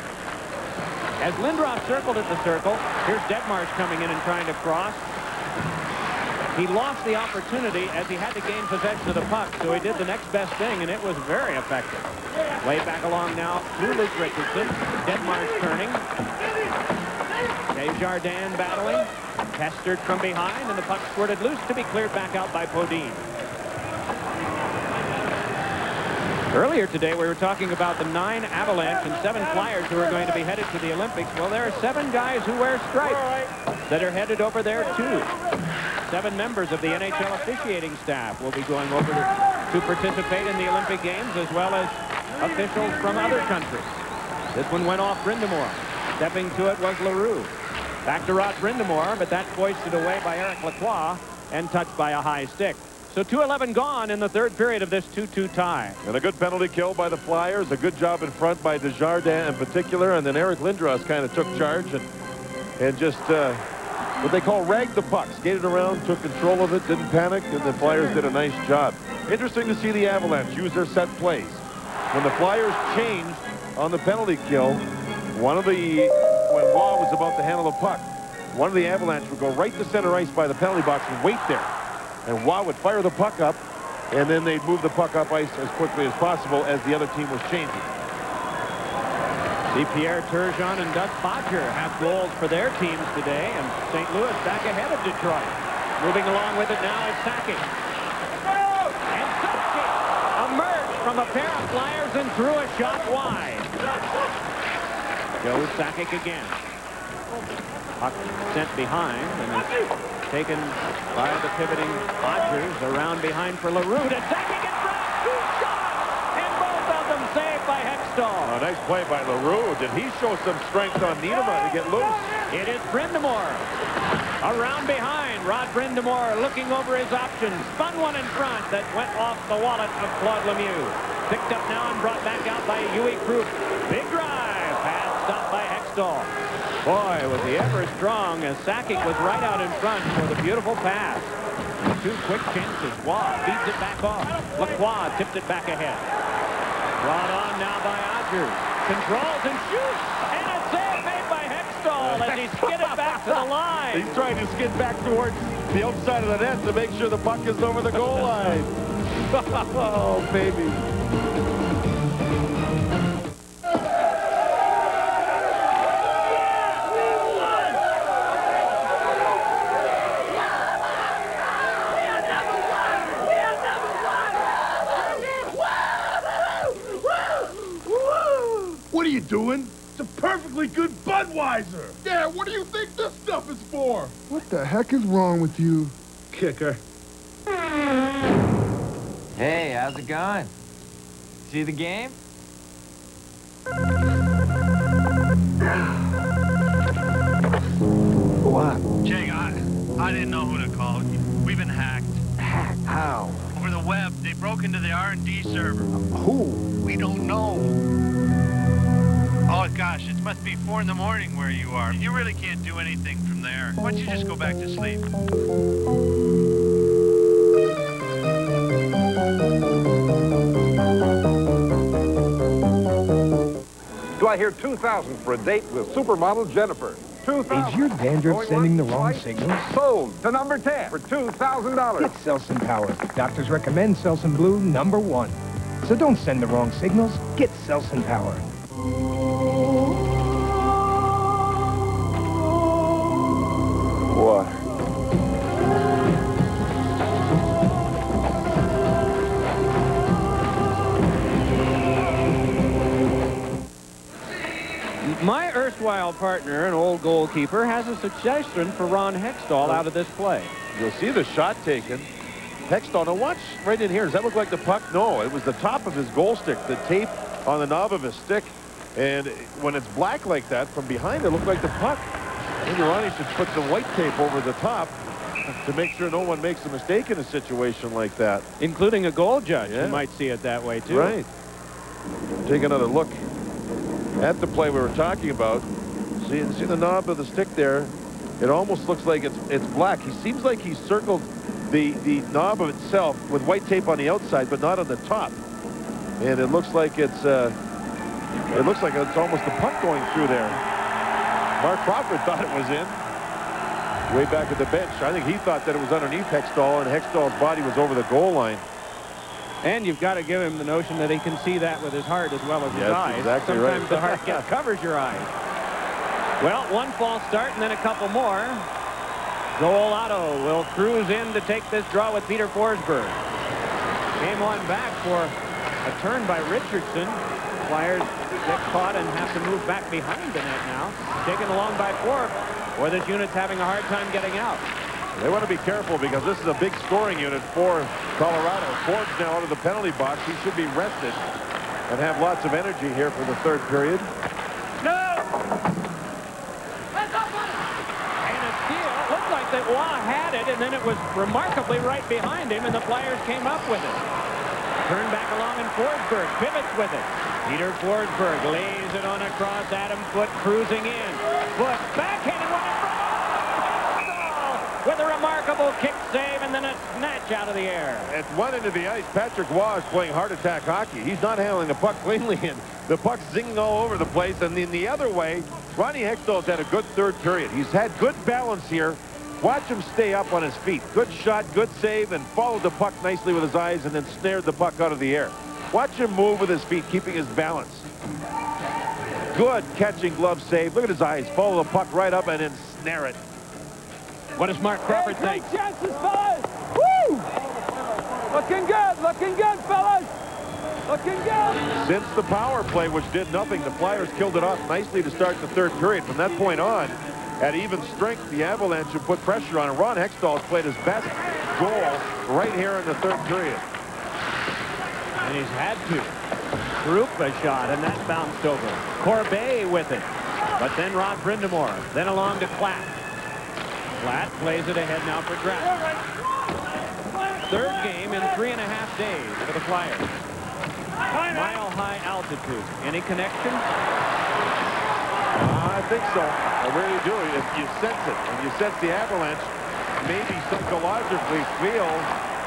As Lindros circled at the circle, here's Detmarsh coming in and trying to cross. He lost the opportunity as he had to gain possession of the puck, so he did the next best thing, and it was very effective. Way back along now through Luke Richardson. Detmarsh turning. Desjardins battling. Pestered from behind, and the puck squirted loose to be cleared back out by Podine. Earlier today, we were talking about the 9 Avalanche and 7 Flyers who are going to be headed to the Olympics. Well, there are 7 guys who wear stripes that are headed over there, too. 7 members of the NHL officiating staff will be going over to participate in the Olympic Games, as well as officials from other countries. This one went off Brind'Amour. Stepping to it was Leroux. Back to Rod Brind'Amour, but that's hoisted away by Eric Lacroix and touched by a high stick. So 2:11 gone in the third period of this 2-2 tie. And a good penalty kill by the Flyers. A good job in front by Desjardins in particular. And then Eric Lindros kind of took charge and just what they call ragged the puck. Skated around, took control of it, didn't panic, and the Flyers did a nice job. Interesting to see the Avalanche use their set plays. When the Flyers changed on the penalty kill, when Waugh was about to handle the puck, one of the Avalanche would go right to center ice by the penalty box and wait there. And Waugh would fire the puck up, and then they'd move the puck up ice as quickly as possible as the other team was changing. See, Pierre Turgeon and Doug Bodger have goals for their teams today, and St. Louis back ahead of Detroit. Moving along with it now is Sakic. And Sakic emerged from a pair of Flyers and threw a shot wide. Joe Sakic again. Puck sent behind and is taken by the pivoting Bodgers around behind for Leroux to Sakic in front. 2 shots, and both of them saved by Hextall. A nice play by Leroux. Did he show some strength on Niederma to get loose? It is Brind'Amour. Around behind, Rod Brind'Amour looking over his options. Spun one in front that went off the wallet of Claude Lemieux. Picked up now and brought back out by Huey Krupp. Big drive. Pass stopped by Hextall. Boy, was he ever strong as Sakic was right out in front with a beautiful pass. 2 quick chances. Waugh feeds it back off. Lacroix tipped it back ahead. Brought on now by Odgers. Controls and shoots. And a save made by Hextall as he skidded back to the line. He's trying to skid back towards the outside of the net to make sure the puck is over the goal line. Oh, baby. What are you doing? It's a perfectly good Budweiser. Yeah, what do you think this stuff is for? What the heck is wrong with you? Kicker. Hey, how's it going? See the game? What? Jake, I didn't know who to call. We've been hacked. Hacked? How? Over the web. They broke into the R&D server. Who? We don't know. Oh, gosh, it must be 4 in the morning where you are. You really can't do anything from there. Why don't you just go back to sleep? Do I hear 2,000 for a date with supermodel Jennifer? 2,000. Is your dandruff sending the wrong signals? Sold to number 10 for $2,000. Get Selsun Power. Doctors recommend Selsun Blue #1. So don't send the wrong signals. Get Selsun Power. What? My erstwhile partner, an old goalkeeper, has a suggestion for Ron Hextall out of this play. You'll see the shot taken. Hextall, now watch right in here. Does that look like the puck? No, it was the top of his goal stick, the tape on the knob of his stick. And when it's black like that, from behind it looked like the puck. Maybe Ronnie should put some white tape over the top to make sure no one makes a mistake in a situation like that. Including a goal judge who might see it that way, too. Right. Take another look at the play we were talking about. See the knob of the stick there? It almost looks like it's black. He seems like he circled the knob of itself with white tape on the outside, but not on the top. And it looks like it's almost the puck going through there. Mark Crawford thought it was in. Way back at the bench. I think he thought that it was underneath Hextall, and Hextall's body was over the goal line. And you've got to give him the notion that he can see that with his heart as well as his eyes. Exactly Sometimes right. the heart covers your eyes. Well, one false start and then a couple more. Joel Otto will cruise in to take this draw with Peter Forsberg. Came on back for a turn by Richardson. Flyers get caught and have to move back behind the net now. Taken along by Forbes. Boy, this unit's having a hard time getting out. They want to be careful because this is a big scoring unit for Colorado. Forbes now out of the penalty box. He should be rested and have lots of energy here for the third period. No! And a steal. Looked like that Waugh had it, and then it was remarkably right behind him, and the Flyers came up with it. Turned back along, and Forsberg pivots with it. Peter Forsberg lays it on across. Adam Foote cruising in. Foote backhanded one in front with a remarkable kick save and then a snatch out of the air. At one end of the ice, Patrick Waugh is playing heart attack hockey. He's not handling the puck cleanly, and the puck's zinging all over the place. And in the other way, Ronnie Hextall's had a good third period. He's had good balance here. Watch him stay up on his feet. Good shot, good save, and followed the puck nicely with his eyes and then snared the puck out of the air. Watch him move with his feet, keeping his balance. Good catching glove save. Look at his eyes. Follow the puck right up and then snare it. What does Mark Crawford think? Chances, fellas! Woo! Looking good, fellas! Looking good! Since the power play, which did nothing, the Flyers killed it off nicely to start the third period. From that point on, at even strength, the Avalanche have put pressure on, and Ron Hextall has played his best goal right here in the third period. And he's had to. Group a shot, and that bounced over. Corbet with it. But then Rod Brindamore. Then along to Klatt. Klatt plays it ahead now for Draft. Third game in 3.5 days for the Flyers. Mile-high altitude. Any connection? think so. I really do. You sense it. And you sense the Avalanche maybe psychologically feel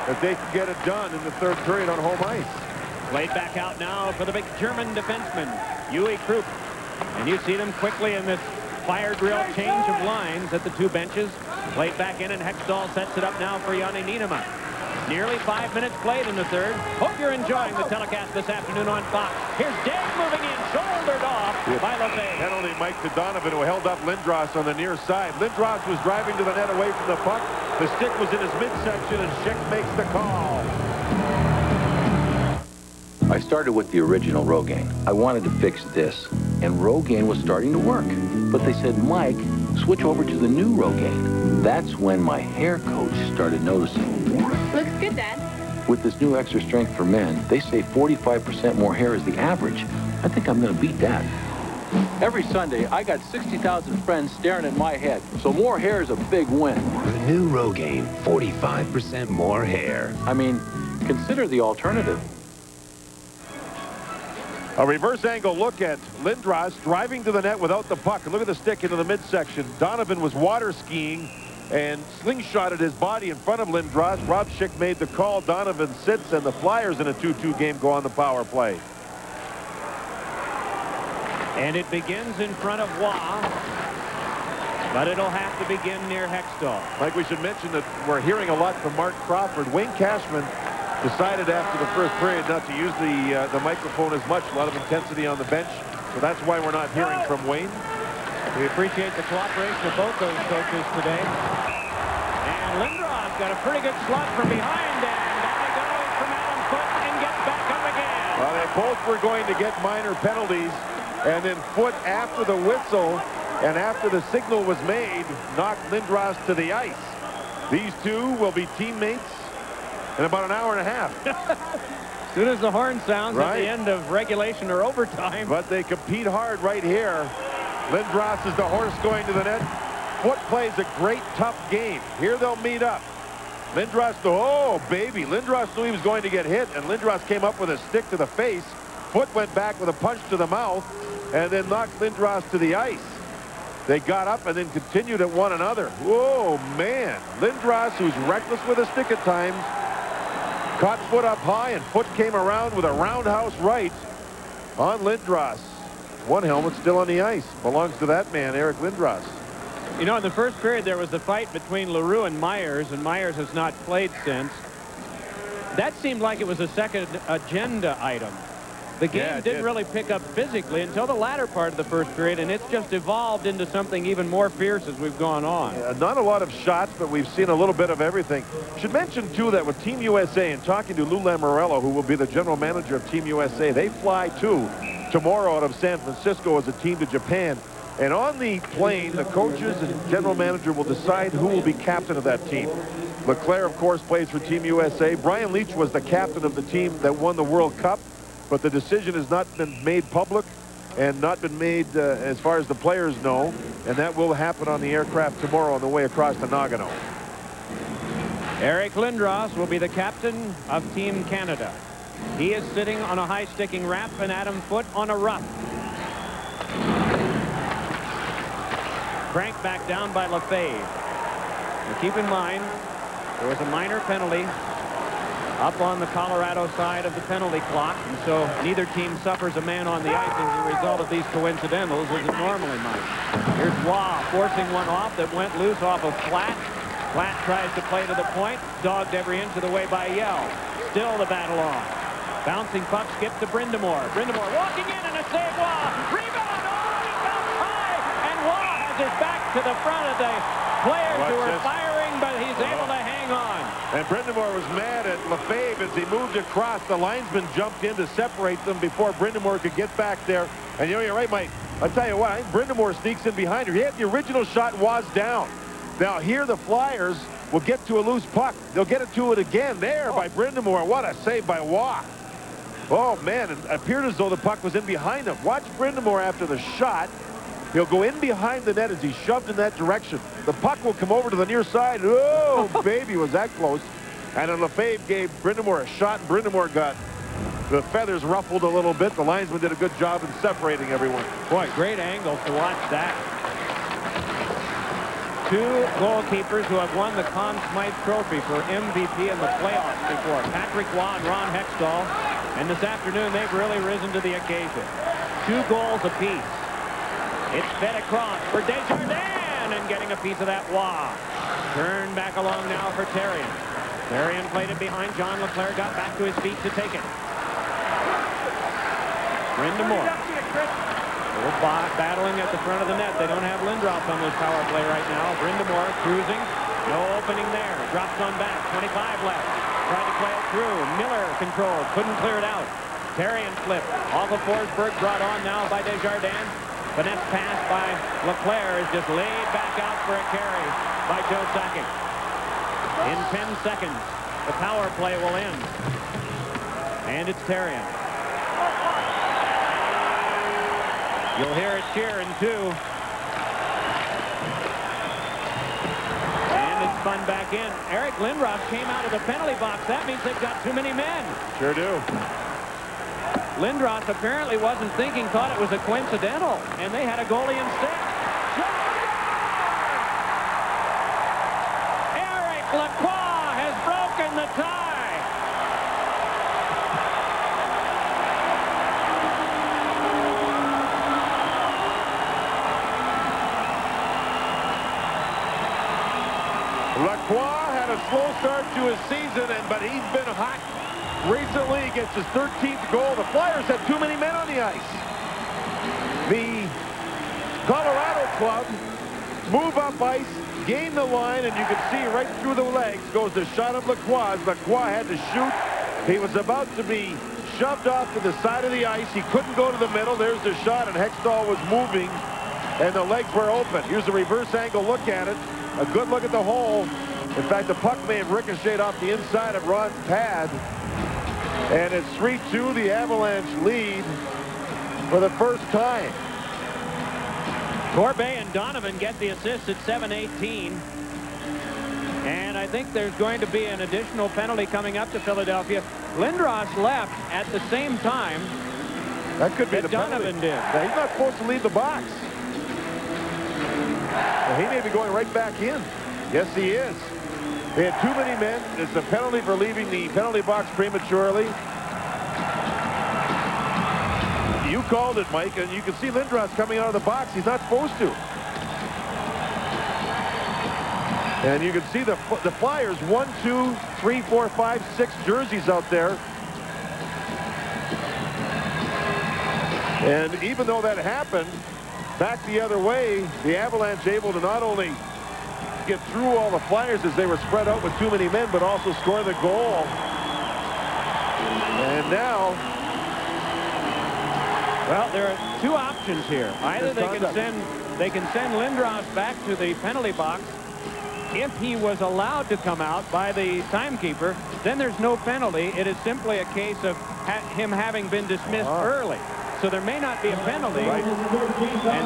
that they can get it done in the third period on home ice. Played back out now for the big German defenseman, Uwe Krupp. And you see them quickly in this fire drill change of lines at the two benches. Played back in, and Hextall sets it up now for Jani Niinimaa. Nearly 5 minutes played in the third. Hope you're enjoying the telecast this afternoon on Fox. Here's Dave moving in, shouldered off by Lefebvre. Penalty, Mike, to Donovan, who held up Lindros on the near side. Lindros was driving to the net away from the puck. The stick was in his midsection, and Schick makes the call. I started with the original Rogaine. I wanted to fix this, and Rogaine was starting to work. But they said, Mike, switch over to the new Rogaine. That's when my hair coach started noticing. Looks good, Dad. With this new extra strength for men, they say 45% more hair is the average. I think I'm going to beat that. Every Sunday, I got 60,000 friends staring at my head, so more hair is a big win. The new Rogaine, 45% more hair. I mean, consider the alternative. A reverse angle look at Lindros driving to the net without the puck. And look at the stick into the midsection. Donovan was water skiing and slingshotted his body in front of Lindros. Rob Schick made the call. Donovan sits, and the Flyers in a 2-2 game go on the power play. And it begins in front of Waugh, but it'll have to begin near Hextall. Mike, we should mention that we're hearing a lot from Mark Crawford. Wayne Cashman decided after the first period not to use the microphone as much. A lot of intensity on the bench, so that's why we're not hearing from Wayne. We appreciate the cooperation of both those coaches today. And Lindros got a pretty good slot from behind, and down he goes from Adam Foote and gets back up again. Well, they both were going to get minor penalties, and then Foote, after the whistle and after the signal was made, knocked Lindros to the ice. These two will be teammates in about an hour and a half. As soon as the horn sounds at the end of regulation or overtime. But they compete hard right here. Lindros is the horse going to the net. Foote plays a great, tough game. Here they'll meet up. Lindros, oh, baby. Lindros knew he was going to get hit, and Lindros came up with a stick to the face. Foote went back with a punch to the mouth and then knocked Lindros to the ice. They got up and then continued at one another. Whoa, man. Lindros, who's reckless with a stick at times, caught Foote up high, and Foote came around with a roundhouse right on Lindros. One helmet still on the ice. Belongs to that man, Eric Lindros. You know, in the first period, there was a fight between LaRue and Myers has not played since. That seemed like it was a second agenda item. The game didn't really pick up physically until the latter part of the first period, and it's just evolved into something even more fierce as we've gone on. Not a lot of shots, but we've seen a little bit of everything. Should mention, too, that with Team USA and talking to Lou Lamoriello, who will be the general manager of Team USA, they fly, too, tomorrow out of San Francisco as a team to Japan. And on the plane, the coaches and general manager will decide who will be captain of that team. LeClaire, of course, plays for Team USA. Brian Leach was the captain of the team that won the World Cup. But the decision has not been made public and not been made as far as the players know. And that will happen on the aircraft tomorrow on the way across to Nagano. Eric Lindros will be the captain of Team Canada. He is sitting on a high-sticking wrap, and Adam Foote on a rough. Cranked back down by Lefebvre. Now keep in mind, there was a minor penalty up on the Colorado side of the penalty clock, and so neither team suffers a man on the ice as a result of these coincidentals as it normally might. Here's Waugh forcing one off that went loose off of Flat. Flat tries to play to the point, dogged every inch of the way by Yell. Still the battle on. Bouncing puck skipped to Brindamore. Brindamore walking in and a save. Waugh. Rebound. Oh, he bounced high, and Waugh has his back to the front of the players who are firing, but he's able to hang on. And Brindamore was mad at Lefebvre as he moved across. The linesman jumped in to separate them before Brindamore could get back there. And you know, you're right, Mike. I'll tell you what, I think Brindamore sneaks in behind her. He had the original shot, was down. Now here the Flyers will get to a loose puck. They'll get it to it again there by Brindamore. What a save by Waugh. Oh, man, it appeared as though the puck was in behind him. Watch Brindamore after the shot. He'll go in behind the net as he's shoved in that direction. The puck will come over to the near side. Oh, baby, was that close. And then Lefebvre gave Brindamore a shot, and Brindamore got the feathers ruffled a little bit. The linesman did a good job in separating everyone. Boy, great angle to watch that. Two goalkeepers who have won the Conn Smythe Trophy for MVP in the playoffs before, Patrick Waugh and Ron Hextall. And this afternoon, they've really risen to the occasion. 2 goals apiece. It's fed across for Desjardins, and getting a piece of that Waugh. Turn back along now for Therrien. Therrien played it behind John LeClair, got back to his feet to take it. Brindamore. Battling at the front of the net. They don't have Lindros on this power play right now. Brindamore cruising. No opening there. Drops on back. 25 left. Tried to play it through. Miller controlled. Couldn't clear it out. Therrien flip. Off of Forsberg. Brought on now by Desjardins. Finesse pass by LeClair is just laid back out for a carry by Joe Sakic. In 10 seconds, the power play will end. And it's Therrien. You'll hear it cheer in 2. And it's spun back in. Eric Lindros came out of the penalty box. That means they've got too many men. Sure do. Lindros apparently wasn't thinking, thought it was a coincidental, and they had a goalie instead. Eric Lacroix has broken the tie. Lacroix had a slow start to his season, but he's been hot recently. He gets his 13th goal. The Flyers had too many men on the ice. The Colorado club move up ice, gain the line, and you can see right through the legs goes the shot of Lacroix. Lacroix had to shoot. He was about to be shoved off to the side of the ice. He couldn't go to the middle. There's the shot, and Hextall was moving, and the legs were open. Here's a reverse angle look at it. A good look at the hole. In fact, the puck may have ricocheted off the inside of Ron's pad. And it's 3-2, the Avalanche lead for the first time. Corbet and Donovan get the assist at 7:18. And I think there's going to be an additional penalty coming up to Philadelphia. Lindros left at the same time that could be that the Donovan did. Now, he's not supposed to leave the box. Well, he may be going right back in. Yes, he is. They had too many men. It's a penalty for leaving the penalty box prematurely. You called it, Mike, and you can see Lindros coming out of the box. He's not supposed to. And you can see the Flyers, 1, 2, 3, 4, 5, 6 jerseys out there. And even though that happened, back the other way, the Avalanche able to not only get through all the Flyers as they were spread out with too many men, but also score the goal. And now, well, there are 2 options here. Either they can send Lindros back to the penalty box. If he was allowed to come out by the timekeeper, then there's no penalty. It is simply a case of him having been dismissed early. So there may not be a penalty. Right. And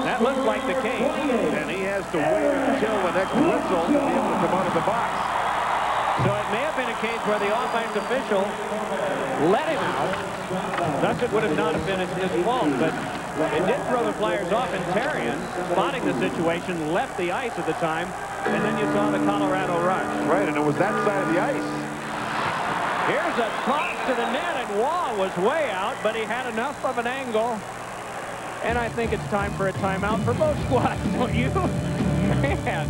that looks like the case. And he has to wait until the next whistle to be able to come out of the box. So it may have been a case where the offense official let him out. Thus it would have not have been his fault. But it did throw the Flyers off, and Therrien, spotting the situation, left the ice at the time. And then you saw the Colorado rush. Right, and it was that side of the ice. Here's a toss to the net, and Waugh was way out, but he had enough of an angle. And I think it's time for a timeout for both squads, don't you? Man.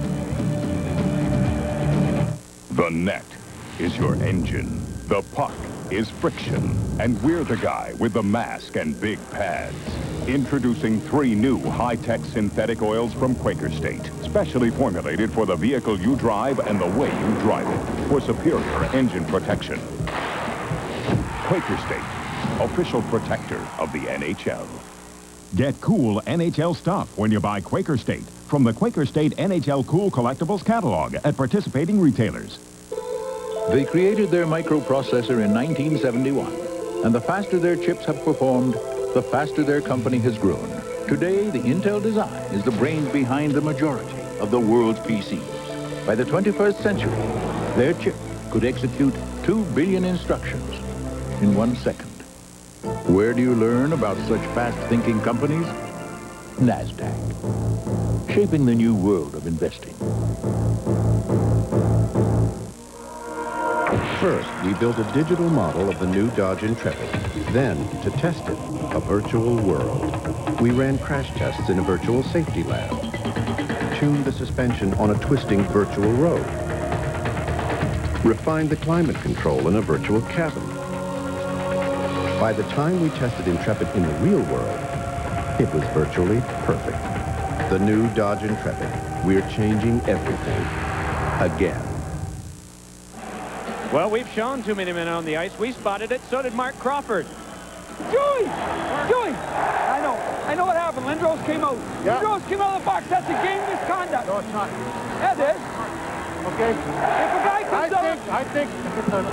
The net is your engine. The puck is friction. And we're the guy with the mask and big pads. Introducing 3 new high-tech synthetic oils from Quaker State. Specially formulated for the vehicle you drive and the way you drive it. For superior engine protection. Quaker State, official protector of the NHL. Get cool NHL stuff when you buy Quaker State from the Quaker State NHL Cool Collectibles catalog at participating retailers. They created their microprocessor in 1971, and the faster their chips have performed, the faster their company has grown. Today, the Intel design is the brains behind the majority of the world's PCs. By the 21st century, their chip could execute 2 billion instructions in 1 second. Where do you learn about such fast-thinking companies? NASDAQ, shaping the new world of investing. First, we built a digital model of the new Dodge Intrepid. Then, to test it, a virtual world. We ran crash tests in a virtual safety lab. Tuned the suspension on a twisting virtual road. Refined the climate control in a virtual cabin. By the time we tested Intrepid in the real world, it was virtually perfect. The new Dodge Intrepid. We're changing everything. Again. Well, we've shown too many men on the ice. We spotted it. So did Mark Crawford. Joey! Joey! I know what happened. Lindros came out. Yeah. Lindros came out of the box. That's a game misconduct. No, it's not. That is. Okay. If a guy comes out... I think if it's a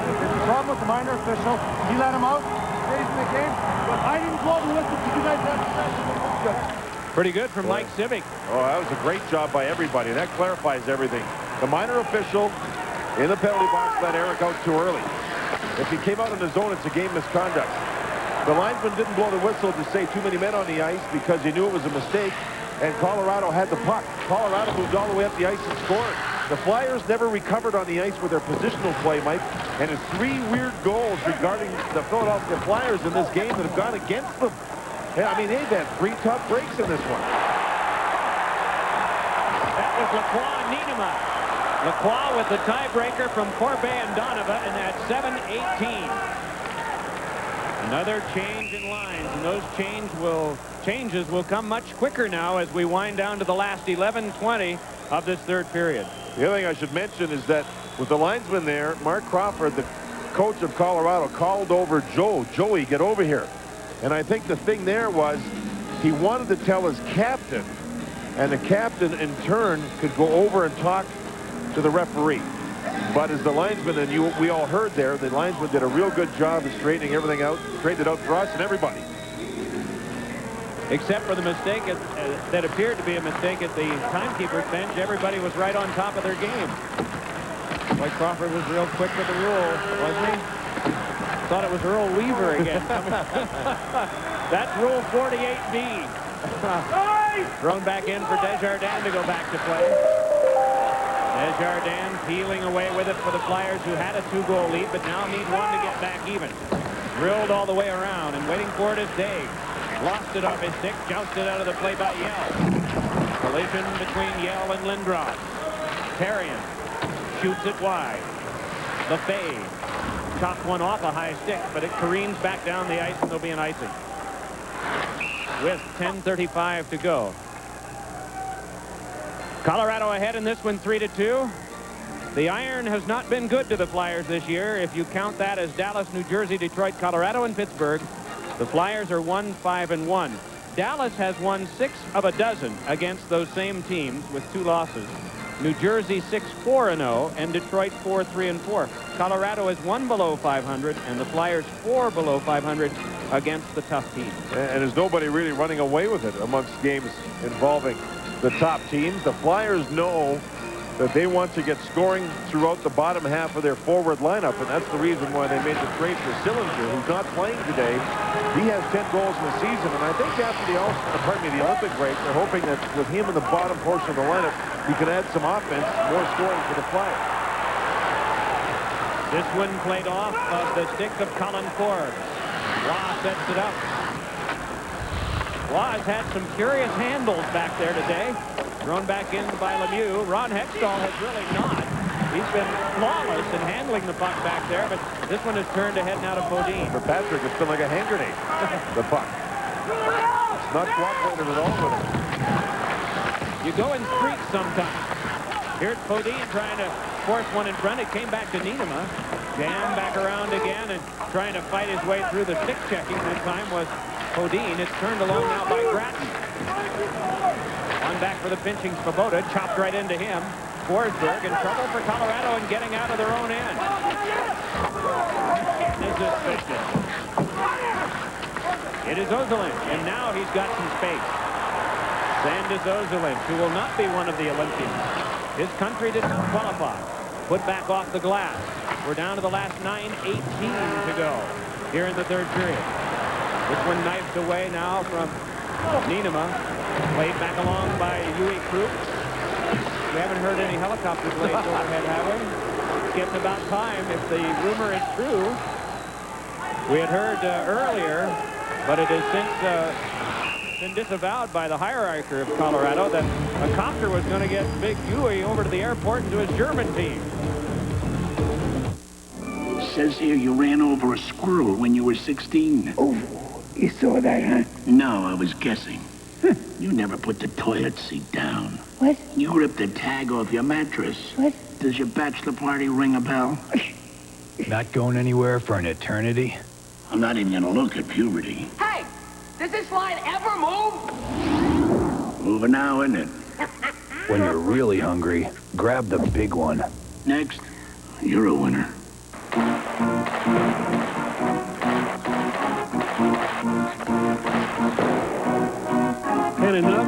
problem with the minor official, he let him out, stays in the game, but I didn't blow the whistle because you guys have possession. Pretty good from Mike Civic. Oh, that was a great job by everybody. That clarifies everything. The minor official in the penalty box let Eric out too early. If he came out in the zone, it's a game misconduct. The linesman didn't blow the whistle to say too many men on the ice because he knew it was a mistake, and Colorado had the puck. Colorado moved all the way up the ice and scored. The Flyers never recovered on the ice with their positional play, Mike, and it's 3 weird goals regarding the Philadelphia Flyers in this game that have gone against them. Yeah, I mean, they've had 3 tough breaks in this one. That was Lacroix and Nienema. Lacroix with the tiebreaker from Corbet and Donovan, and at 7:18. Another change in lines, and those changes will come much quicker now as we wind down to the last 11:20 of this third period. The other thing I should mention is that with the linesman there, Mark Crawford, the coach of Colorado, called over Joey, get over here. And I think the thing there was he wanted to tell his captain, and the captain in turn could go over and talk to the referee. But as the linesman, and we all heard there, the linesman did a real good job of straightening everything out, straightened it out for us and everybody. Except for the mistake that appeared to be a mistake at the timekeeper's bench, everybody was right on top of their game. Boy, Crawford was real quick with the rule, wasn't he? Thought it was Earl Weaver again. That's Rule 48B. Thrown back in for Desjardins to go back to play. Desjardins peeling away with it for the Flyers, who had a 2-goal lead, but now need one to get back even. Drilled all the way around and waiting for it is Day. Lost it off his stick, jousted out of the play by Yell. Collision between Yell and Lindros. Therrien shoots it wide. The fade. Chops one off a high stick, but it careens back down the ice, and there'll be an icing. With 10:35 to go. Colorado ahead in this one 3-2. The iron has not been good to the Flyers this year. If you count that as Dallas, New Jersey, Detroit, Colorado, and Pittsburgh, the Flyers are 1-5-1. Dallas has won 6 of a dozen against those same teams with 2 losses. New Jersey 6-4-0 and Detroit 4-3-4. Colorado is 1 below 500 and the Flyers 4 below 500 against the tough teams. And there's nobody really running away with it amongst games involving the top teams. The Flyers know that they want to get scoring throughout the bottom half of their forward lineup, and that's the reason why they made the trade for Sillinger, who's not playing today. He has 10 goals in the season, and I think after the Olympic break, they're hoping that with him in the bottom portion of the lineup, he can add some offense, more scoring for the Flyers. This one played off of the stick of Colin Forbes. Waugh sets it up. Waugh has had some curious handles back there today. Thrown back in by Lemieux. Ron Hextall has really not. He's been flawless in handling the puck back there, but this one is turned ahead now to Bodine. For Patrick, it's been like a hand grenade, the puck. It's not cooperated at all with it. You go in streaks sometimes. Here's Bodine trying to force one in front. It came back to Nienema. Jam back around again and trying to fight his way through the stick checking. That time was Bodine. It's turned along now by Gratton. On back for the pinching Svoboda. Chopped right into him. Forsberg in trouble for Colorado and getting out of their own end. Is this vicious? It is Ozolinsh, and now he's got some space. Sandis Ozolinsh, who will not be one of the Olympians. His country did not qualify. Put back off the glass. We're down to the last 9:18 to go. here in the third period. This one knifed away now from Nienema. Played back along by Huey Krug. We haven't heard any helicopter blades overhead, have we? It's getting about time, if the rumor is true. We had heard earlier, but it has since been disavowed by the hierarchy of Colorado that a copter was going to get Big Huey over to the airport and to his German team. Says here you ran over a squirrel when you were 16. Oh, you saw that, huh? No, I was guessing. You never put the toilet seat down. What? You ripped the tag off your mattress. What? Does your bachelor party ring a bell? Not going anywhere for an eternity? I'm not even gonna look at puberty. Hey, does this line ever move? Moving now, isn't it? When you're really hungry, grab the big one. Next, you're a winner. Had enough?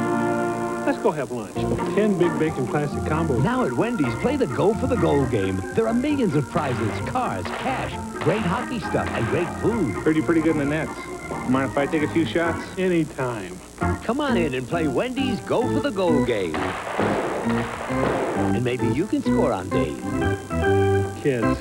Let's go have lunch. 10 big bacon classic combos. Now at Wendy's, play the Go for the Goal game. There are millions of prizes, cars, cash, great hockey stuff, and great food. Heard you pretty good in the nets. Mind if I take a few shots? Anytime. Come on in and play Wendy's Go for the Goal game. And maybe you can score on Dave. Kids.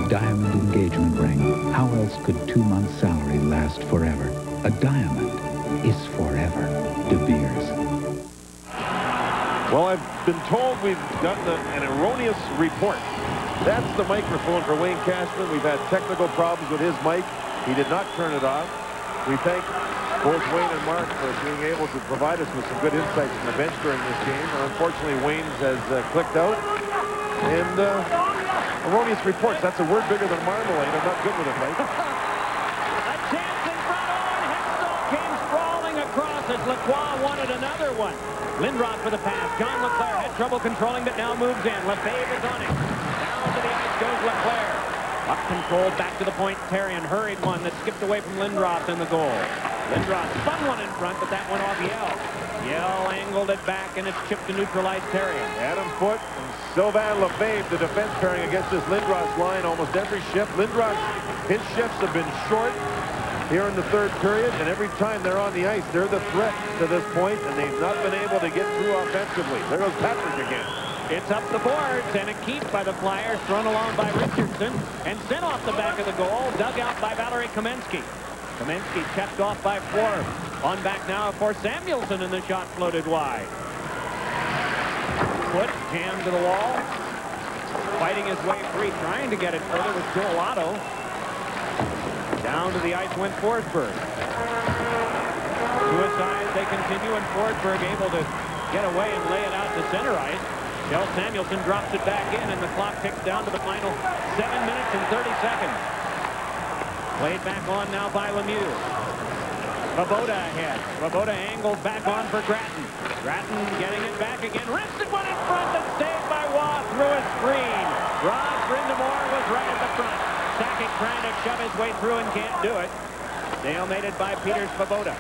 Diamond engagement ring. How else could 2 months' salary last forever? A diamond is forever. De Beers. Well, I've been told we've gotten an erroneous report. That's the microphone for Wayne Cashman. We've had technical problems with his mic. He did not turn it off. We thank both Wayne and Mark for being able to provide us with some good insights from the bench during this game. Unfortunately, Wayne's has clicked out. And erroneous reports. That's a word bigger than marmalade. I'm not good with it, Mike. A chance in front on. Hextall came sprawling across as Lacroix wanted another one. Lindros for the pass. John LeClaire had trouble controlling, but now moves in. Lefebvre is on it. Down to the ice goes LeClaire. Up control, back to the point. Terrien hurried one that skipped away from Lindros in the goal. Lindros spun one in front, but that went off Yell. Yell angled it back, and it's chipped to neutralize Terrien. Adam Foote and Sylvain Lefebvre, the defense pairing against this Lindros line almost every shift. Lindros, his shifts have been short here in the third period, and every time they're on the ice, they're the threat to this point, and they've not been able to get through offensively. There goes Patrick again. It's up the boards, and a keep by the Flyers, thrown along by Richardson, and sent off the back of the goal, dug out by Valerie Kamensky. Kamensky checked off by Forbes. On back now for Samuelson, and the shot floated wide. Foot jammed to the wall. Fighting his way free, trying to get it further with Joel Otto. Down to the ice went Forsberg. Suicide, they continue, and Forsberg able to get away and lay it out to center ice. Del Samuelson drops it back in, and the clock ticks down to the final 7 minutes and 30 seconds. Played back on now by Lemieux. Svoboda ahead. Svoboda angled back on for Grattan. Grattan getting it back again. Wristed one in front and saved by Waugh through a screen. Rod Brindamore was right at the front. Sakic trying to shove his way through and can't do it. Stalemated by Peter Svoboda.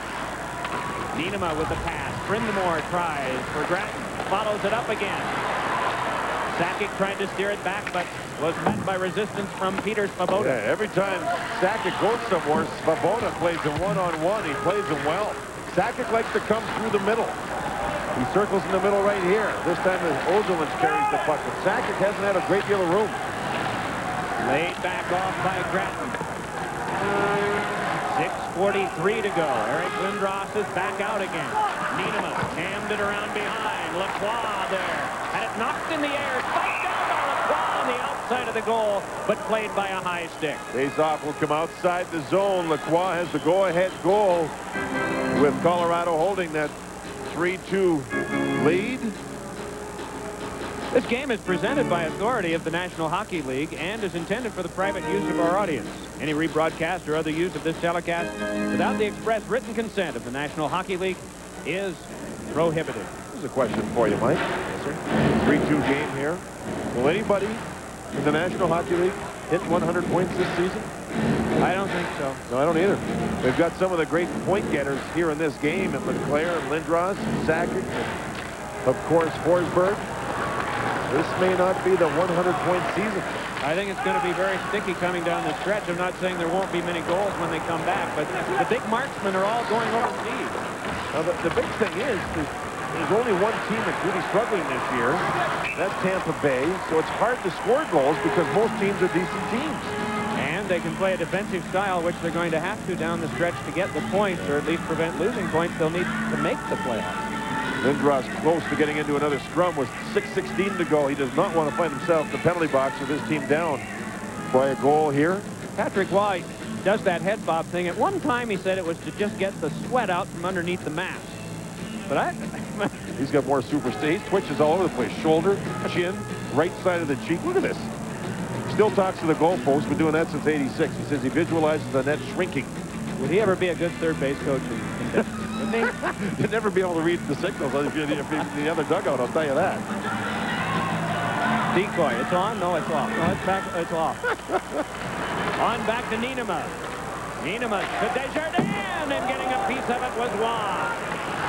Nienema with the pass. Brindamore tries for Grattan. Follows it up again. Sakic tried to steer it back, but was met by resistance from Peter Svoboda. Yeah, every time Sakic goes somewhere, Svoboda plays him one-on-one. He plays him well. Sakic likes to come through the middle. He circles in the middle right here. This time Ozolins carries the puck, but Sakic hasn't had a great deal of room. Laid back off by Grattan. 6:43 to go. Eric Lindros is back out again. Nienema jammed it around behind. Lacroix there. Had it knocked in the air. Spiked down by Lacroix on the outside of the goal, but played by a high stick. Face-off will come outside the zone. Lacroix has the go-ahead goal with Colorado holding that 3-2 lead. This game is presented by authority of the National Hockey League and is intended for the private use of our audience. Any rebroadcast or other use of this telecast without the express written consent of the National Hockey League is prohibited. Here's a question for you, Mike. Yes, sir. 3-2 game here. Will anybody in the National Hockey League hit 100 points this season? I don't think so. No, I don't either. We've got some of the great point getters here in this game, and Leclerc and Lindros, Sakic, and of course Forsberg. This may not be the 100-point season. I think it's going to be very sticky coming down the stretch. I'm not saying there won't be many goals when they come back, but the big marksmen are all going overseas. Now, the big thing is there's only one team that's really struggling this year. That's Tampa Bay. So it's hard to score goals because most teams are decent teams. And they can play a defensive style, which they're going to have to down the stretch to get the points, or at least prevent losing points. They'll need to make the playoffs. Lindros close to getting into another scrum with 6:16 to go. He does not want to find himself in the penalty box with his team down by a goal here. Patrick Waugh does that head bob thing. At one time, he said it was to just get the sweat out from underneath the mask. But he's got more superstage. Twitches all over the place. Shoulder, chin, right side of the cheek. Look at this. Still talks to the goalpost. Been doing that since '86. He says he visualizes the net shrinking. Would he ever be a good third base coach in business? You'd never be able to read the signals if you're in the other dugout, I'll tell you that. Decoy, it's on? No, it's off. No, it's back, it's off. On back to Nienema. Nienema to Desjardins, and getting a piece of it was Waugh.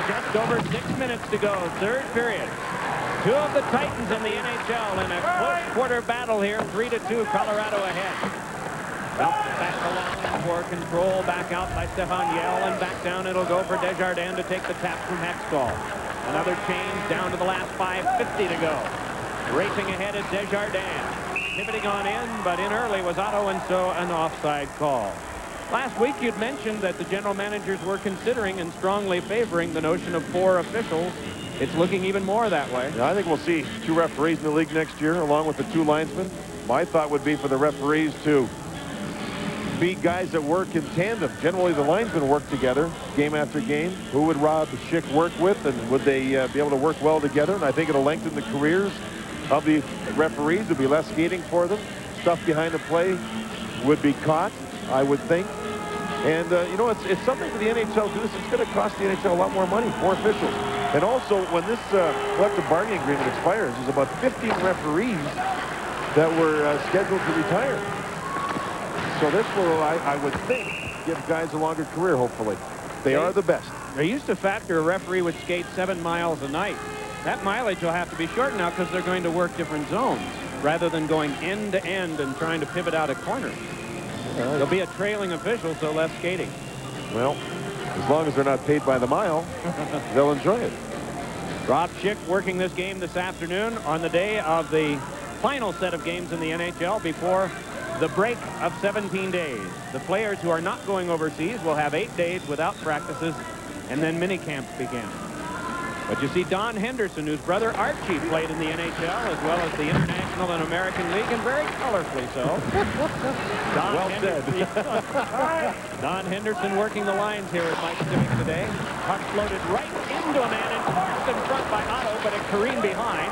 Just over 6 minutes to go, third period. Two of the Titans in the NHL in a close quarter battle here, 3-2, Colorado ahead. Back along for control, back out by Stefan Yell, and back down it'll go for Desjardins to take the tap from Hextall. Another change down to the last 5:50 to go. Racing ahead is Desjardins. Pivoting on in, but in early was Otto, and so an offside call. Last week you'd mentioned that the general managers were considering and strongly favoring the notion of 4 officials. It's looking even more that way. Yeah, I think we'll see 2 referees in the league next year, along with the 2 linesmen. My thought would be for the referees to be guys that work in tandem. Generally, the linesmen work together game after game. Who would Rob Schick work with, and would they be able to work well together? And I think it'll lengthen the careers of the referees. There'll be less skating for them. Stuff behind the play would be caught, I would think. And, you know, it's something for the NHL to do this. It's going to cost the NHL a lot more money, more officials. And also, when this collective bargaining agreement expires, there's about 15 referees that were scheduled to retire. So this will, I would think, give guys a longer career, hopefully. They are the best. They used to factor a referee would skate 7 miles a night. That mileage will have to be shortened now because they're going to work different zones rather than going end to end and trying to pivot out of corners. There'll be a trailing official, so less skating. Well, as long as they're not paid by the mile, they'll enjoy it. Rob Schick working this game this afternoon on the day of the final set of games in the NHL before the break of 17 days. The players who are not going overseas will have 8 days without practices, and then mini camps begin. But you see Don Henderson, whose brother Archie played in the NHL as well as the International and American League, and very colorfully so. Don Henderson working the lines here with Mike Stivic today. Puck floated right into a man and forced in front by Otto, but it careened behind.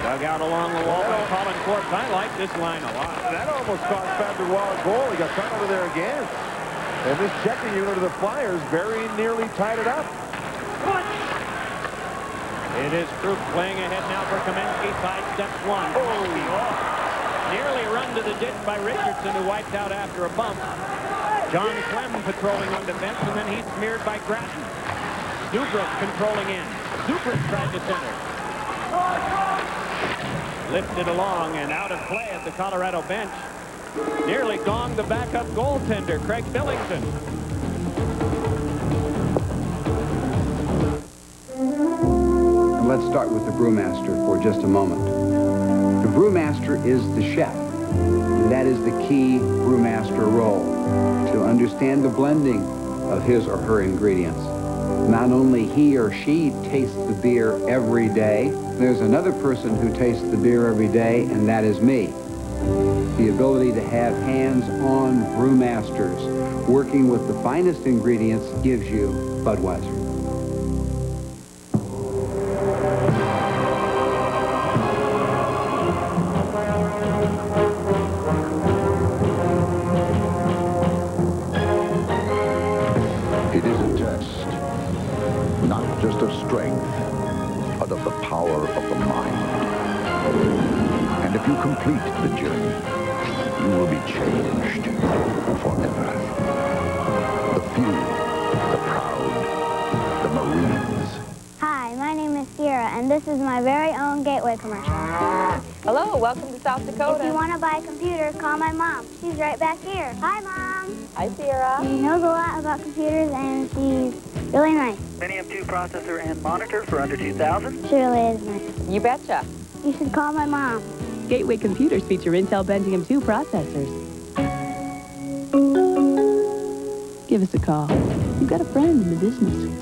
Dug out along the wall by Colin Corp. I like this line a lot. That almost cost Patrick Waugh a goal. He got caught over there again. And this checking unit of the Flyers very nearly tied it up. It is Kruk playing ahead now for Kamensky. Sidesteps one. Nearly run to the ditch by Richardson, who wiped out after a bump. John Clem patrolling on defense, and then he's smeared by Grattan. Zubrus controlling in. Zubrus tried to center. Lifted along and out of play at the Colorado bench. Nearly gonged the backup goaltender, Craig Billington. Let's start with the brewmaster for just a moment. The brewmaster is the chef. And that is the key brewmaster role, to understand the blending of his or her ingredients. Not only he or she tastes the beer every day, there's another person who tastes the beer every day, and that is me. The ability to have hands-on brewmasters working with the finest ingredients gives you Budweiser. It is a test, not just of strength, but of the power of the mind. complete the journey, you will be changed forever. The few, the proud, the Marines. Hi, my name is Sierra, and this is my very own Gateway commercial. Hello, welcome to South Dakota. If you want to buy a computer, call my mom. She's right back here. Hi, Mom. Hi, Sierra. She knows a lot about computers, and she's really nice. Pentium 2 processor and monitor for under $2,000. She really is nice. You betcha. You should call my mom. Gateway computers feature Intel Pentium 2 processors. Give us a call. You've got a friend in the business.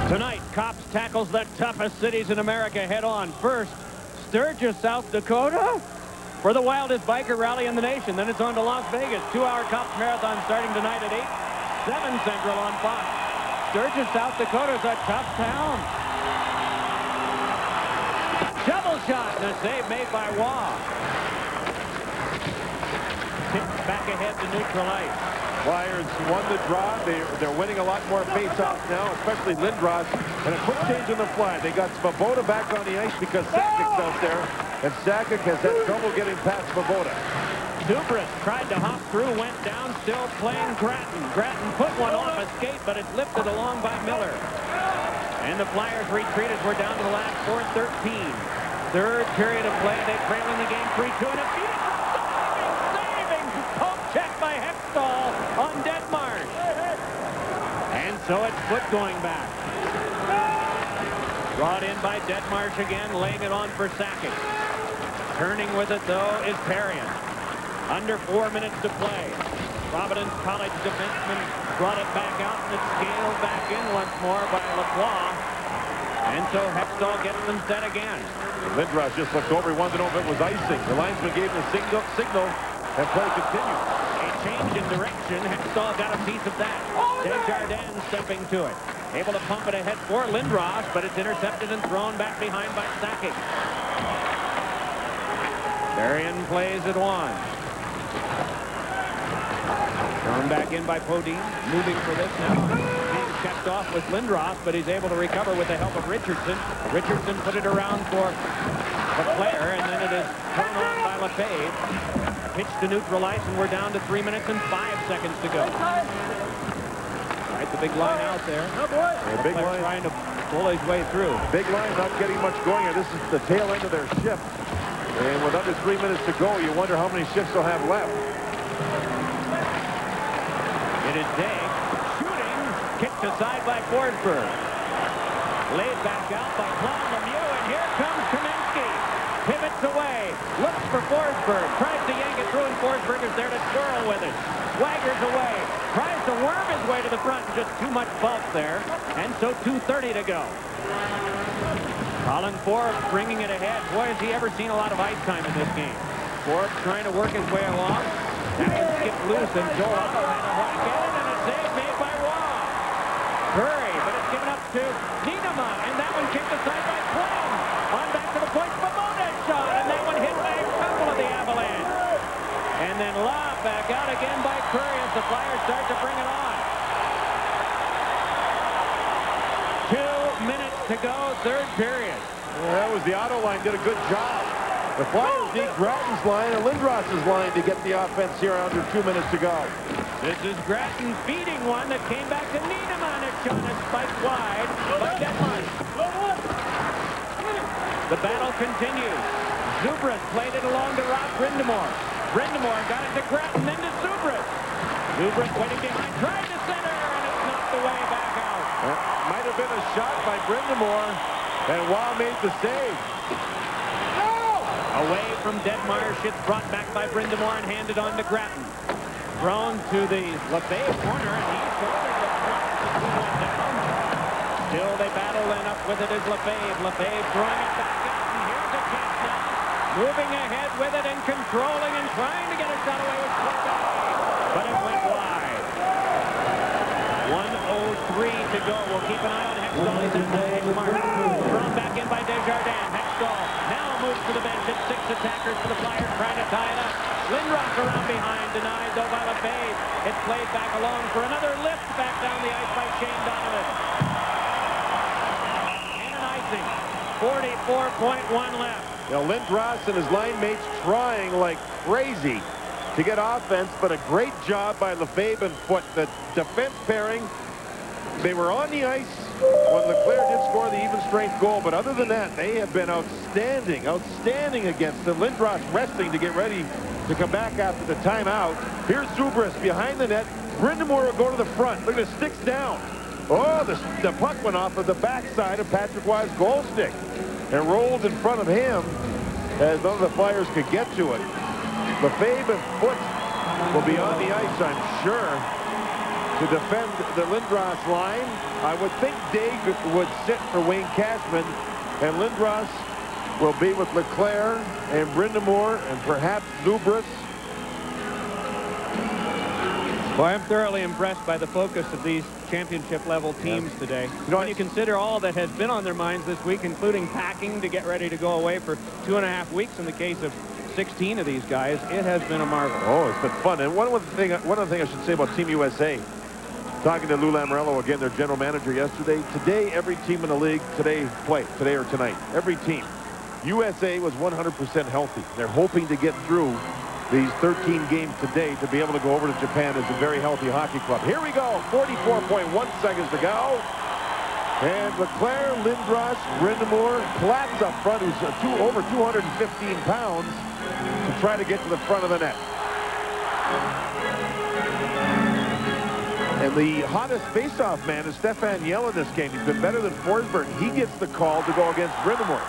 Tonight, Cops tackles the toughest cities in America head-on. First, Sturgis, South Dakota, for the wildest biker rally in the nation. Then it's on to Las Vegas. 2-hour Cops Marathon starting tonight at 8, 7 Central on Fox. Sturgis, South Dakota is a tough town. Double shot and a save made by Waugh. Tipped back ahead to neutral ice. Flyers won the draw. They're winning a lot more face-offs now, especially Lindros. And a quick change in the fly. They got Svoboda back on the ice because Sakic's out there. And Sakic has had trouble getting past Svoboda. Dubras tried to hop through, went down, still playing Gratton. Gratton put one off a skate, but it's lifted along by Miller. And the Flyers retreat as we're down to the last 4:13. Third period of play. They trail in the game 3-2 and a beat. Check by Hextall on Deadmarsh. And so it's Foot going back. Brought in by Deadmarsh again, laying it on for Sakic. Turning with it, though, is Perrion. Under 4 minutes to play. Providence College defenseman brought it back out, and it's scaled back in once more by Lacroix. And so Hextall gets them set again. Lindros just looked over. He wanted to know if it was icing. The linesman gave him the signal. And play continues. A change in direction. Hextall got a piece of that. Desjardins stepping to it. Able to pump it ahead for Lindros, but it's intercepted and thrown back behind by Sakic. Perrion plays it on. Thrown back in by Podine. Moving for this now. Being checked off with Lindros, but he's able to recover with the help of Richardson. Richardson put it around for Leclerc, and then it is thrown on by Lefebvre. Pitch to neutral ice, and we're down to 3 minutes and 5 seconds to go. Right, the big line out there. The big line trying to pull his way through. Big line not getting much going here. This is the tail end of their shift. And with under 3 minutes to go, you wonder how many shifts they'll have left. It is Day. Shooting. Kicked aside by Forsberg. Laid back out by Claude Lemieux, and here comes Kaminsky. Pivots away, looks for Forsberg, tries to yank it through, and Forsberg is there to twirl with it. Swaggers away, tries to worm his way to the front, just too much bulk there, and so 2:30 to go. Colin Forbes bringing it ahead. Boy, has he ever seen a lot of ice time in this game. Forbes trying to work his way along. That one skipped loose, and Joel Otto had a whack at it, and a save made by Waugh. Curry, but it's given up to Nienema, and that one kicked aside by Clem. On back to the point, Svoboda shot, and that one hit by a couple of the Avalanche. And then lob back out again by Curry as the Flyers start to bring it on. 2 minutes to go, third period. Well, that was the Otto line, did a good job. The Flyers need Gratton's line and Lindros' line to get the offense here under 2 minutes to go. This is Gratton feeding one that came back to Nienema, and it's shot and spiked wide by Deadmarsh. The battle continues. Zubras played it along to Rob Brindamore. Brindamore got it to Gratton, then to Zubras. Zubras waiting behind, tried to center, and it's knocked away back out. Might have been a shot by Brindamore, and Waugh made the save. Away from Deadmarsh, it's brought back by Brindamore and handed on to Gratton. Thrown to the Lefebvre corner, and he's down. Still they battle, and up with it is Lefebvre. Lefebvre throwing it back out, and here's a chance now. Moving ahead with it and controlling and trying to get a shot away with Corbett. But it went wide. 1:03 to go. We'll keep an eye on Hextall. He's in the Deadmarsh. Thrown back in by Desjardins. Hextall now moves to the bench. It's 6 attackers for the Flyers trying to tie it up. Lindros around behind, denied though by Lefebvre. It's played back along for another lift back down the ice by Shane Donovan. And an icing. 44.1 left. You know, Lindros and his line mates trying like crazy to get offense, but a great job by Lefebvre and Foote. The defense pairing, they were on the ice when Leclerc did score the even strength goal, but other than that, they have been outstanding against them. Lindros resting to get ready to come back after the timeout. Here's Zubris behind the net. Brindamore will go to the front. Look at the sticks down. Oh, the puck went off of the backside of Patrick Roy's goal stick and rolled in front of him as none of the Flyers could get to it. Lefebvre and Foote will be on the ice, I'm sure, to defend the Lindros line. I would think Dave would sit for Wayne Cashman, and Lindros will be with Leclerc and Brindamore and perhaps Zubris. Well, I'm thoroughly impressed by the focus of these championship-level teams today. When you consider all that has been on their minds this week, including packing to get ready to go away for 2.5 weeks in the case of 16 of these guys, it has been a marvel. Oh, it's been fun. And one other thing I should say about Team USA, talking to Lou Lamoriello, again, their general manager yesterday, today every team in the league today or tonight. Every team. USA was 100% healthy. They're hoping to get through these 13 games today to be able to go over to Japan as a very healthy hockey club. Here we go. 44.1 seconds to go. And Leclerc, Lindros, Brindamore, Platz up front, who's over 215 pounds, to try to get to the front of the net. And the hottest faceoff man is Stefan Yell in this game. He's been better than Forsberg. He gets the call to go against Brindamore.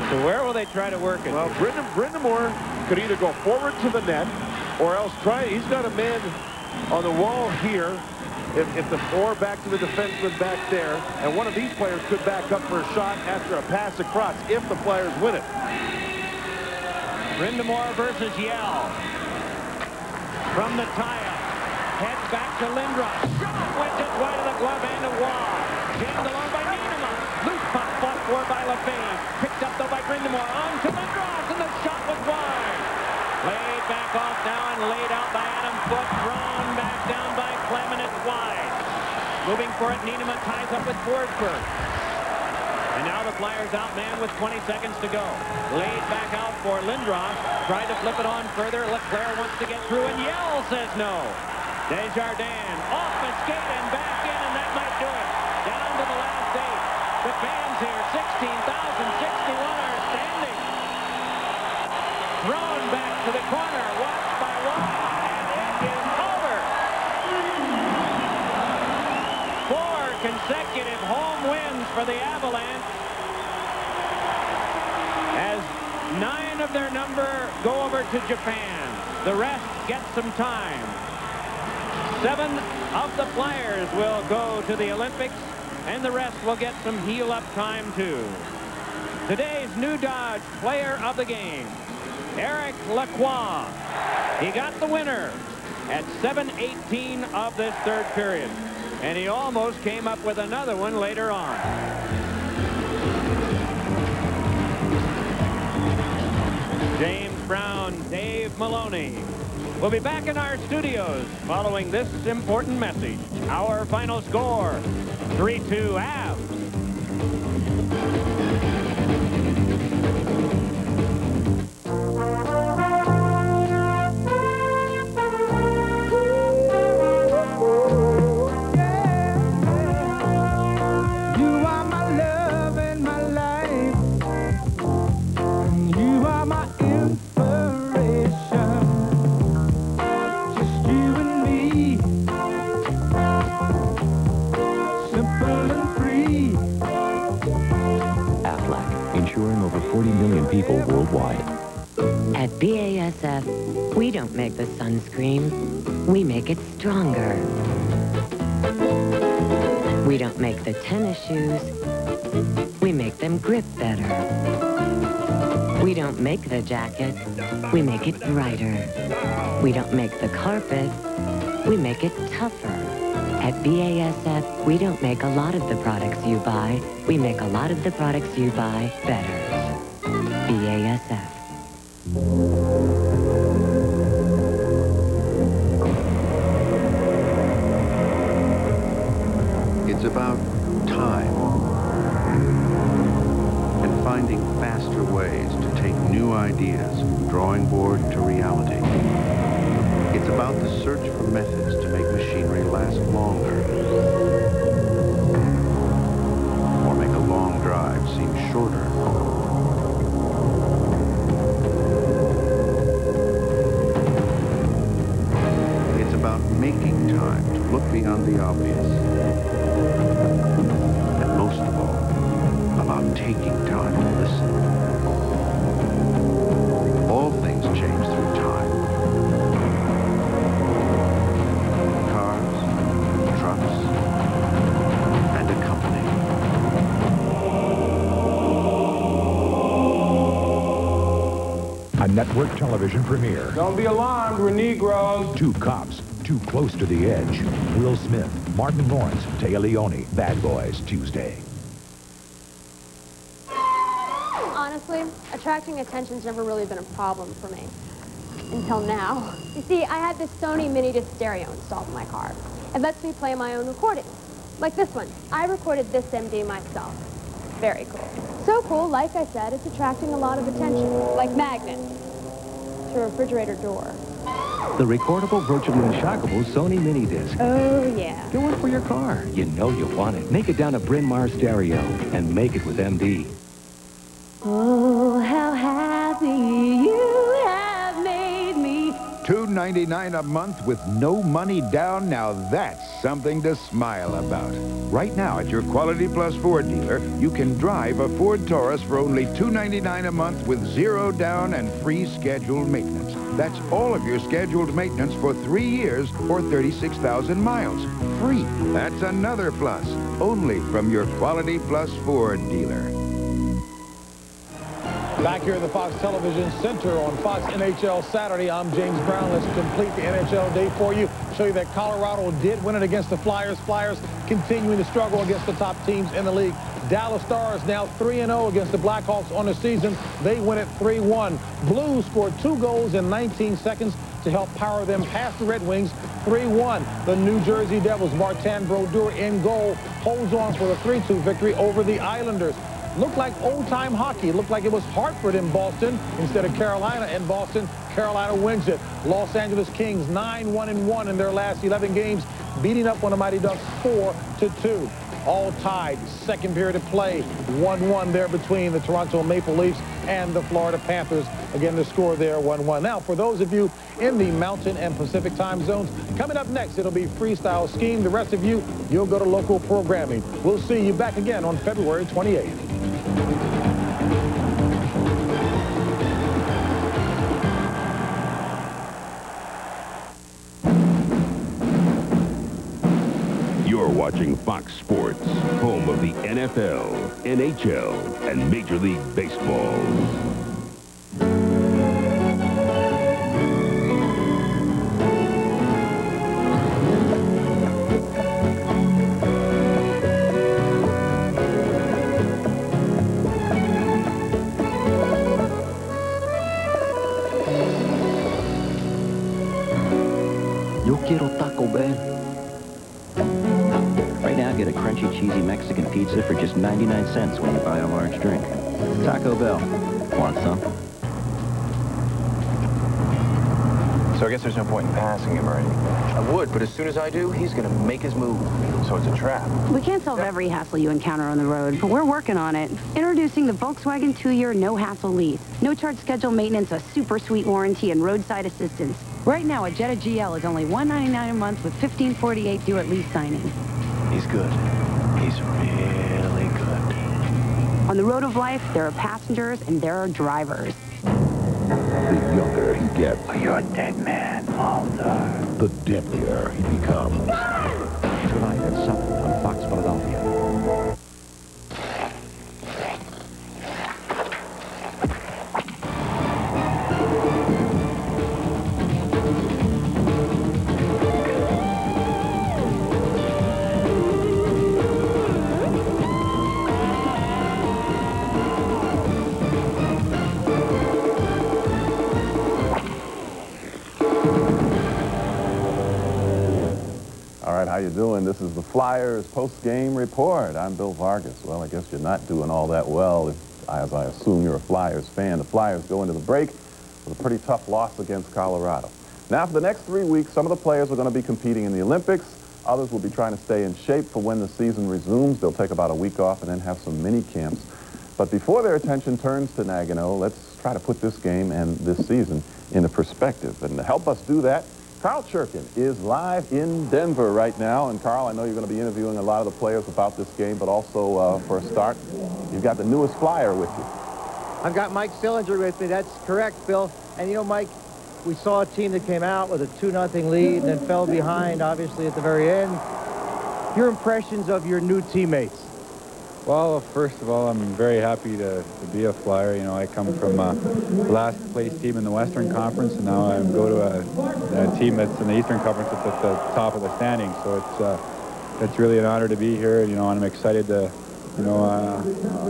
So where will they try to work it? Well, Brindamore could either go forward to the net or else he's got a man on the wall here, or back to the defenseman back there, and one of these players could back up for a shot after a pass across if the Flyers win it. Brindamore versus Yell. From the tie-up, heads back to Lindros. Shot went just wide of the glove and a wall. Jammed along by Niederman. Loose puck fought for by Lefebvre. Picked up though by Brindamore. On to Lindros, and the shot was wide. Laid back off now and laid out by Adam Foote. Thrown back down by Clem, and it's wide. Moving for it, Niederman ties up with Forsberg. And now the Flyers outman with 20 seconds to go. Laid back out for Lindros. Tried to flip it on further. Leclerc wants to get through, and Yell says no. Desjardins off the skate and back in, and that might do it. Down to the last 8. The fans here, 16,061 are standing. Thrown back to the corner, watched by Roy, and it is over. 4 consecutive home wins for the Avalanche, as 9 of their number go over to Japan. The rest get some time. 7 of the Flyers will go to the Olympics, and the rest will get some heal-up time, too. Today's New Dodge player of the game, Eric Lacroix. He got the winner at 7:18 of this third period, and he almost came up with another one later on. James Brown, Dave Maloney. We'll be back in our studios following this important message. Our final score, 3-2 Avs. You are my love and my life. You are my inspiration. Just you and me. Simple and free. Aflac, insuring over 40 million people worldwide. At BASF, we don't make the sunscreen, we make it stronger. We don't make the tennis shoes, we make them grip better. We don't make the jacket, we make it brighter. We don't make the carpet, we make it tougher. At BASF, we don't make a lot of the products you buy, we make a lot of the products you buy better. BASF. It's about time and finding faster ways to take new ideas from drawing board to reality. It's about the search for methods to make machinery last longer, or make a long drive seem shorter. It's about making time to look beyond the obvious. And most of all, about taking time to listen. All things change through time. Cars, trucks, and a company. A network television premiere. Don't be alarmed, we're Negroes. Two cops, too close to the edge. Will Smith, Martin Lawrence, Taya Leone, Bad Boys, Tuesday. Honestly, attracting attention's never really been a problem for me. Until now. You see, I had this Sony mini disc stereo installed in my car. It lets me play my own recordings. Like this one. I recorded this MD myself. Very cool. So cool, like I said, it's attracting a lot of attention. Like magnets to a refrigerator door. The recordable, virtually unshockable Sony mini disc. Oh, yeah. Get one for your car. You know you want it. Make it down to Bryn Mawr Stereo and make it with MD. Oh, how happy you have made me. $2.99 a month with no money down. Now that's something to smile about. Right now at your Quality Plus Ford dealer, you can drive a Ford Taurus for only $2.99 a month with 0 down and free scheduled maintenance. That's all of your scheduled maintenance for 3 years or 36,000 miles. Free. That's another plus. Only from your Quality Plus Ford dealer. Back here at the Fox Television Center on Fox NHL Saturday, I'm James Brown. Let's complete the NHL day for you. Show you that Colorado did win it against the Flyers. Flyers continuing to struggle against the top teams in the league. Dallas Stars now 3-0 against the Blackhawks on the season. They win it 3-1. Blues scored 2 goals in 19 seconds to help power them past the Red Wings 3-1. The New Jersey Devils, Martin Brodeur in goal, holds on for the 3-2 victory over the Islanders. Looked like old-time hockey. Looked like it was Hartford in Boston instead of Carolina in Boston. Carolina wins it. Los Angeles Kings 9-1-1 in their last 11 games, beating up on the Mighty Ducks 4-2. All tied. Second period of play. 1-1 there between the Toronto Maple Leafs and the Florida Panthers. Again, the score there 1-1. Now, for those of you in the Mountain and Pacific time zones, coming up next, it'll be Freestyle Scheme. The rest of you, you'll go to local programming. We'll see you back again on February 28th. You're watching Fox Sports, home of the NFL, NHL, and Major League Baseball. Yo quiero Taco Bell. Right now, get a crunchy, cheesy Mexican pizza for just 99 cents when you buy a large drink. Taco Bell. Want some? So I guess there's no point in passing him or anything. I would, but as soon as I do, he's gonna make his move. So it's a trap. We can't solve every hassle you encounter on the road, but we're working on it. Introducing the Volkswagen 2-year no-hassle lease. No-charge schedule maintenance, a super sweet warranty, and roadside assistance. Right now, a Jetta GL is only $199 a month with $1,548 due at lease signing. He's good. He's really good. On the road of life, there are passengers and there are drivers. The younger he gets, You're a dead man, Mulder. the deadlier he becomes. Tonight at 7 on Fox Philadelphia. How you doing? This is the Flyers post-game report. I'm Bill Vargas. Well, I guess you're not doing all that well. as I assume you're a Flyers fan. The Flyers go into the break with a pretty tough loss against Colorado. Now, for the next 3 weeks, some of the players are going to be competing in the Olympics. Others will be trying to stay in shape for when the season resumes. They'll take about a week off and then have some mini camps. But before their attention turns to Nagano, let's try to put this game and this season into perspective. And to help us do that, Carl Churkin is live in Denver right now. And Carl, I know you're going to be interviewing a lot of the players about this game, but also for a start, you've got the newest Flyer with you. I've got Mike Sillinger with me. That's correct, Bill. And you know, Mike, we saw a team that came out with a 2-0 lead and then fell behind, obviously, at the very end. Your impressions of your new teammates? Well, first of all, I'm very happy to be a Flyer. You know, I come from a last place team in the Western Conference, and now I go to a team that's in the Eastern Conference that's at the top of the standings. So it's really an honor to be here. You know, and I'm excited to, you know,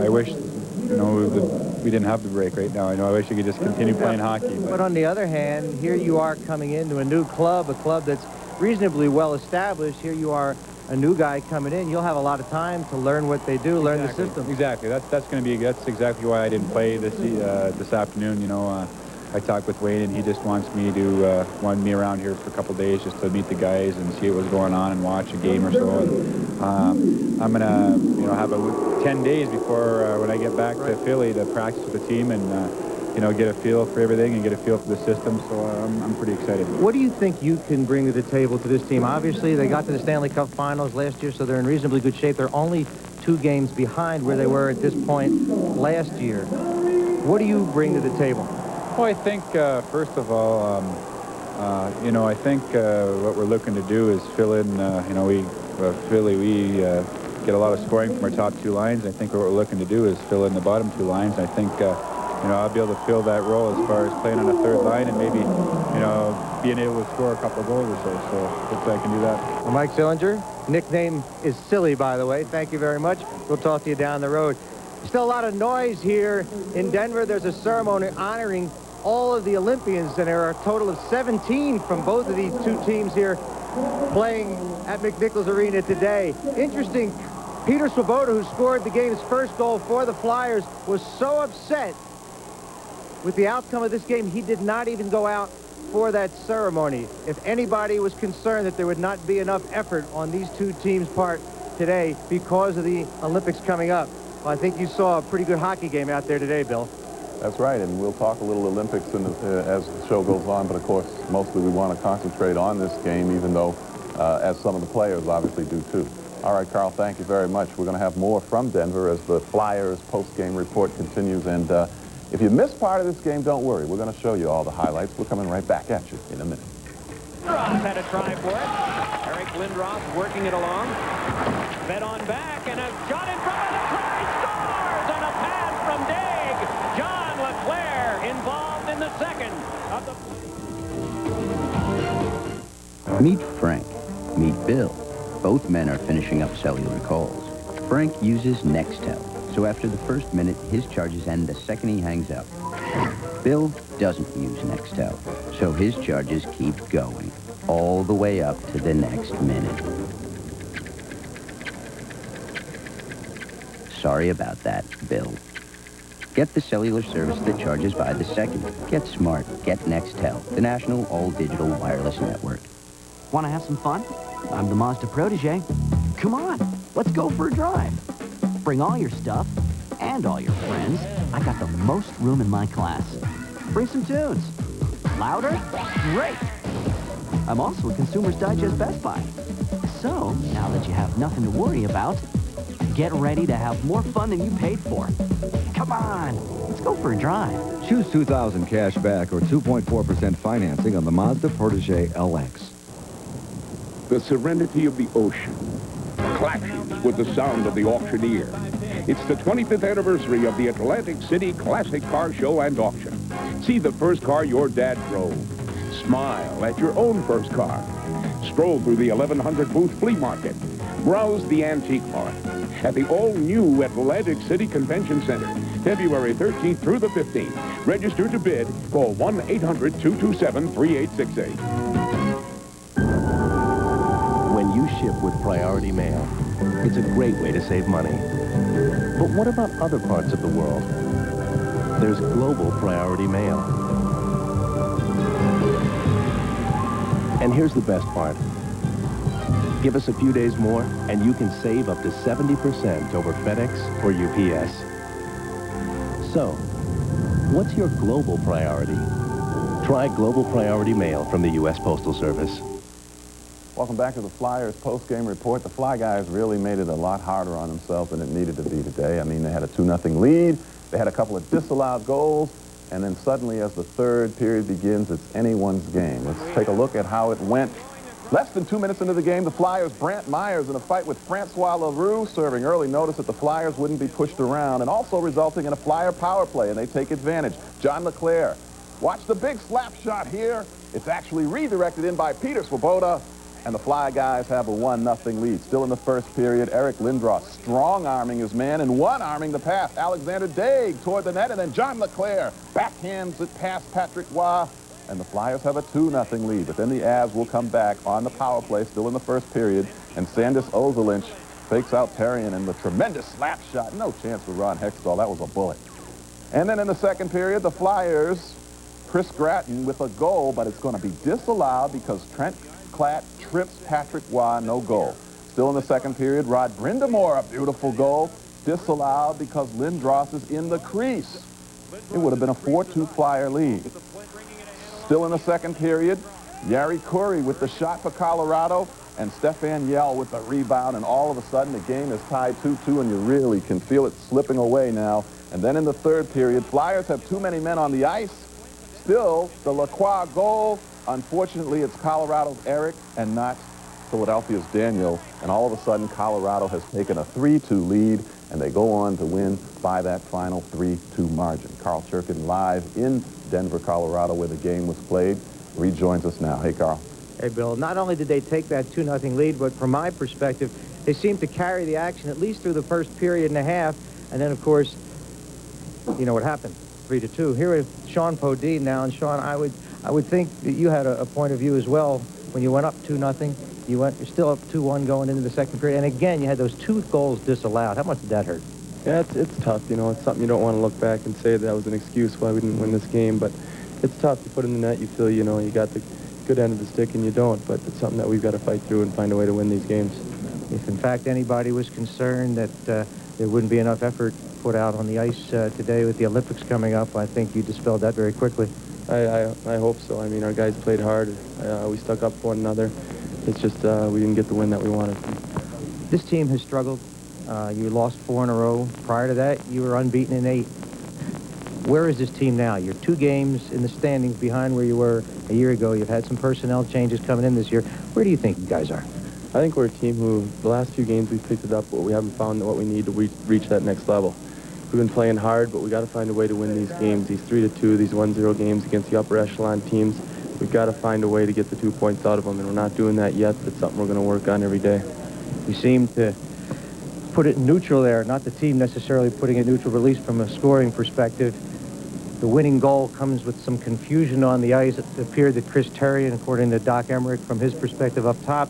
I wish, you know, we didn't have the break right now. I know I wish we could just continue playing hockey. But on the other hand, here you are coming into a new club, a club that's reasonably well established. Here you are, a new guy coming in. You'll have a lot of time to learn what they do, learn the system. Exactly. That's exactly why I didn't play this afternoon. You know, I talked with Wayne, and he just wanted me around here for a couple days just to meet the guys and see what was going on and watch a game or so. And I'm gonna, you know, have 10 days before when I get back to Philly to practice with the team and you know, get a feel for everything and get a feel for the system. So I'm pretty excited. What do you think you can bring to the table to this team? Obviously, they got to the Stanley Cup Finals last year, so they're in reasonably good shape. They're only 2 games behind where they were at this point last year. What do you bring to the table? Well, I think, first of all, you know, I think what we're looking to do is fill in, you know, Philly, we get a lot of scoring from our top 2 lines. I think what we're looking to do is fill in the bottom 2 lines. I think, you know, I'll be able to fill that role as far as playing on a 3rd line and maybe, you know, being able to score a couple of goals or so. So hopefully I can do that. Well, Mike Sillinger, nickname is Silly, by the way. Thank you very much. We'll talk to you down the road. Still a lot of noise here in Denver. There's a ceremony honoring all of the Olympians, and there are a total of 17 from both of these 2 teams here playing at McNichols Arena today. Interesting, Peter Swoboda, who scored the game's first goal for the Flyers, was so upset with the outcome of this game, he did not even go out for that ceremony. If anybody was concerned that there would not be enough effort on these 2 teams' part today because of the Olympics coming up, well, I think you saw a pretty good hockey game out there today, Bill. That's right, and we'll talk a little Olympics as the show goes on, but of course, mostly we want to concentrate on this game, even though, as some of the players obviously do too. All right, Carl, thank you very much. We're going to have more from Denver as the Flyers post-game report continues, and if you missed part of this game, don't worry. We're going to show you all the highlights. We're coming right back at you in a minute. Lindros had a try for it. Eric Lindros working it along. Fed on back, and a shot in front of the play. Scores on a pass from Daig. John LeClaire involved in the second of the... Meet Frank. Meet Bill. Both men are finishing up cellular calls. Frank uses Nextel. So after the first minute, his charges end the second he hangs up. Bill doesn't use Nextel, so his charges keep going, all the way up to the next minute. Sorry about that, Bill. Get the cellular service that charges by the second. Get smart. Get Nextel, the national all-digital wireless network. Want to have some fun? I'm the Mazda protege. Come on, let's go for a drive. Bring all your stuff and all your friends. I got the most room in my class. Bring some tunes. Louder? Great. I'm also a Consumer's Digest Best Buy. So, now that you have nothing to worry about, get ready to have more fun than you paid for. Come on, let's go for a drive. Choose 2,000 cash back or 2.4% financing on the Mazda Protege LX. The serenity of the ocean clashes with the sound of the auctioneer. It's the 25th anniversary of the Atlantic City Classic Car Show and Auction. See the first car your dad drove. Smile at your own first car. Stroll through the 1100 booth flea market. Browse the antique mart at the all-new Atlantic City Convention Center, February 13th through the 15th. Register to bid. Call 1-800-227-3868. When you ship with Priority Mail, it's a great way to save money. But what about other parts of the world? there's global priority mail. And here's the best part. Give us a few days more, and you can save up to 70% over FedEx or UPS. So, what's your global priority? Try global priority mail from the U.S. Postal Service. Welcome back to the Flyers post-game report. The Fly guys really made it a lot harder on themselves than it needed to be today. I mean, they had a 2-0 lead. They had a couple of disallowed goals. And then suddenly, as the third period begins, it's anyone's game. Let's take a look at how it went. Less than 2 minutes into the game, the Flyers' Brant Myers in a fight with Francois Leroux, serving early notice that the Flyers wouldn't be pushed around, and also resulting in a Flyer power play, and they take advantage. John LeClaire. Watch the big slap shot here. It's actually redirected in by Peter Swoboda, and the Fly guys have a 1-0 lead. Still in the first period, Eric Lindros strong-arming his man and one-arming the pass. Alexander Daig toward the net, and then John LeClaire backhands it past Patrick Roy, and the Flyers have a 2-0 lead. But then the Avs will come back on the power play, still in the first period, and Sandis Ozolinsh fakes out Therrien, and the tremendous slap shot. No chance for Ron Hextall. That was a bullet. And then in the second period, the Flyers, Chris Gratton with a goal, but it's going to be disallowed because Trent Klatt trips Patrick Roy, no goal. Still in the second period, Rod Brindamore, a beautiful goal, disallowed because Lindros is in the crease. It would have been a 4-2 Flyer lead. Still in the second period, Yari Curry with the shot for Colorado, and Stefan Yell with the rebound, and all of a sudden the game is tied 2-2, and you really can feel it slipping away now. And then in the third period, Flyers have too many men on the ice. Still, the Lacroix goal, unfortunately, it's Colorado's Eric and not Philadelphia's Daniel. And all of a sudden, Colorado has taken a 3-2 lead, and they go on to win by that final 3-2 margin. Carl Churkin live in Denver, Colorado, where the game was played, rejoins us now. Hey, Carl. Hey, Bill. Not only did they take that 2-0 lead, but from my perspective, they seemed to carry the action at least through the first period and a half. And then, of course, you know what happened. 3-2. Here is Sean Podine now, and Sean, I would think that you had a point of view as well when you went up 2-0. You're still up 2-1 going into the second period, and again you had those 2 goals disallowed. How much did that hurt? Yeah, it's tough. You know, it's something you don't want to look back and say that was an excuse why we didn't win this game, but it's tough. You put in the net, you feel, you know, you got the good end of the stick, and you don't. But it's something that we've got to fight through and find a way to win these games. If in fact anybody was concerned that there wouldn't be enough effort put out on the ice today with the Olympics coming up, I think you dispelled that very quickly. I hope so. I mean, our guys played hard. We stuck up for one another. It's just we didn't get the win that we wanted. This team has struggled. You lost 4 in a row. Prior to that, you were unbeaten in 8. Where is this team now? You're 2 games in the standings behind where you were a year ago. You've had some personnel changes coming in this year. Where do you think you guys are? I think we're a team who, the last few games, we've picked it up, but we haven't found what we need to reach that next level. We've been playing hard, but we got to find a way to win these games, these 3-2, these 1-0 games against the upper echelon teams. We've got to find a way to get the 2 points out of them, and we're not doing that yet. It's something we're going to work on every day. You seem to put it in neutral there, not the team necessarily putting it neutral, but at least from a scoring perspective. The winning goal comes with some confusion on the ice. It appeared that Chris Therrien, according to Doc Emmerich, from his perspective up top,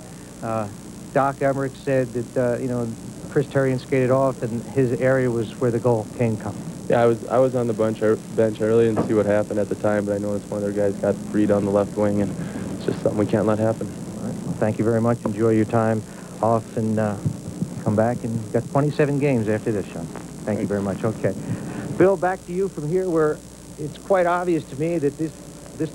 Doc Emmerich said that, you know, Chris Therrien skated off, and his area was where the goal came from. Yeah, I was on the bench. I really didn't see what happened at the time, but I noticed one of their guys got free down the left wing, and it's just something we can't let happen. All right. Well, thank you very much. Enjoy your time off, and come back, and you've got 27 games after this, Sean. Thank you very much. Okay. Bill, back to you from here, where it's quite obvious to me that this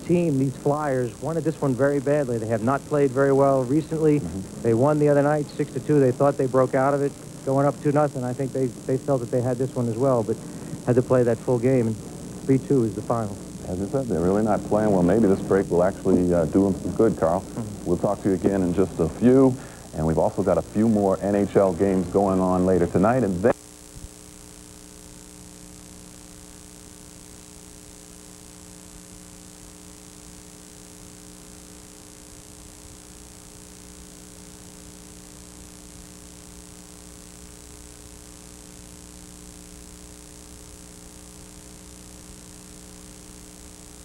team, these Flyers, wanted this one very badly. They have not played very well recently. They won the other night, 6-2. They thought they broke out of it, going up 2-0. I think they felt that they had this one as well, but had to play that full game, and 3-2 is the final. As I said, they're really not playing well. Maybe this break will actually do them some good, Carl. We'll talk to you again in just a few, and we've also got a few more NHL games going on later tonight, and then